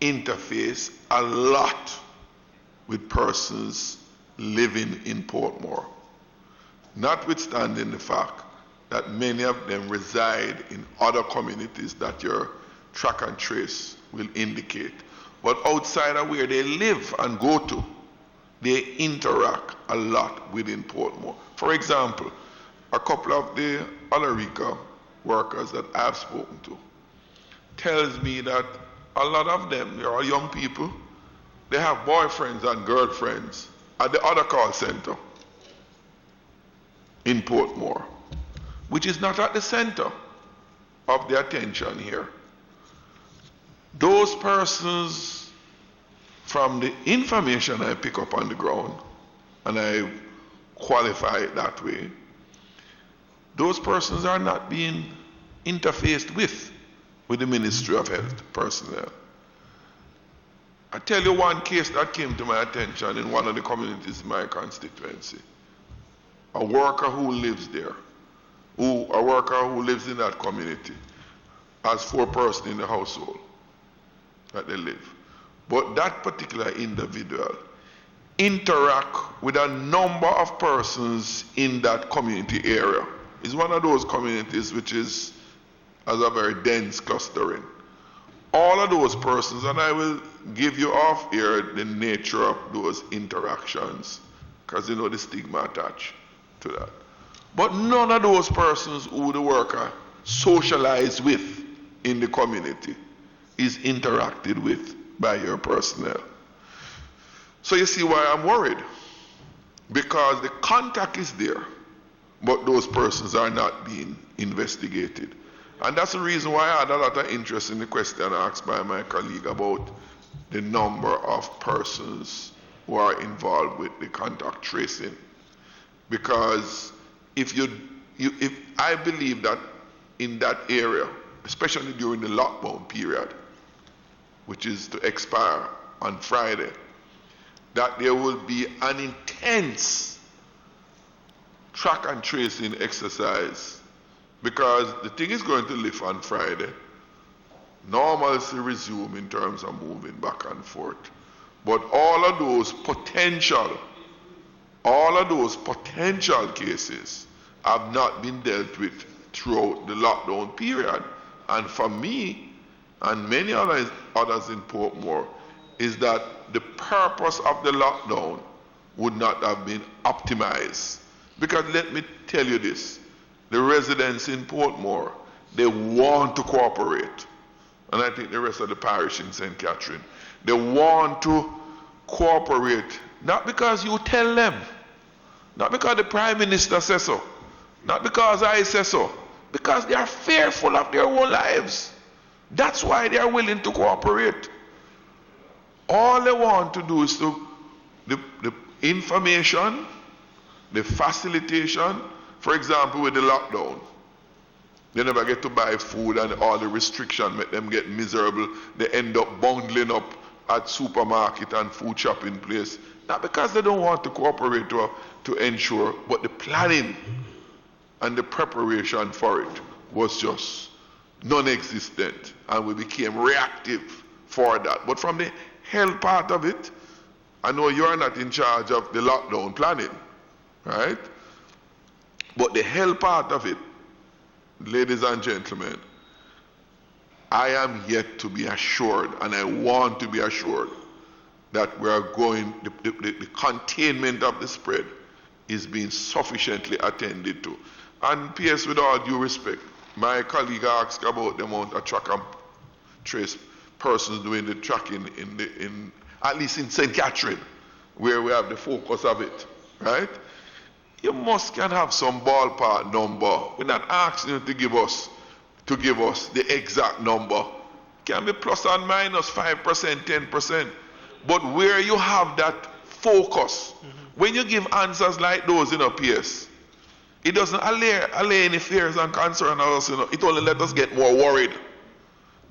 interface a lot with persons living in Portmore, notwithstanding the fact that many of them reside in other communities that your track and trace will indicate. But outside of where they live and go to, they interact a lot within Portmore. For example, a couple of the Alarica workers that I've spoken to tells me that a lot of them, they are young people, they have boyfriends and girlfriends at the other call center in Portmore, which is not at the center of the attention here. Those persons, from the information I pick up on the ground, and I qualify it that way, those persons are not being interfaced with the Ministry of Health personnel. I tell you one case that came to my attention in one of the communities in my constituency. A worker who lives there, a worker who lives in that community, has 4 persons in the household that they live. But that particular individual interact with a number of persons in that community area. It's one of those communities which has a very dense clustering. All of those persons, and I will give you off here the nature of those interactions, because you know the stigma attached to that. But none of those persons who the worker socialized with in the community is interacted with by your personnel. So you see why I'm worried. Because the contact is there, but those persons are not being investigated. And that's the reason why I had a lot of interest in the question asked by my colleague about the number of persons who are involved with the contact tracing. Because if I believe that in that area, especially during the lockdown period, which is to expire on Friday, that there will be an intense track and tracing exercise, because the thing is going to lift on Friday. Normalcy resume in terms of moving back and forth. But all of those potential cases have not been dealt with throughout the lockdown period. And for me, and many others in Portmore, is that the purpose of the lockdown would not have been optimized. Because let me tell you this, the residents in Portmore, they want to cooperate. And I think the rest of the parish in St. Catherine, they want to cooperate, not because you tell them, not because the Prime Minister says so, not because I say so, because they are fearful of their own lives. That's why they are willing to cooperate. All they want to do is the information, the facilitation. For example, with the lockdown, they never get to buy food and all the restriction make them get miserable. They end up bundling up at supermarket and food shopping place. Not because they don't want to cooperate to ensure, but the planning and the preparation for it was just non-existent, and we became reactive for that. But from the health part of it, I know you are not in charge of the lockdown planning, right? But the health part of it, ladies and gentlemen, I am yet to be assured, and I want to be assured, that we are going, the containment of the spread is being sufficiently attended to. And PS, with all due respect, my colleague asked about the amount of track and trace persons doing the tracking in at least in St. Catherine, where we have the focus of it, right? You must can have some ballpark number. We're not asking you to give us the exact number. Can be plus and minus 5%, 10%. But where you have that focus, when you give answers like those in a PS, it doesn't allay any fears and concern us. It only let us get more worried,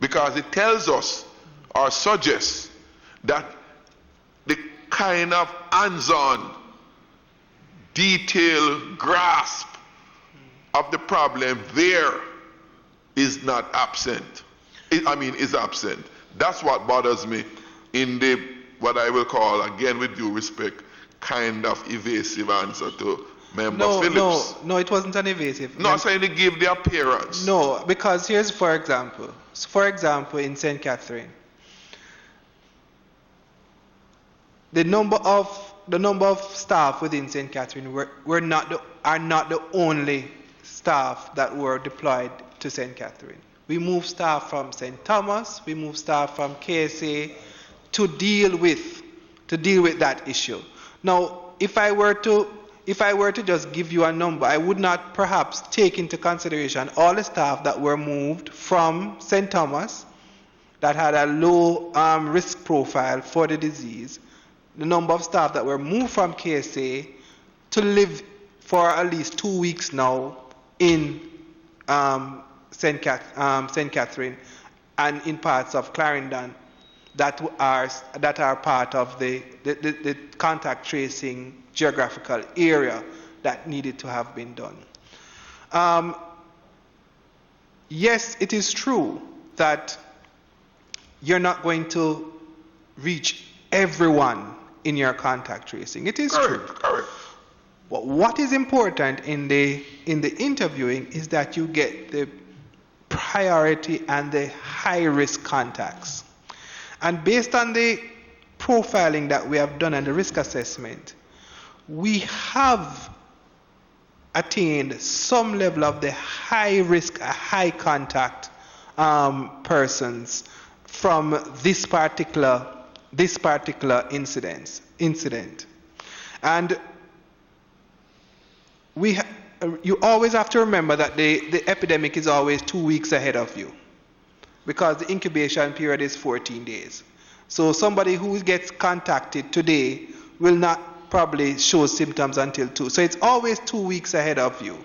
because it tells us or suggests that the kind of hands-on, detailed grasp of the problem there is not absent. Is absent. That's what bothers me in the, what I will call, again with due respect, kind of evasive answer to Member Phillips. No, it wasn't an evasive. No, I'm saying to give the appearance. No, because here's, for example, in St. Catherine, the number of staff within St. Catherine are not the only staff that were deployed to St. Catherine. We moved staff from St. Thomas, we moved staff from KSA to deal with that issue. Now, if I were to just give you a number, I would not perhaps take into consideration all the staff that were moved from St. Thomas that had a low risk profile for the disease, the number of staff that were moved from KSA to live for at least 2 weeks now in St. Catherine and in parts of Clarendon that are part of the contact tracing geographical area that needed to have been done. Yes, it is true that you're not going to reach everyone in your contact tracing. It is true. Correct. But what is important in the interviewing is that you get the priority and the high risk contacts. And based on the profiling that we have done and the risk assessment, we have attained some level of the high risk, high contact persons from this particular incident. And you always have to remember that the epidemic is always 2 weeks ahead of you, because the incubation period is 14 days. So somebody who gets contacted today will not probably show symptoms until 2. So it's always 2 weeks ahead of you.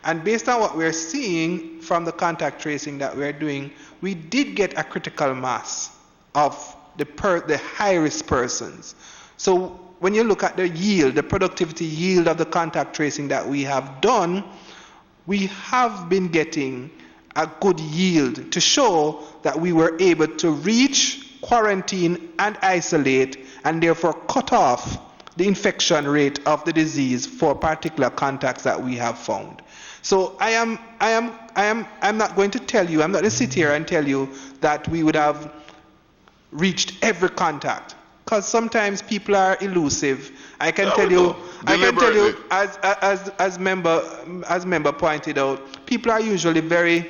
And based on what we're seeing from the contact tracing that we're doing, we did get a critical mass of the high-risk persons. So when you look at the yield, the productivity yield of the contact tracing that we have done, we have been getting a good yield to show that we were able to reach, quarantine, and isolate, and therefore cut off the infection rate of the disease for particular contacts that we have found. So I'm not going to tell you, I'm not going to sit here and tell you that we would have reached every contact, because sometimes people are elusive. I can tell you, as member pointed out, people are usually very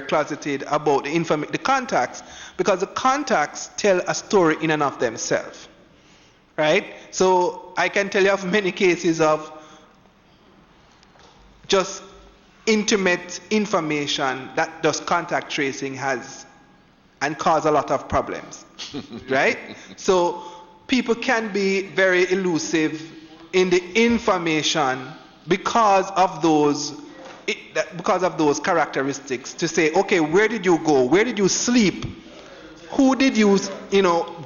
closeted about the contacts, because the contacts tell a story in and of themselves, right? So I can tell you of many cases of just intimate information that just contact tracing has and cause a lot of problems, right? So people can be very elusive in the information because of those characteristics, to say, okay, where did you go? Where did you sleep? Who did you,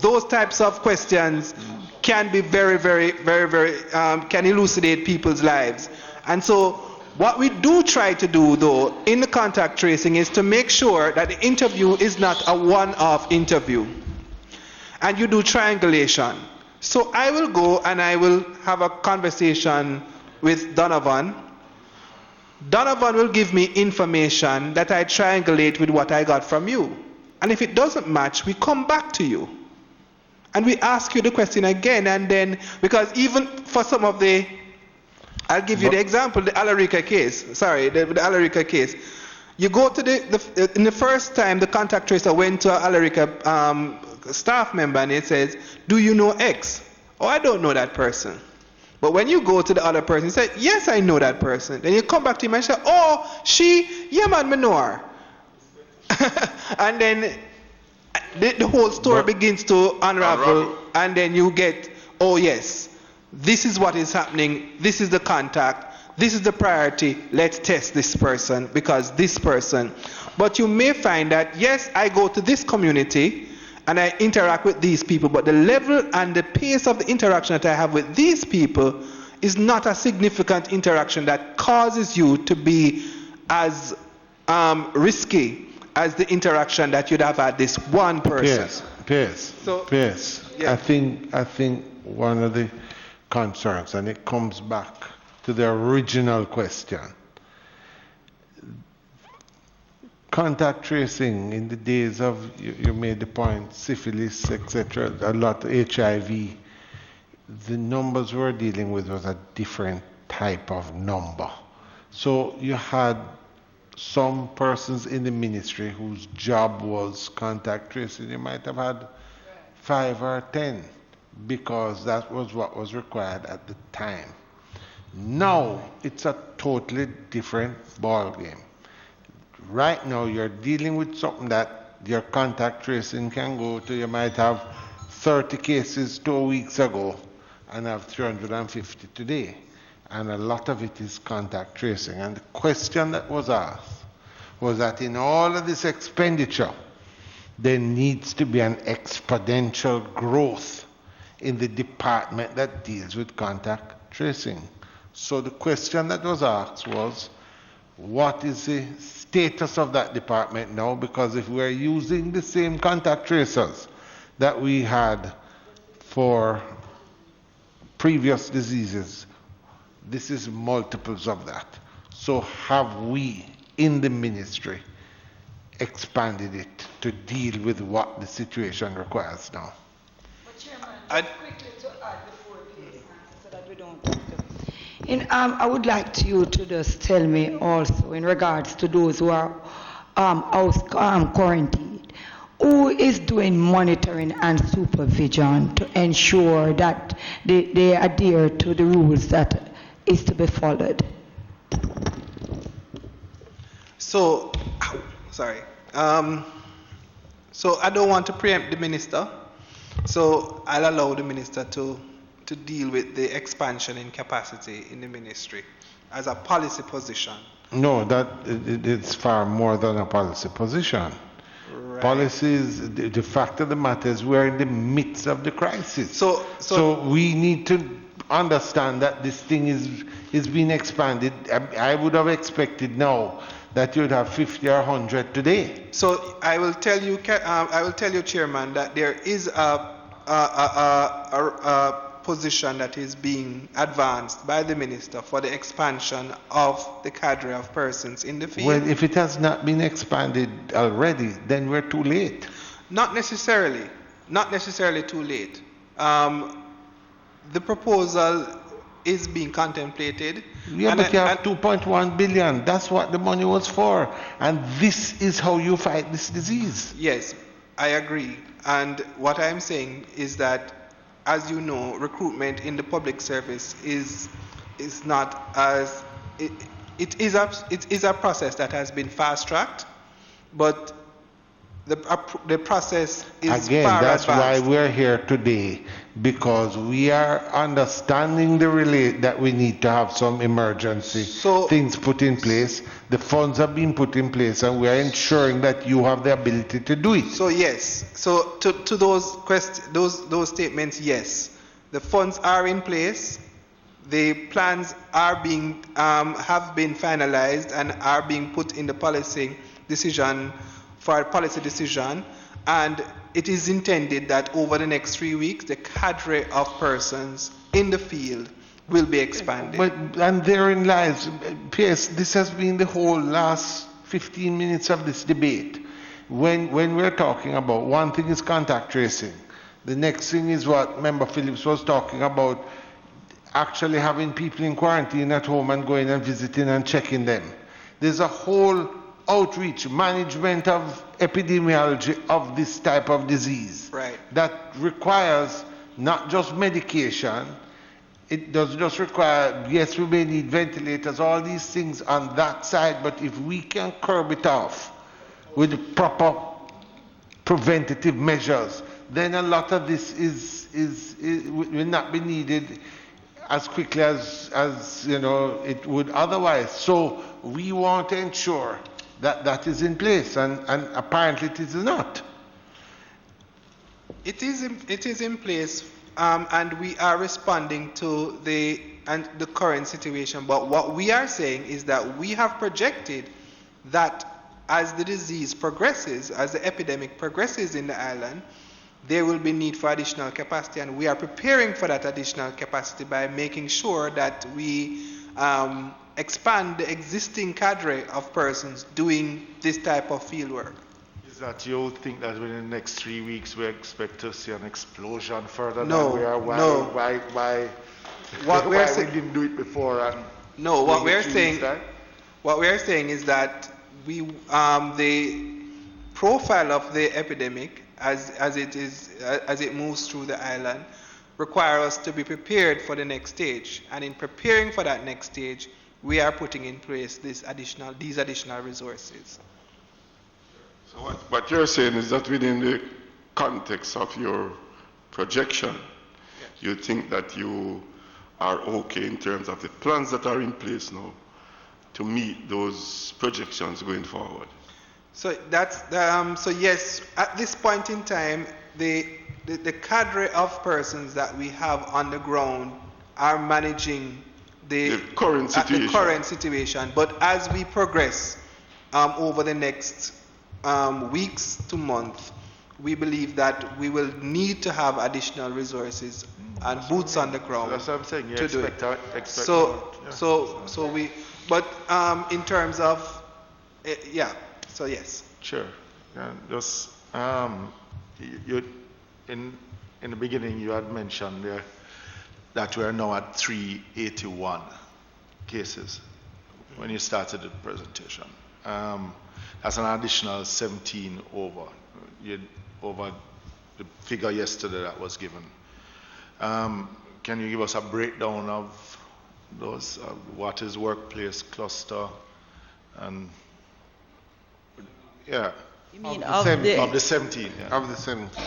those types of questions can be very, can elucidate people's lives. And so what we do try to do, though, in the contact tracing is to make sure that the interview is not a one-off interview. And you do triangulation. So I will go and I will have a conversation with Donovan. Donovan will give me information that I triangulate with what I got from you. And if it doesn't match, we come back to you. And we ask you the question again and then, because even for some of the I'll give you the example, the Alarica case. Sorry, the Alarica case. You go to in the first time the contact tracer went to an Alarica staff member and it says, do you know X? Oh, I don't know that person. But when you go to the other person, you say, yes, I know that person. Then you come back to him and say, oh, yeah, man, I know her. And then the whole story begins to unravel, and then you get, oh, yes, this is what is happening, this is the contact, this is the priority, let's test this person because this person. But you may find that, yes, I go to this community, and I interact with these people, but the level and the pace of the interaction that I have with these people is not a significant interaction that causes you to be as risky as the interaction that you'd have had this one person. Yes. Yeah. I think one of the concerns, and it comes back to the original question. Contact tracing in the days of, you made the point, syphilis, etc., a lot of HIV, the numbers we're dealing with was a different type of number. So you had some persons in the ministry whose job was contact tracing. You might have had 5 or 10 because that was what was required at the time. Now it's a totally different ball game. Right now, you're dealing with something that your contact tracing can go to. You might have 30 cases 2 weeks ago and have 350 today. And a lot of it is contact tracing. And the question that was asked was that in all of this expenditure, there needs to be an exponential growth in the department that deals with contact tracing. So the question that was asked was, what is the status of that department now? Because if we're using the same contact tracers that we had for previous diseases, this is multiples of that. So have we in the ministry expanded it to deal with what the situation requires now? But Chairman, quickly to add before Pierce answers so that we don't have to. I would like you to just tell me also in regards to those who are quarantined, who is doing monitoring and supervision to ensure that they adhere to the rules that is to be followed? So, sorry. So I don't want to preempt the minister, so I'll allow the minister to deal with the expansion in capacity in the ministry as a policy position. No, it's far more than a policy position. Right. Policies, the fact of the matter is we're in the midst of the crisis. So we need to understand that this thing is being expanded. I would have expected now that you would have 50 or 100 today. So I will tell you, Chairman, that there is a position that is being advanced by the minister for the expansion of the cadre of persons in the field. Well, if it has not been expanded already, then we're too late. Not necessarily too late. The proposal is being contemplated. Yeah, but you have 2.1 billion. That's what the money was for. And this is how you fight this disease. Yes, I agree. And what I'm saying is that, as you know, recruitment in the public service is not as it is a process that has been fast-tracked, but the process is again, far that's advanced. why we're here today, because we are understanding that we need to have some emergency things put in place. The funds have been put in place, and we are ensuring that you have the ability to do it. So yes, so to those statements, yes, the funds are in place. The plans are have been finalized and are being put in the policy decision for a policy decision, and it is intended that over the next 3 weeks, the cadre of persons in the field will be expanded. And therein lies, P.S., this has been the whole last 15 minutes of this debate. When we're talking about, one thing is contact tracing. The next thing is what Member Phillips was talking about, actually having people in quarantine at home and going and visiting and checking them. There's a whole outreach, management of epidemiology of this type of disease that requires not just medication. It does just require, yes, we may need ventilators, all these things on that side, but if we can curb it off with proper preventative measures, then a lot of this will not be needed as quickly as you know it would otherwise. So we want to ensure that that is in place, and apparently it is not. It is in place, and we are responding to the current situation. But what we are saying is that we have projected that as the disease progresses, as the epidemic progresses in the island, there will be need for additional capacity, and we are preparing for that additional capacity by making sure that we expand the existing cadre of persons doing this type of field work. Is that you think that within the next 3 weeks we expect to see an explosion further No, than we are? Why we didn't do it before? And no, what we are saying is that we the profile of the epidemic as it moves through the island require us to be prepared for the next stage, and in preparing for that next stage, we are putting in place these additional resources. So what you're saying is that within the context of your projection, you think that you are okay in terms of the plans that are in place now to meet those projections going forward? So that's so yes, at this point in time, the cadre of persons that we have on the ground are managing the current situation. But as we progress over the next weeks to months, we believe that we will need to have additional resources and boots on the ground. That's what I'm saying. To do it. So we, but in terms of, so yes. Sure. Yeah, just you in the beginning you had mentioned there that we are now at 381 cases when you started the presentation. That's an additional 17 over the figure yesterday that was given. Can you give us a breakdown of those? What is workplace cluster? And you mean of the 17? Yeah. Of the 17.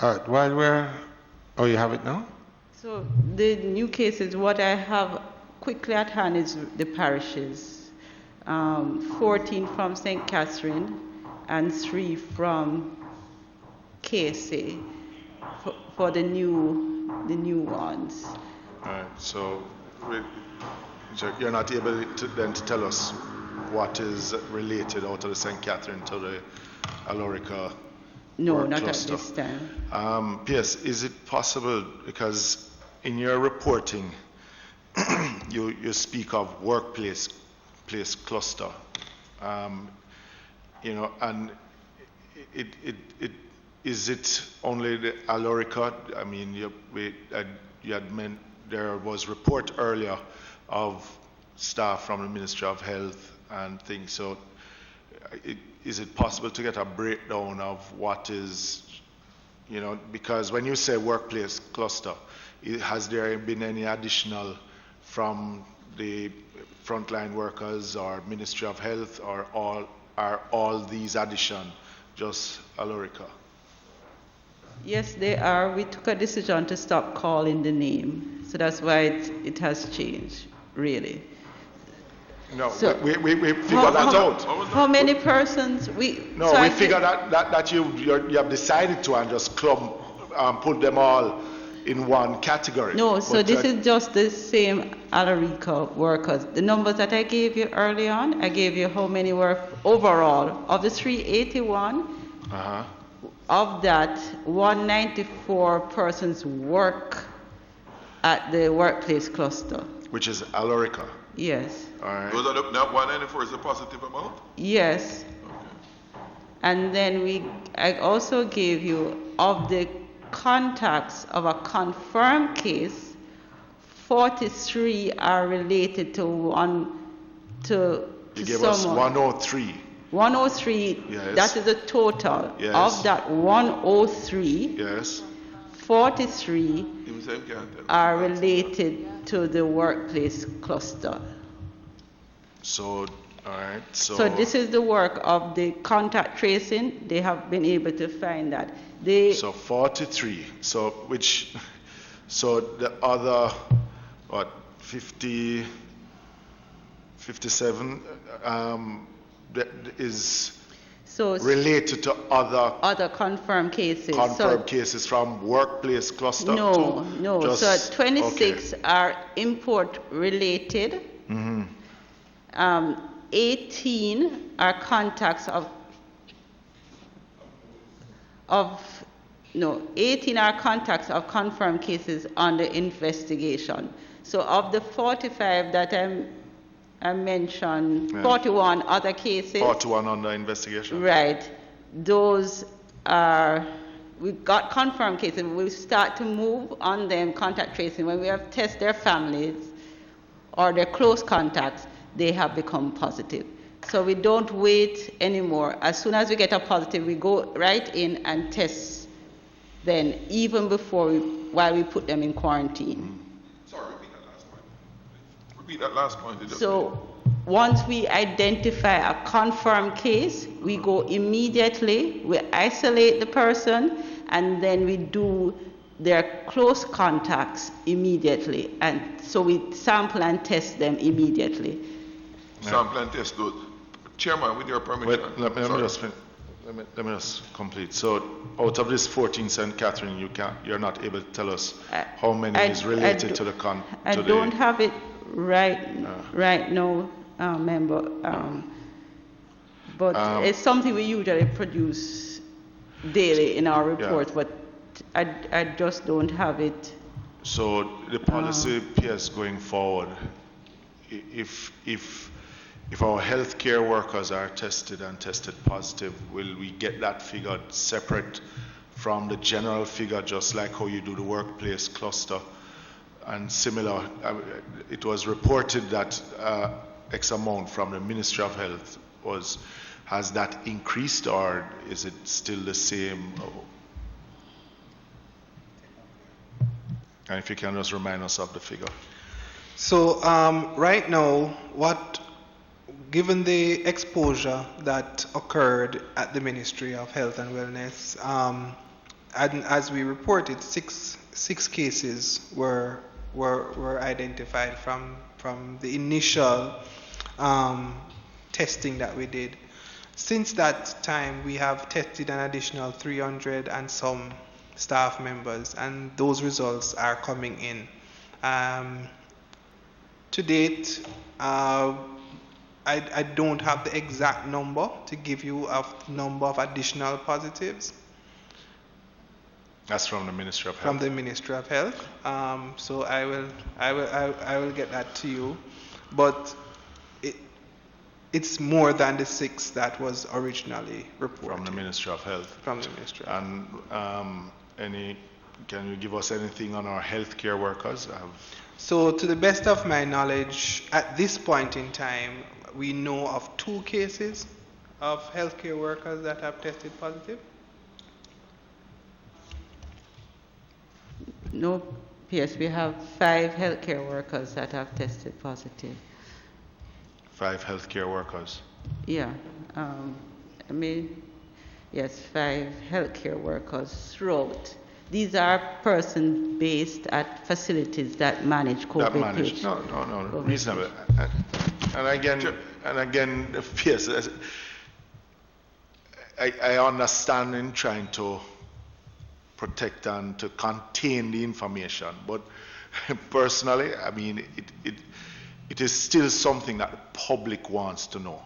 All right, while we're, you have it now? So the new cases, what I have quickly at hand is the parishes. 14 from St. Catherine and 3 from KSA for the new ones. All right, so you're not able to tell us what is related out of the St. Catherine to the Alorica? No, not cluster. At this time. P.S., is it possible, because in your reporting, you speak of workplace cluster, and is it only the Alorica? I mean, you had meant there was report earlier of staff from the Ministry of Health and things, so is it possible to get a breakdown of what is, because when you say workplace cluster, has there been any additional from the frontline workers or Ministry of Health, or are all these addition just Alorica? Yes, they are. We took a decision to stop calling the name, so that's why it has changed, really. No, so we figured that out. How many persons we figured that you have decided to and just put them all in one category. No, so But this is just the same Alarica workers. The numbers that I gave you early on, I gave you how many were overall. Of the 381, of that, 194 persons work at the workplace cluster. which is Alorica. Yes. All right. Those are that 194 is a positive amount? Yes. And then I also gave you, of the contacts of a confirmed case, 43 are related to You gave us someone. 103. 103, Yes. that is the total. Yes. Of that 103, Yes. 43 Even same can't tell. are related to the workplace cluster. So, all right. So this is the work of the contact tracing. They have been able to find that. So 43. So the other, 57 that is related to other confirmed cases. cases from workplace cluster. No. Just, so 26 are import related. 18 are contacts of 18 are contacts of confirmed cases under investigation. So of the 45 that I mentioned, 41 other cases. 41 under investigation. Right. Those are, we've got confirmed cases. We'll start to move on them, contact tracing. When we have tested their families or their close contacts, they have become positive. So we don't wait anymore. As soon as we get a positive, we go right in and test then, even while we put them in quarantine. Sorry, repeat that last point. So once we identify a confirmed case, we go immediately, we isolate the person, and then we do their close contacts immediately. And so we sample and test them immediately. Sample and test those. Chairman, with your permission. Let me just complete. So out of this 14, St. Catherine, you're not able to tell us how many is related to the I don't have it right now, member. But it's something we usually produce daily in our reports, but I just don't have it. So the policy PS going forward, if our healthcare workers are tested and tested positive, will we get that figure separate from the general figure, just like how you do the workplace cluster? And similar, it was reported that X amount from the Ministry of Health has that increased, or is it still the same? And if you can just remind us of the figure. So right now, given the exposure that occurred at the Ministry of Health and Wellness, and as we reported, six cases were identified from the initial testing that we did. Since that time, we have tested an additional 300 and some staff members, and those results are coming in. To date, I don't have the exact number to give you a number of additional positives. That's from the Ministry of Health. From the Ministry of Health. So I will get that to you, but it's more than the 6 that was originally reported. From the Ministry of Health. From the Ministry. And can you give us anything on our healthcare workers? So to the best of my knowledge, at this point in time, we know of 2 cases of healthcare workers that have tested positive. No, yes, we have 5 healthcare workers that have tested positive. 5 healthcare workers? Yeah, yes, 5 healthcare workers throughout. These are persons based at facilities that manage COVID patients. No, reasonable. And again, yes, I understand in trying to protect and to contain the information. But personally, I mean, it is still something that the public wants to know.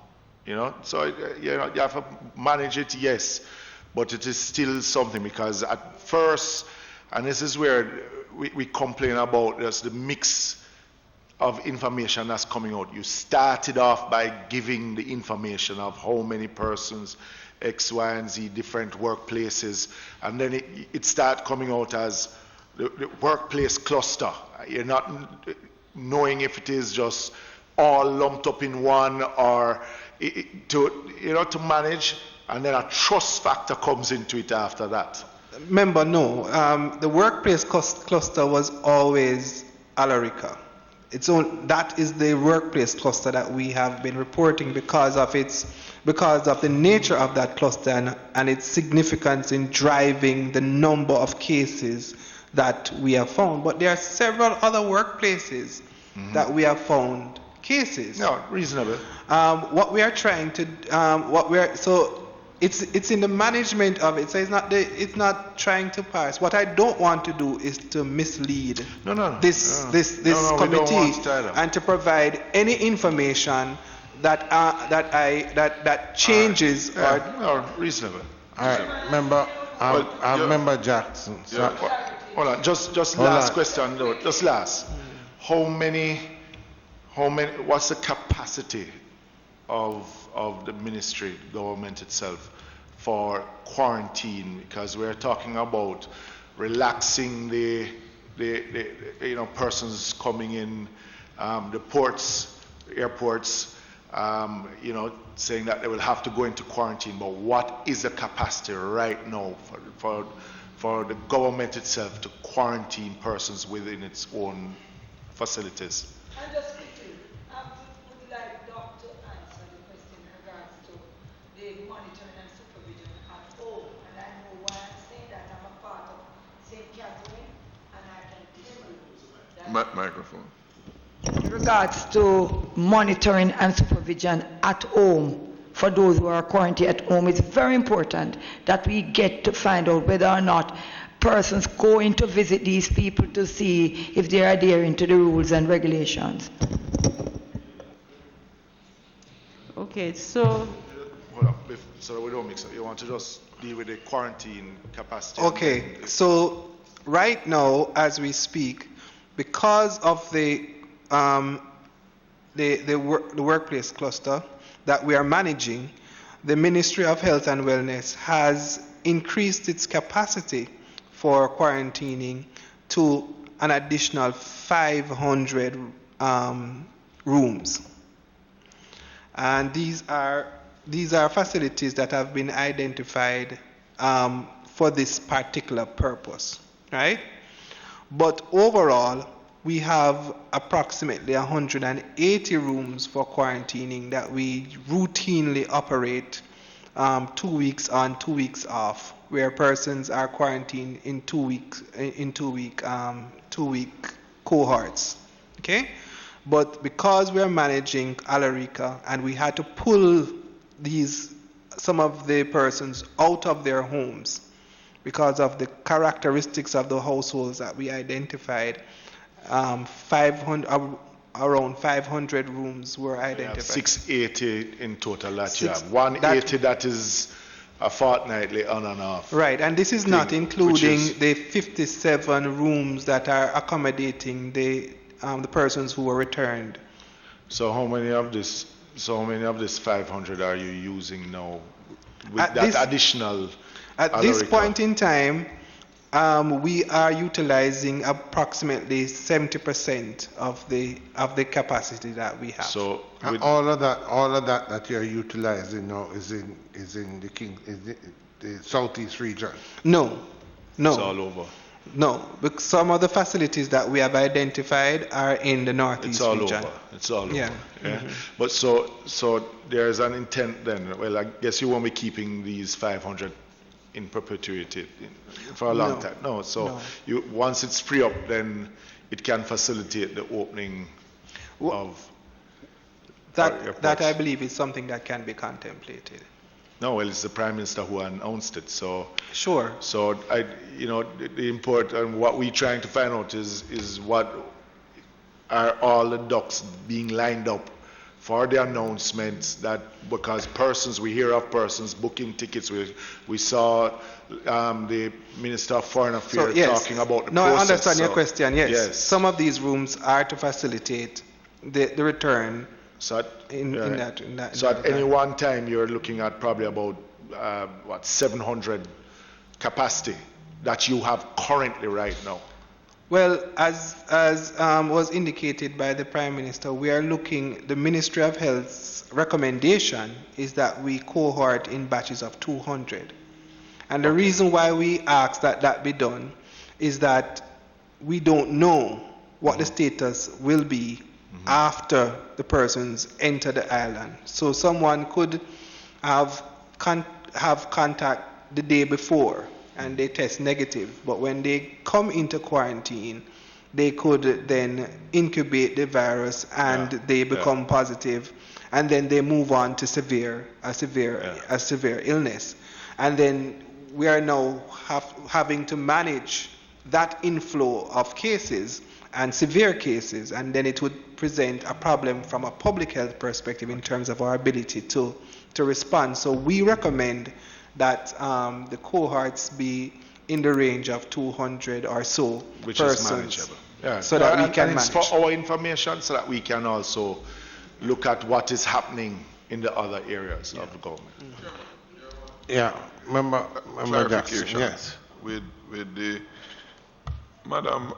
You know, so you have to manage it, yes, but it is still something, because at first, and this is where we complain about just the mix of information that's coming out. You started off by giving the information of how many persons, X, Y, and Z, different workplaces, and then it started coming out as the workplace cluster. You're not knowing if it is just all lumped up in one, or to manage, and then a trust factor comes into it after that. Remember, no, the workplace cluster was always Alarica. That is the workplace cluster that we have been reporting because of the nature of that cluster and its significance in driving the number of cases that we have found. But there are several other workplaces that we have found cases. No, reasonable. What we are trying to, it's in the management of it. So it's not trying to pass. What I don't want to do is to mislead this committee and to provide any information that changes reasonable. All right, member Jackson. Hold on, just last question though. Just last. How many? What's the capacity of the ministry, government itself, for quarantine? Because we're talking about relaxing the persons coming in, the ports, airports, saying that they will have to go into quarantine. But what is the capacity right now for the government itself to quarantine persons within its own facilities? And just quickly, would you like Doc to answer the question in regards to the monitoring and supervision at home? And I know why I'm saying that. I'm a part of St. Catherine, and I can tell you that Microphone. in regards to monitoring and supervision at home, for those who are quarantined at home, it's very important that we get to find out whether or not persons going to visit these people to see if they are adhering to the rules and regulations. Okay, so... Hold on, so we don't mix up. You want to just deal with the quarantine capacity? Okay, so right now, as we speak, because of the workplace cluster that we are managing, the Ministry of Health and Wellness has increased its capacity for quarantining to an additional 500 rooms. And these are facilities that have been identified for this particular purpose, right? But overall, we have approximately 180 rooms for quarantining that we routinely operate 2 weeks on, 2 weeks off, where persons are quarantined in 2 week cohorts. Okay? But because we're managing Alarica and we had to pull some of the persons out of their homes because of the characteristics of the households that we identified, around 500 rooms were identified. 680 in total that you have. 180 that is a fortnightly on and off. Right, and this is not including the 57 rooms that are accommodating the persons who were returned. So how many of this 500 are you using now with that additional? At this point in time, we are utilizing approximately 70% of the capacity that we have. So all of that you're utilizing now is in the southeast region. No. It's all over. No, because some of the facilities that we have identified are in the northeast region. It's all over. Yeah. Mm-hmm. But so there's an intent then. Well, I guess you won't be keeping these 500 in perpetuity for a long time. No. You once it's free up, then it can facilitate the opening of that I believe is something that can be contemplated. No, well, it's the Prime Minister who announced it. So, Sure. so the important, what we're trying to find out is what are all the ducks being lined up for the announcements, that because persons, we hear of persons booking tickets. We saw the Minister of Foreign Affairs talking about the process. No, I understand your question, yes. Yes. Some of these rooms are to facilitate the return So at, in that so at any regard. one time, you're looking at probably about 700 capacity that you have currently right now. Well, as was indicated by the Prime Minister, we are looking, the Ministry of Health's recommendation is that we cohort in batches of 200. And the reason why we ask that that be done is that we don't know what the status will be after the persons enter the island. So someone could have contact the day before and they test negative, but when they come into quarantine, they could then incubate the virus and they become positive, and then they move on to a severe illness. And then we are now having to manage that inflow of cases and severe cases, and then it would present a problem from a public health perspective in terms of our ability to respond. So we recommend that the cohorts be in the range of 200 or so Which persons, is manageable. so that we can and it's manage. for our information, so that we can also look at what is happening in the other areas of the government. Yeah, remember Clarification. yes. With the Madam,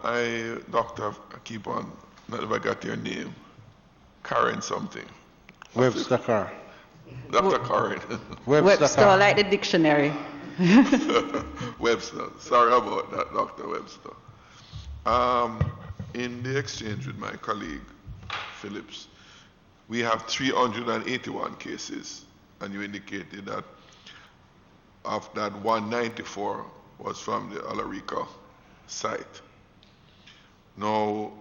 Doctor, I keep on, not if I got your name, Karen something. Webster Carr. Dr. Karen. Webster, like the dictionary. Webster. Sorry about that, Dr. Webster. In the exchange with my colleague, Phillips, we have 381 cases, and you indicated that of that 194 was from the Alarica site. Now,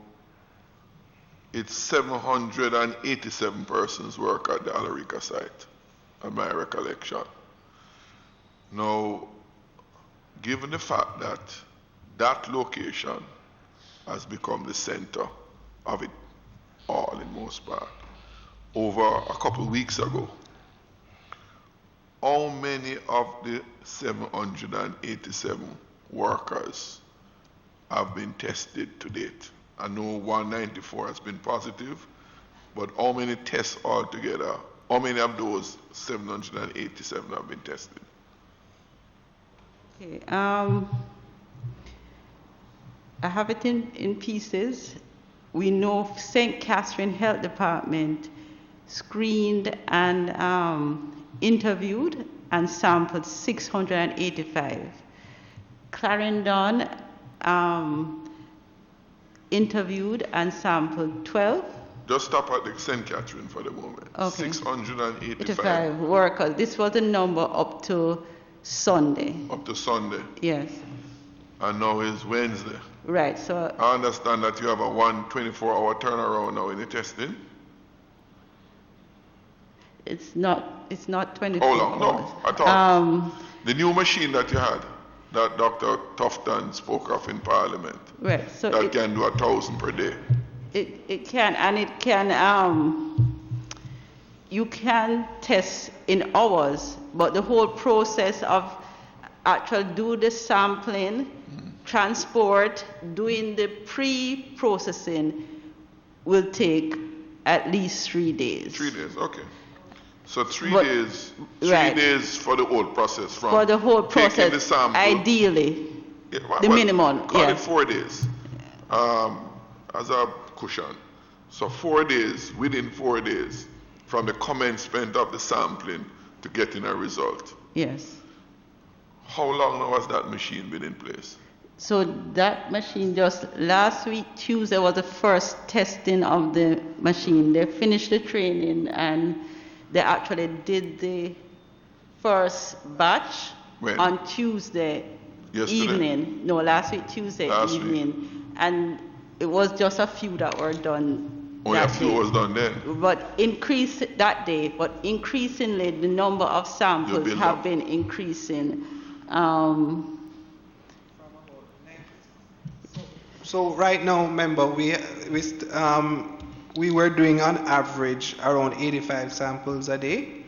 it's 787 persons work at the Alarica site, at my recollection. Now, given the fact that that location has become the center of it all in most part, over a couple of weeks ago, how many of the 787 workers have been tested to date? I know 194 has been positive, but how many tests altogether? How many of those 787 have been tested? Okay, I have it in pieces. We know St. Catherine Health Department screened and interviewed and sampled 685. Clarendon interviewed and sampled 12. Just stop at the St. Catherine for the moment. Okay. 685. Workers. This was the number up to Sunday. Up to Sunday. Yes. And now is Wednesday. Right. So I understand that you have a 24-hour turnaround now in the testing. it's not 24 How long? hours. No, I thought the new machine that you had, that Dr. Tufton spoke of in Parliament, Right. So that can do 1,000 per day. it can, and it can, you can test in hours, but the whole process of actually do the sampling, transport, doing the pre-processing will take at least 3 days. 3 days, okay. So three But- days right. for the whole process from For the whole taking process, the sample. ideally, Yeah, the minimum, Call it yes. 4 days as a cushion. So 4 days, within 4 days, from the commencement of the sampling to getting a result. yes. How long now has that machine been in place? So that machine, just last week, Tuesday, was the first testing of the machine. They finished the training and they actually did the first batch When? on Tuesday Yesterday? evening. No, last week, Tuesday Last evening. And it was just a few that were done Only a that few day. was done then. But increase that day, but increasingly the number of samples build have up. been increasing. So right now, remember, we were doing on average around 85 samples a day.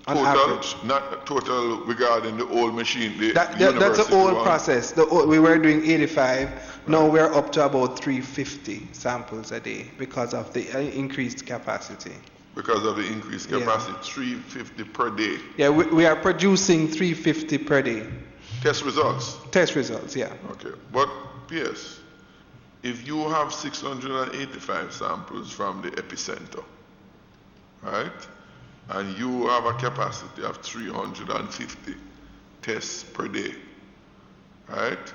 On Total, average. not total regarding the old machine, the That's university the old one. process. We were doing 85. Now we're up to about 350 samples a day because of the increased capacity. Because of the increased Yeah. capacity, 350 per day. Yeah, we are producing 350 per day. Test results. Test results, yeah. Okay, but PS, if you have 685 samples from the epicenter, right, and you have a capacity of 350 tests per day, right,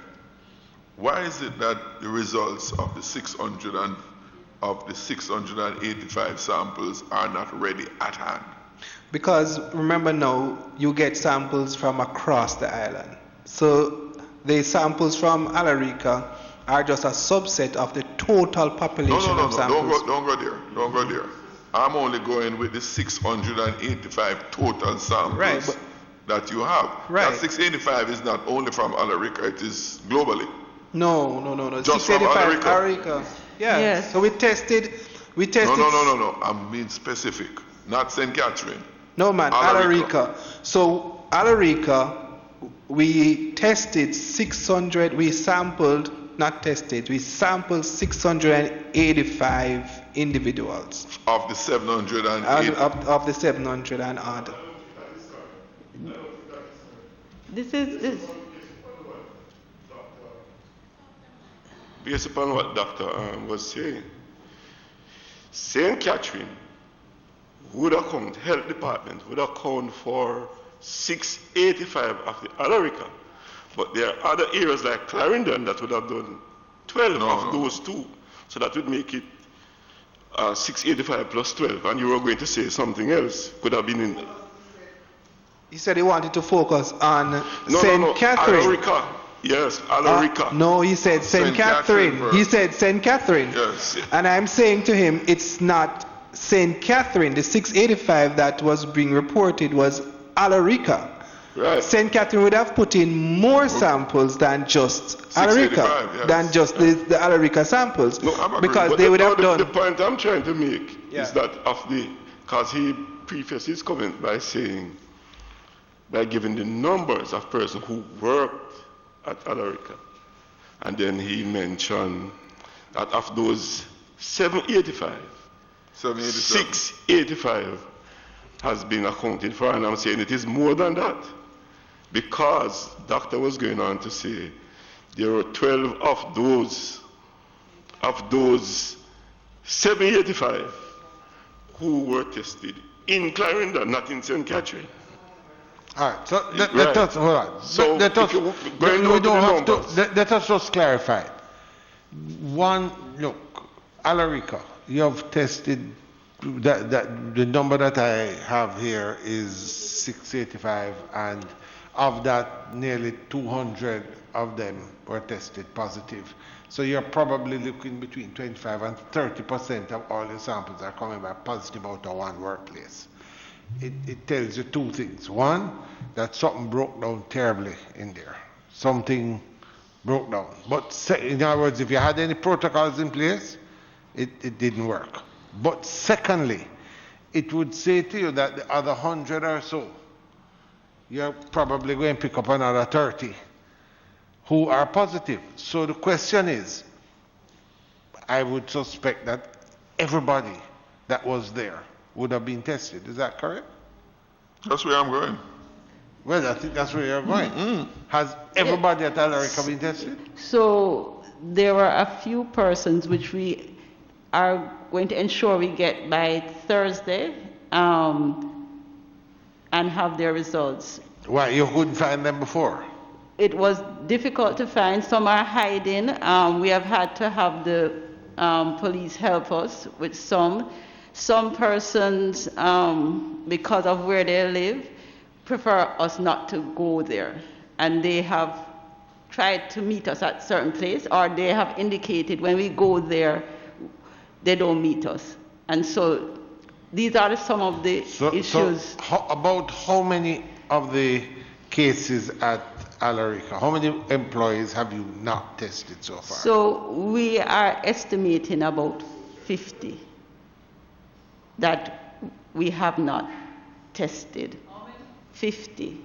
why is it that the results of the 685 samples are not ready at hand? Because remember now, you get samples from across the island. So the samples from Alarica are just a subset of the total population No, of samples. don't go there. I'm only going with the 685 total samples Right, that you have. Right. That 685 is not only from Alarica, it is globally. No. Just from 685 Alarica. Alarica. Yeah. Yes. So we tested. No. I'm being specific. Not St. Catherine. No, man, Alarica. Alarica. So Alarica, we tested 600. We sampled 685 individuals Of the 708. of the 700 and odd. This is Based upon what Dr. Was saying, St. Catherine would account, health department would account for 685 of the Alarica, but there are other areas like Clarendon that would have done 12 of those two, so that would make it 685 plus 12, and you were going to say something else, could have been in... He said he wanted to focus on No, St. Catherine. Alarica. Yes, Alarica. No, he said St. Catherine. He said St. Catherine. Yes. And I'm saying to him, it's not St. Catherine. The 685 that was being reported was Alarica. Right. St. Catherine would have put in more samples than just Alarica, 685, yes. than just the Alarica samples. No, I'm agreeing, because but they would have done. The point I'm trying to make Yeah. is that because he prefaced his comment by saying, by giving the numbers of persons who worked at Alarica. And then he mentioned that of those 685 has been accounted for, and I'm saying it is more than that. Because doctor was going on to say there were 12 of those 785 who were tested in Clarendon, not in St. Catherine. All right, so let Right. us, hold on. So let us, if you going we down to don't the have to, numbers. let us just clarify. One, look, Alarica, you have tested, the number that I have here is 685, and of that, nearly 200 of them were tested positive. So you're probably looking between 25 and 30% of all the samples are coming back positive out of one workplace. It tells you two things. One, that something broke down terribly in there. Something broke down. But in other words, if you had any protocols in place, it didn't work. But secondly, it would say to you that the other 100 or so, you're probably going to pick up another 30 who are positive. So the question is, I would suspect that everybody that was there would have been tested. Is that correct? That's where I'm going. Well, I think that's where you're going. Has everybody at Alarica been tested? So there were a few persons which we are going to ensure we get by Thursday and have their results. Why, you couldn't find them before? It was difficult to find. Some are hiding. We have had to have the police help us with some. Some persons, because of where they live, prefer us not to go there. And they have tried to meet us at certain place, or they have indicated when we go there, they don't meet us. And so these are some of the issues. So about how many of the cases at Alarica, how many employees have you not tested so far? So we are estimating about 50 that we have not tested. 50.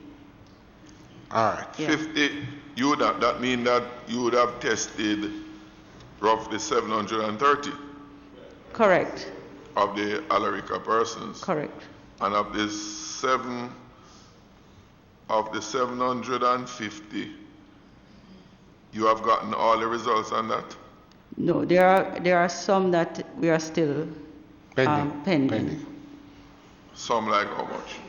All right. Yeah. 50, that mean that you would have tested roughly 730 Correct. of the Alarica persons. Correct. And of the 750, you have gotten all the results on that? No, there are some that we are still pending. Some like how much?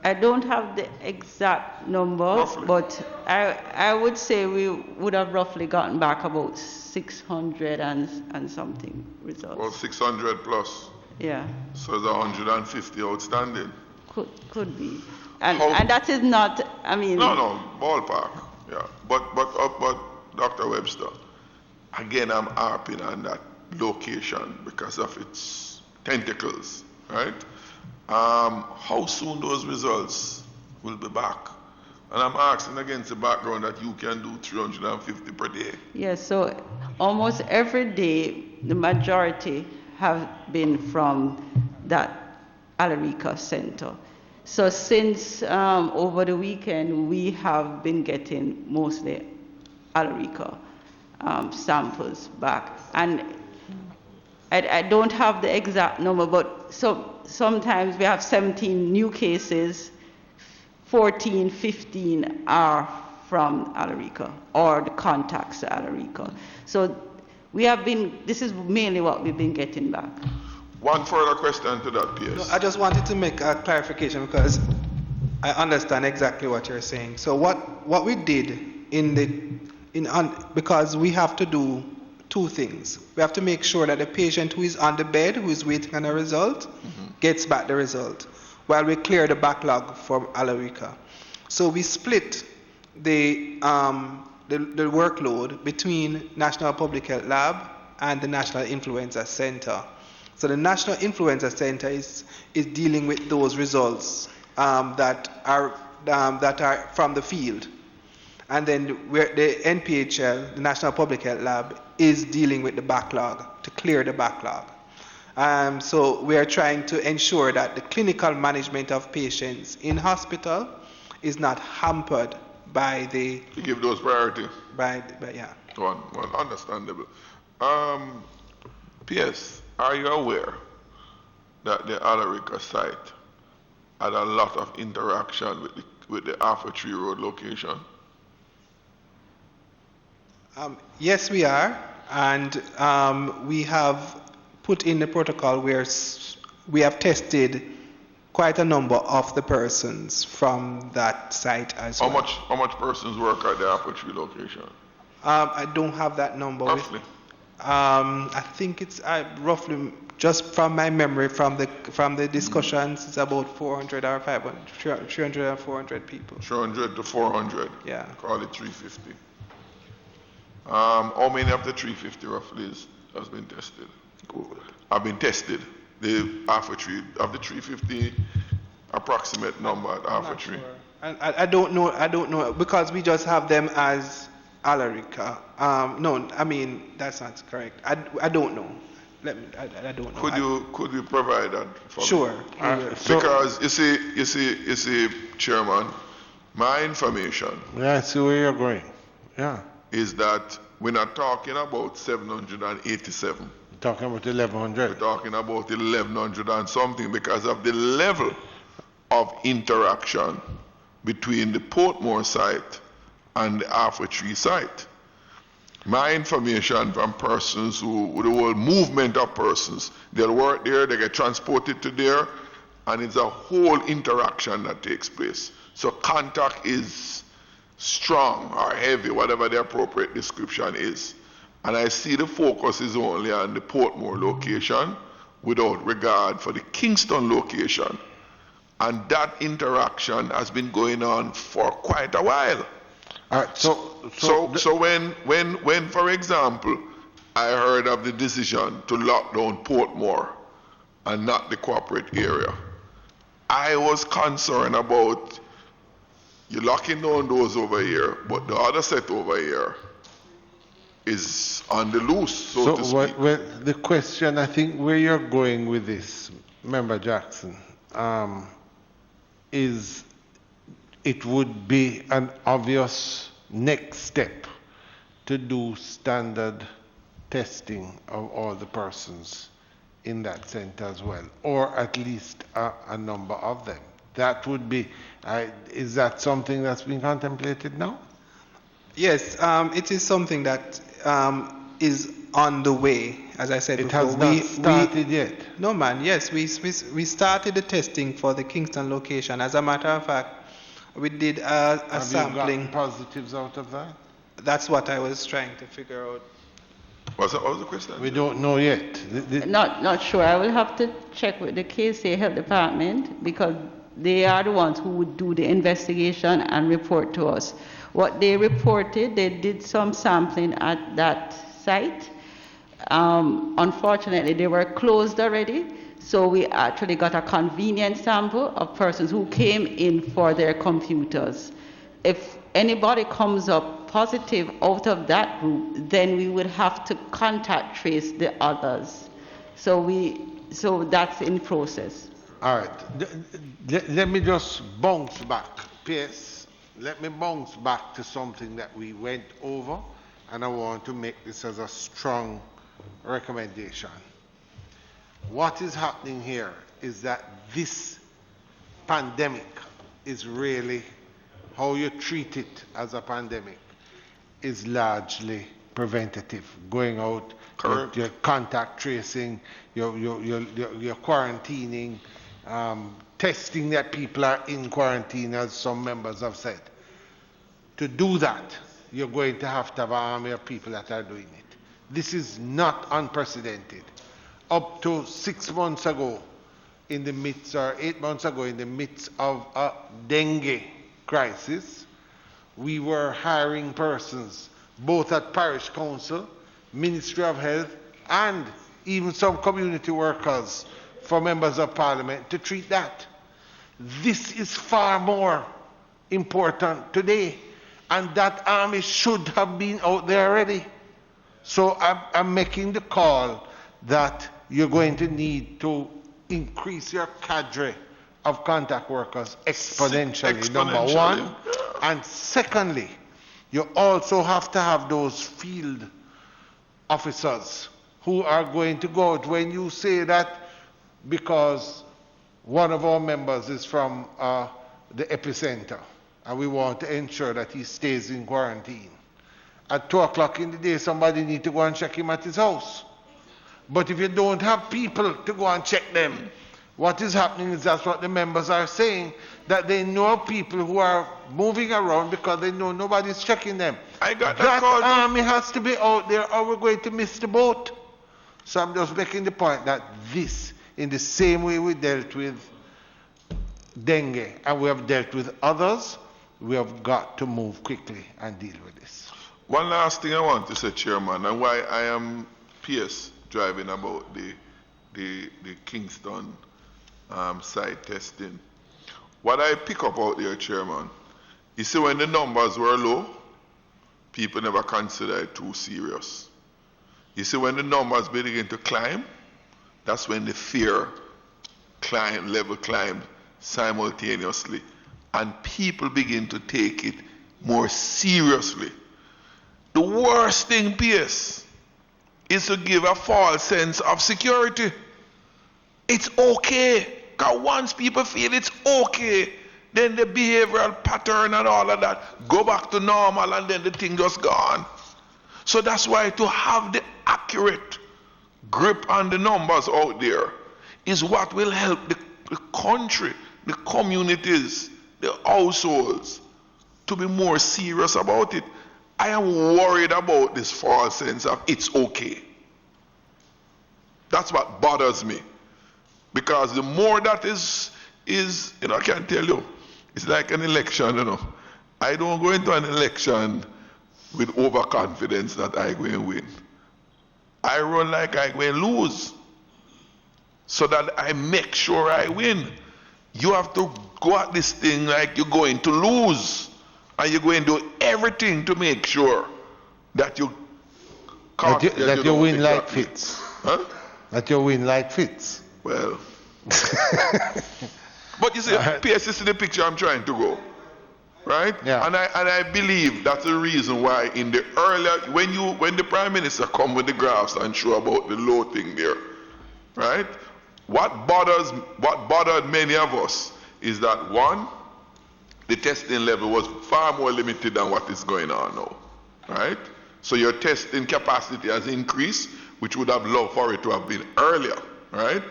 I don't have the exact number, Roughly. but I would say we would have roughly gotten back about 600 and something results. Well, 600 plus. Yeah, So there's 150 outstanding. could be. And How- and that is not, I mean. No, ballpark. Yeah, but Dr. Webster, again, I'm harping on that location because of its tentacles, right? How soon those results will be back? And I'm asking against the background that you can do 350 per day. Yes, so almost every day, the majority have been from that Alarica Center. So since over the weekend, we have been getting mostly Alarica samples back. And I don't have the exact number, but sometimes we have 17 new cases, 14, 15 are from Alarica or the contacts to Alarica. So this is mainly what we've been getting back. One further question to that, PS. No, I just wanted to make a clarification because I understand exactly what you're saying. So what we did because we have to do two things. We have to make sure that the patient who is on the bed, who is waiting on a result, gets back the result, while we clear the backlog from Alarica. So we split the workload between National Public Health Lab and the National Influenza Center. So the National Influenza Center is dealing with those results that are from the field. And then the NPHL, the National Public Health Lab, is dealing with the backlog, to clear the backlog. So we are trying to ensure that the clinical management of patients in hospital is not hampered by the... To give those priority. Yeah. Well, understandable. PS, are you aware that the Alarica site had a lot of interaction with the Alpha Tree Road location? Yes, we are, and we have put in the protocol where we have tested quite a number of the persons from that site as well. How much persons work at the Alpha Tree location? I don't have that number. Roughly. I think it's roughly, just from my memory, from the discussions, it's about 400 or 500, 300 or 400 people. 300 to 400. Yeah. Call it 350. How many of the 350 roughly has been tested? Have been tested. The Alpha Tree of the 350 approximate number at Alpha Tree. Sure. And I don't know because we just have them as Alarica. No, I mean that's not correct. I don't know. I don't know. Could you provide that for me? Sure. Because you see, Chairman, my information. Yeah, I see where you're going. Yeah. Is that we're not talking about 787. We're talking about 1100. We're talking about 1100 and something because of the level of interaction between the Portmore site and the Alpha Tree site. My information from persons the whole movement of persons, they'll work there, they get transported to there, and it's a whole interaction that takes place. So contact is strong or heavy, whatever the appropriate description is. And I see the focus is only on the Portmore location without regard for the Kingston location. And that interaction has been going on for quite a while. All right, So when, for example, I heard of the decision to lock down Portmore and not the corporate area, I was concerned about you locking down those over here, but the other set over here is on the loose, so to speak. Well, the question, I think, where you're going with this, Member Jackson, is it would be an obvious next step to do standard testing of all the persons in that center as well, or at least a number of them. That would be, is that something that's being contemplated now? Yes, it is something that is on the way, as I said before. It has not started yet? No, man, yes, we started the testing for the Kingston location. As a matter of fact, we did a sampling. You got positives out of that? That's what I was trying to figure out. What was the question? We don't know yet. Not sure. I will have to check with the KCA Health Department because they are the ones who would do the investigation and report to us. What they reported, they did some sampling at that site. Unfortunately, they were closed already, so we actually got a convenient sample of persons who came in for their computers. If anybody comes up positive out of that group, then we would have to contact trace the others. So that's in process. All right. Let me just bounce back. PS, let me bounce back to something that we went over, and I want to make this as a strong recommendation. What is happening here is that this pandemic is really, how you treat it as a pandemic is largely preventative. Going out, your contact tracing, your quarantining, testing that people are in quarantine, as some members have said. To do that, you're going to have an army of people that are doing it. This is not unprecedented. Up to 6 months ago, in the midst, or 8 months ago, in the midst of a dengue crisis, we were hiring persons, both at Parish Council, Ministry of Health, and even some community workers for members of Parliament to treat that. This is far more important today, and that army should have been out there already. So I'm making the call that you're going to need to increase your cadre of contact workers exponentially, number one. And secondly, you also have to have those field officers who are going to go out. When you say that, because one of our members is from the epicenter, and we want to ensure that he stays in quarantine. At 2 o'clock in the day, somebody needs to go and check him at his house. But if you don't have people to go and check them, what is happening is that's what the members are saying, that they know people who are moving around because they know nobody's checking them. I got that army has to be out there or we're going to miss the boat. So I'm just making the point that this, in the same way we dealt with dengue and we have dealt with others, we have got to move quickly and deal with this. One last thing I want to say, Chairman, and why I am PS driving about the Kingston site testing. What I pick up out there, Chairman, you see when the numbers were low, people never considered it too serious. You see when the numbers begin to climb, that's when the fear level climbed simultaneously, and people begin to take it more seriously. The worst thing, PS, is to give a false sense of security. It's okay. Because once people feel it's okay, then the behavioral pattern and all of that go back to normal and then the thing just gone. So that's why to have the accurate grip on the numbers out there is what will help the country, the communities, the households to be more serious about it. I am worried about this false sense of it's okay. That's what bothers me. Because the more that is, I can tell you, it's like an election, I don't go into an election with overconfidence that I going to win. I run like I going to lose, so that I make sure I win. You have to go at this thing like you're going to lose, and you're going to do everything to make sure that you can't, that you win like Fitz. Huh? That you win like Fitz. Well, but you see, PS, this is the picture I'm trying to go, right? Yeah. And I believe that's the reason why in the earlier, when the Prime Minister come with the graphs and show about the low thing there, right? What bothered many of us is that one, the testing level was far more limited than what is going on now, right? So your testing capacity has increased, which would have loved for it to have been earlier, right?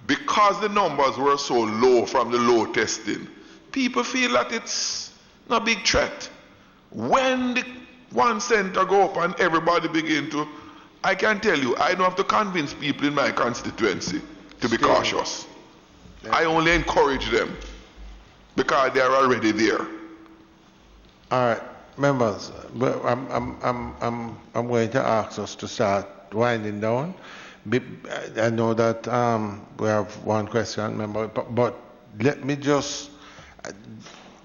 Because the numbers were so low from the low testing, people feel that it's not a big threat. When the one center go up and everybody begin to, I can tell you, I don't have to convince people in my constituency to be cautious. I only encourage them because they are already there. All right, members, but I'm going to ask us to start winding down. I know that we have one question, member, but let me just,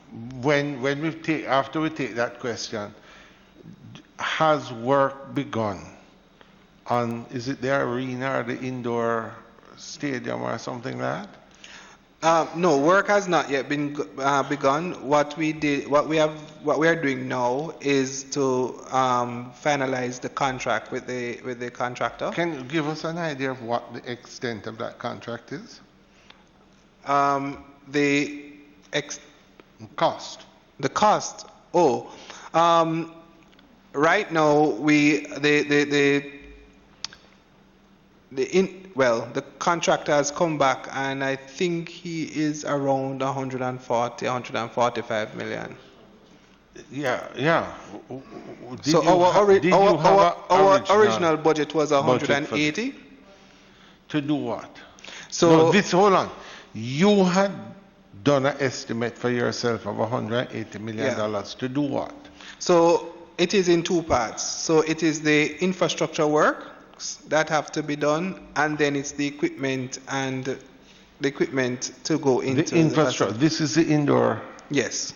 after we take that question, has work begun on, is it the arena or the indoor stadium or something like that? No, work has not yet been begun. What we are doing now is to finalize the contract with the contractor. Can you give us an idea of what the extent of that contract is? The cost. The cost. Oh, right now the contractor has come back, and I think he is around 145 million. Yeah. So our original budget was 180. To do what? So no, hold on. You had done an estimate for yourself of $180 million to do what? So it is in two parts. So it is the infrastructure work that have to be done, and then it's the equipment and the equipment to go into the infrastructure. This is the indoor. Yes.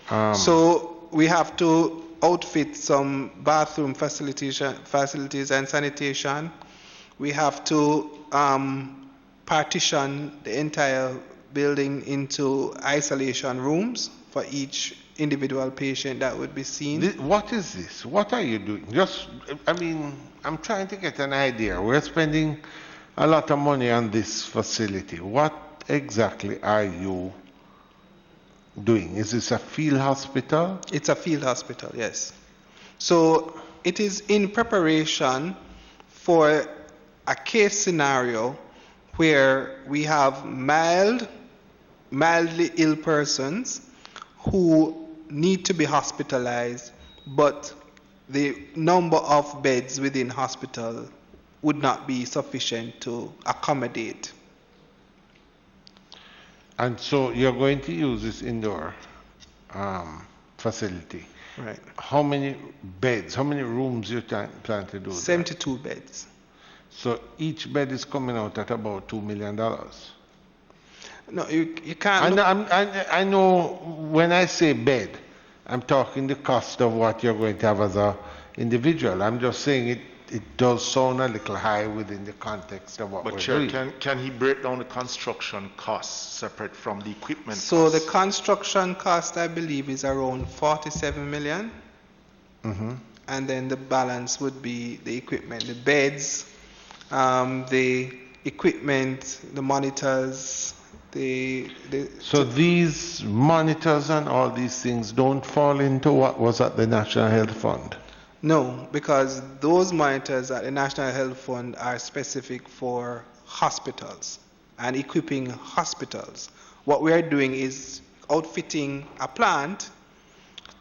So we have to outfit some bathroom facilities and sanitation. We have to partition the entire building into isolation rooms for each individual patient that would be seen. What is this? What are you doing? I'm trying to get an idea. We're spending a lot of money on this facility. What exactly are you doing? Is this a field hospital? It's a field hospital, yes. So it is in preparation for a case scenario where we have mildly ill persons who need to be hospitalized, but the number of beds within hospital would not be sufficient to accommodate. And so you're going to use this indoor facility. Right. How many beds, how many rooms you plan to do? 72 beds. So each bed is coming out at about $2 million. No, you can't. I know when I say bed, I'm talking the cost of what you're going to have as an individual. I'm just saying it does sound a little high within the context of what we're doing. But can he break down the construction costs separate from the equipment So costs? the construction cost, I believe, is around 47 million. Mm-hmm. And then the balance would be the equipment, the beds, the equipment, the monitors, So these monitors and all these things don't fall into what was at the National Health Fund? No, because those monitors at the National Health Fund are specific for hospitals and equipping hospitals. What we are doing is outfitting a plant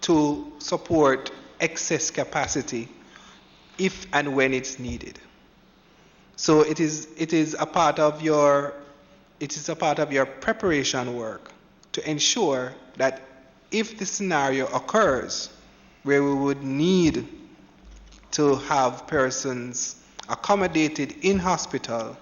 to support excess capacity if and when it's needed. So it is a part of your preparation work to ensure that if the scenario occurs where we would need to have persons accommodated in hospital,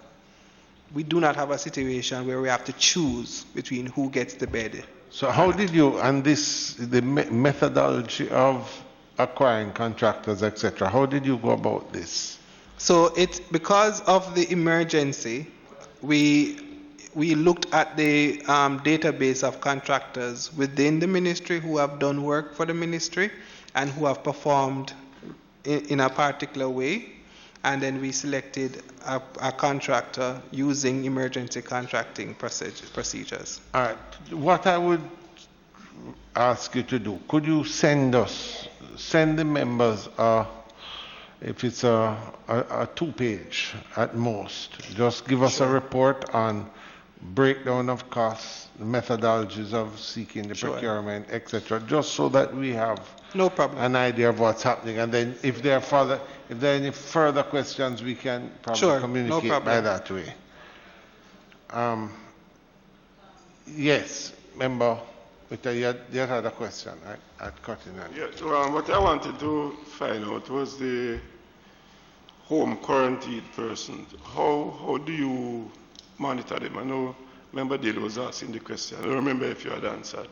we do not have a situation where we have to choose between who gets the bed. So how did you, and this, the methodology of acquiring contractors, etc., how did you go about this? So it's because of the emergency, we looked at the database of contractors within the ministry who have done work for the ministry and who have performed in a particular way, and then we selected a contractor using emergency contracting procedures. All right. What I would ask you to do, could you send the members, if it's a 2-page at most, just give us a report on breakdown of costs, the methodologies of seeking the procurement, etc., just so that we have no problem an idea of what's happening. And then if there are any further questions, we can probably communicate by that way. Yes, member, you had a question. I'd cut in. Yeah, what I wanted to find out was the home quarantined persons. How do you monitor them? I know Member Dale was asking the question. I don't remember if you had answered.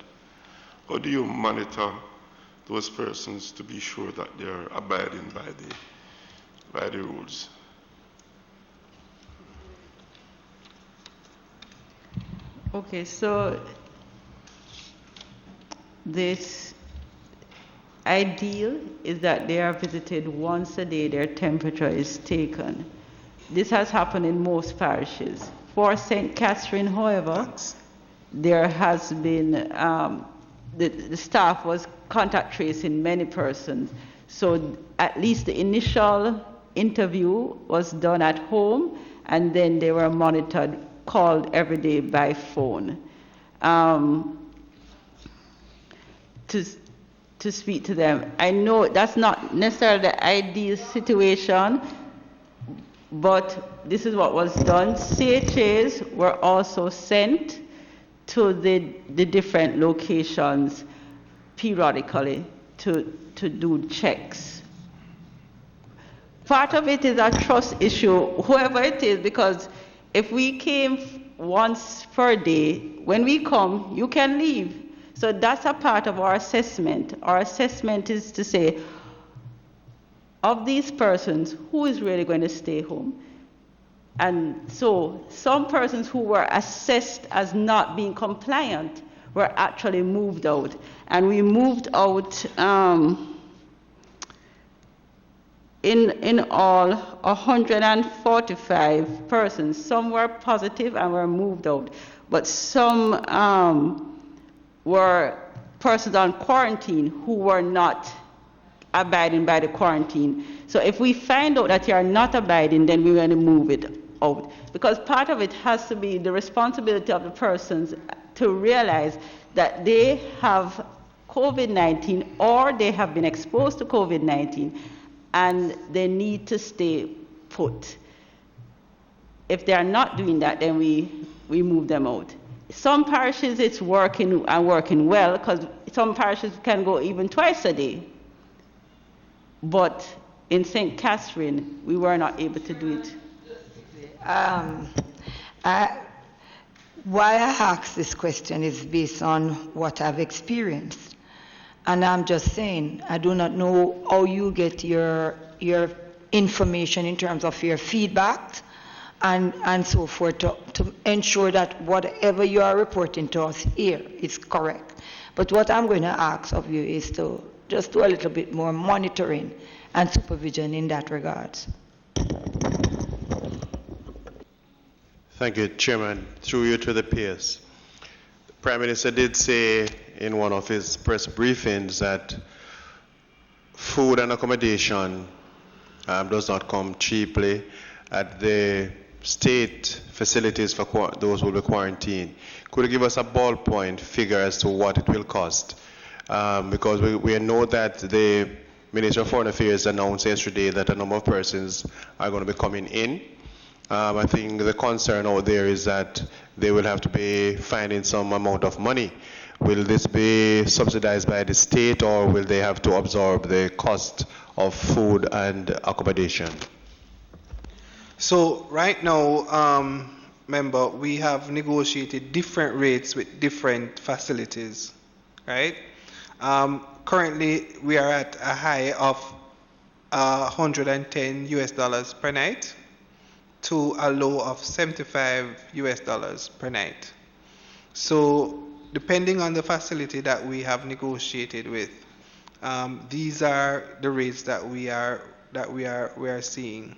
How do you monitor those persons to be sure that they're abiding by the rules? Okay, so this ideal is that they are visited once a day, their temperature is taken. This has happened in most parishes. For St. Catherine, however, there has been, the staff was contact tracing many persons. So at least the initial interview was done at home, and then they were monitored, called every day by phone to speak to them. I know that's not necessarily the ideal situation, but this is what was done. CHAs were also sent to the different locations periodically to do checks. Part of it is a trust issue, whoever it is, because if we came once per day, when we come, you can leave. So that's a part of our assessment. Our assessment is to say, of these persons, who is really going to stay home? And so some persons who were assessed as not being compliant were actually moved out. And we moved out in all 145 persons. Some were positive and were moved out, but some were persons on quarantine who were not abiding by the quarantine. So if we find out that you are not abiding, then we're going to move it out. Because part of it has to be the responsibility of the persons to realize that they have COVID-19 or they have been exposed to COVID-19 and they need to stay put. If they are not doing that, then we move them out. Some parishes it's working and working well, because some parishes can go even twice a day. But in St. Catherine, we were not able to do it. Why I ask this question is based on what I've experienced. And I'm just saying, I do not know how you get your information in terms of your feedback and so forth to ensure that whatever you are reporting to us here is correct. But what I'm going to ask of you is to just do a little bit more monitoring and supervision in that regard. Thank you, Chairman. Through you to the peers. The Prime Minister did say in one of his press briefings that food and accommodation does not come cheaply at the state facilities for those who will be quarantined. Could you give us a ballpoint figure as to what it will cost? Because we know that the Minister of Foreign Affairs announced yesterday that a number of persons are going to be coming in. I think the concern out there is that they will have to be finding some amount of money. Will this be subsidized by the state, or will they have to absorb the cost of food and accommodation? So right now, member, we have negotiated different rates with different facilities, right? Currently, we are at a high of $110 per night to a low of $75 per night. So depending on the facility that we have negotiated with, these are the rates that we are seeing.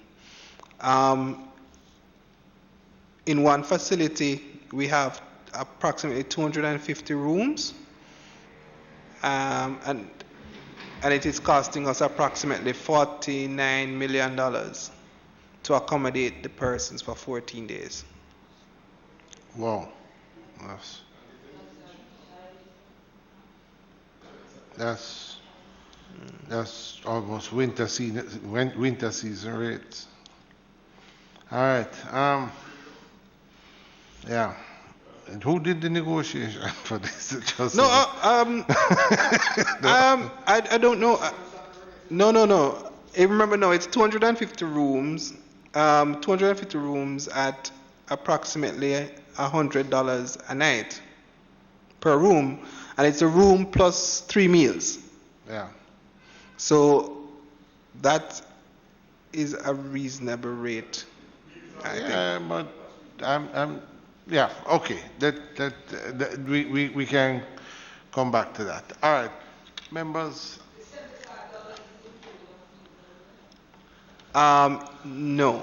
In one facility, we have approximately 250 rooms, and it is costing us approximately $49 million to accommodate the persons for 14 days. Wow. That's almost winter season rates. All right. Yeah. And who did the negotiation for this? I don't know. No. Remember, no, it's 250 rooms. 250 rooms at approximately $100 a night per room, and it's a room plus 3 meals. Yeah. So that is a reasonable rate, I think. But yeah, okay. That we can come back to that. All right, members. No.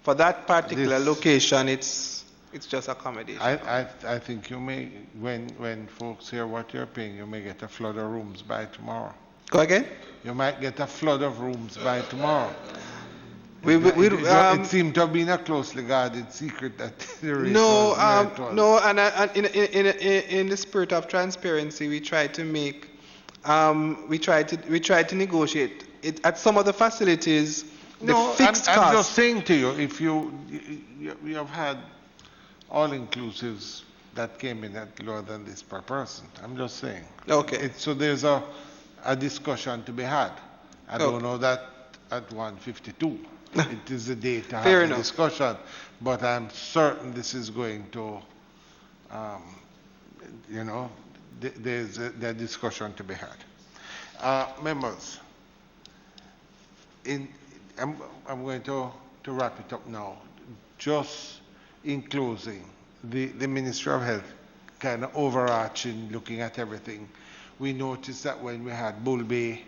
For that particular location, it's just accommodation. I think you may, when folks hear what you're paying, you may get a flood of rooms by tomorrow. Go again? You might get a flood of rooms by tomorrow. It seemed to have been a closely guarded secret that the rate no, was no, and in the spirit of transparency, we try to make, we try to negotiate it at some of the facilities. No, fixed I'm cost. just saying to you, if you have had all-inclusives that came in at lower than this per person. I'm just saying. Okay. So there's a discussion to be had. I don't know that at 152. It is a day to have a discussion, but I'm certain this is going to, there's a discussion to be had. Members, I'm going to wrap it up now. Just in closing, the Ministry of Health kind of overarching, looking at everything. We noticed that when we had Bull Bay,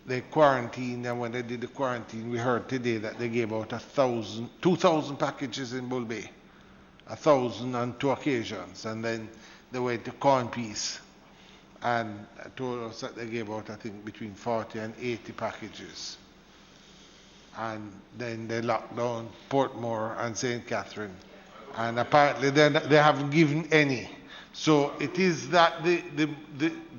they quarantined, and when they did the quarantine, we heard today that they gave out 2,000 packages in Bull Bay, 1,000 on 2 occasions, and then they went to Corn Peace and told us that they gave out, I think, between 40 and 80 packages. And then they locked down Portmore and St. Catherine, and apparently they haven't given any. So it is that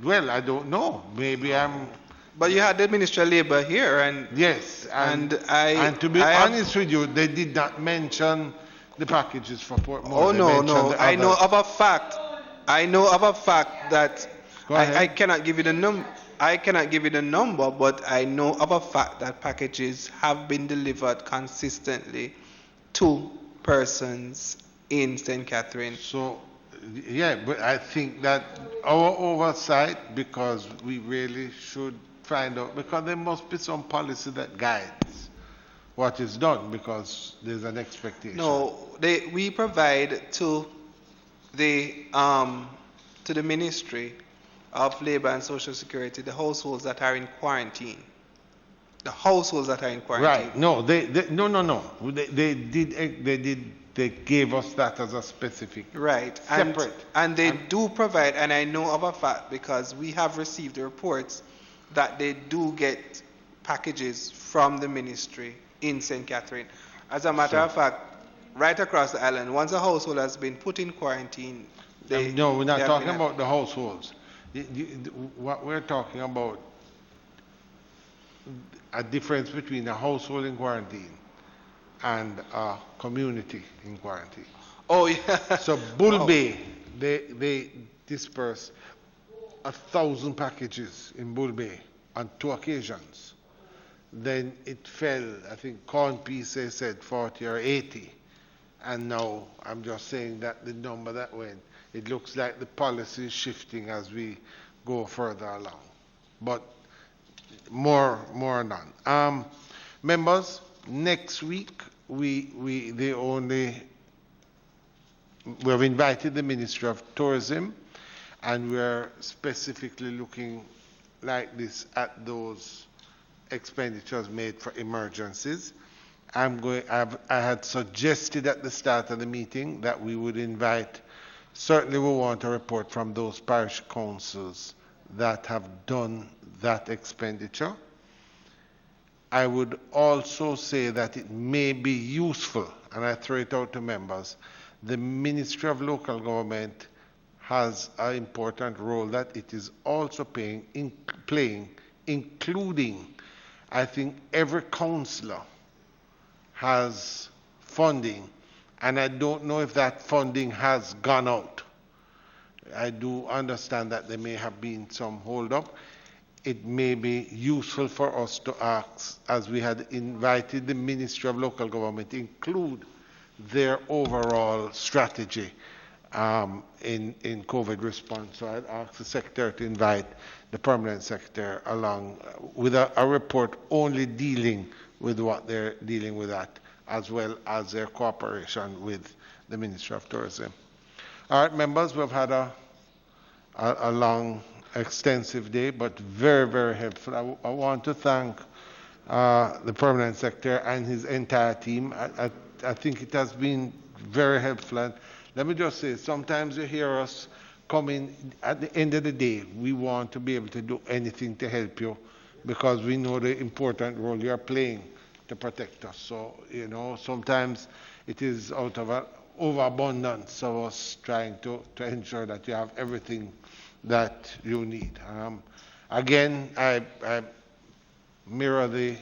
well, I don't know. Maybe I'm. But you had the Ministry of Labour here, and yes, and to be honest with you, they did not mention the packages for Portmore. Oh no! I know of a fact. That I cannot give you the number. I cannot give you the number, but I know of a fact that packages have been delivered consistently to persons in St. Catherine. So, yeah, but I think that our oversight, because we really should find out, because there must be some policy that guides what is done, because there's an expectation. No, we provide to the Ministry of Labor and Social Security the households that are in quarantine. The households that are in quarantine. Right. No, no. They gave us that as a specific. Right. Separate. And they do provide, and I know of a fact because we have received reports that they do get packages from the ministry in St. Catherine. As a matter of fact, right across the island, once a household has been put in quarantine, no, we're not talking about the households. What we're talking about, a difference between a household in quarantine and a community in quarantine. Oh, yeah. So Bull Bay they dispersed 1,000 packages in Bull Bay on 2 occasions. Then it fell, I think corn piece they said 40 or 80. And now I'm just saying that the number that went, it looks like the policy is shifting as we go further along. But more none. Members, next week we have invited the Ministry of Tourism, and we're specifically looking like this at those expenditures made for emergencies. I had suggested at the start of the meeting that we would invite, certainly we want a report from those parish councils that have done that expenditure. I would also say that it may be useful, and I throw it out to members, the Ministry of Local Government has an important role that it is also playing, including, I think, every councillor has funding, and I don't know if that funding has gone out. I do understand that there may have been some hold up. It may be useful for us to ask, as we had invited the Ministry of Local Government, include their overall strategy in COVID response. So I'd ask the Secretary to invite the Permanent Secretary along with a report only dealing with what they're dealing with that, as well as their cooperation with the Ministry of Tourism. All right, members, we've had a long, extensive day, but very, very helpful. I want to thank the Permanent Secretary and his entire team. I think it has been very helpful. And let me just say, sometimes you hear us coming at the end of the day, we want to be able to do anything to help you because we know the important role you are playing to protect us. So, you know, sometimes it is out of an overabundance of us trying to ensure that you have everything that you need. Again, I mirror the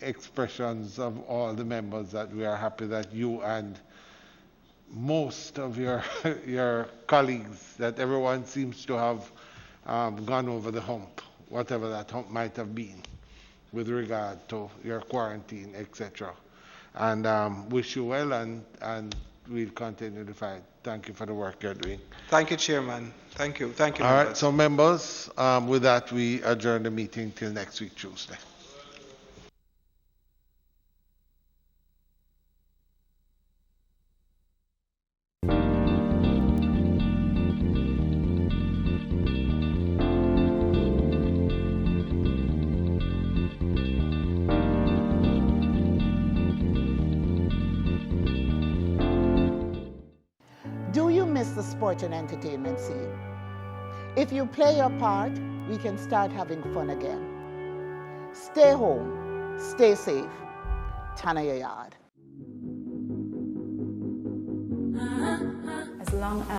expressions of all the members that we are happy that you and most of your colleagues, that everyone seems to have gone over the hump, whatever that hump might have been, with regard to your quarantine, etc. And wish you well, and we'll continue to fight. Thank you for the work you're doing. Thank you, Chairman. Thank you. Thank you. All right, so members, with that, we adjourn the meeting till next week, Tuesday. Do you miss the sport and entertainment scene? If you play your part, we can start having fun again. Stay home, stay safe, Tana your yard. As long as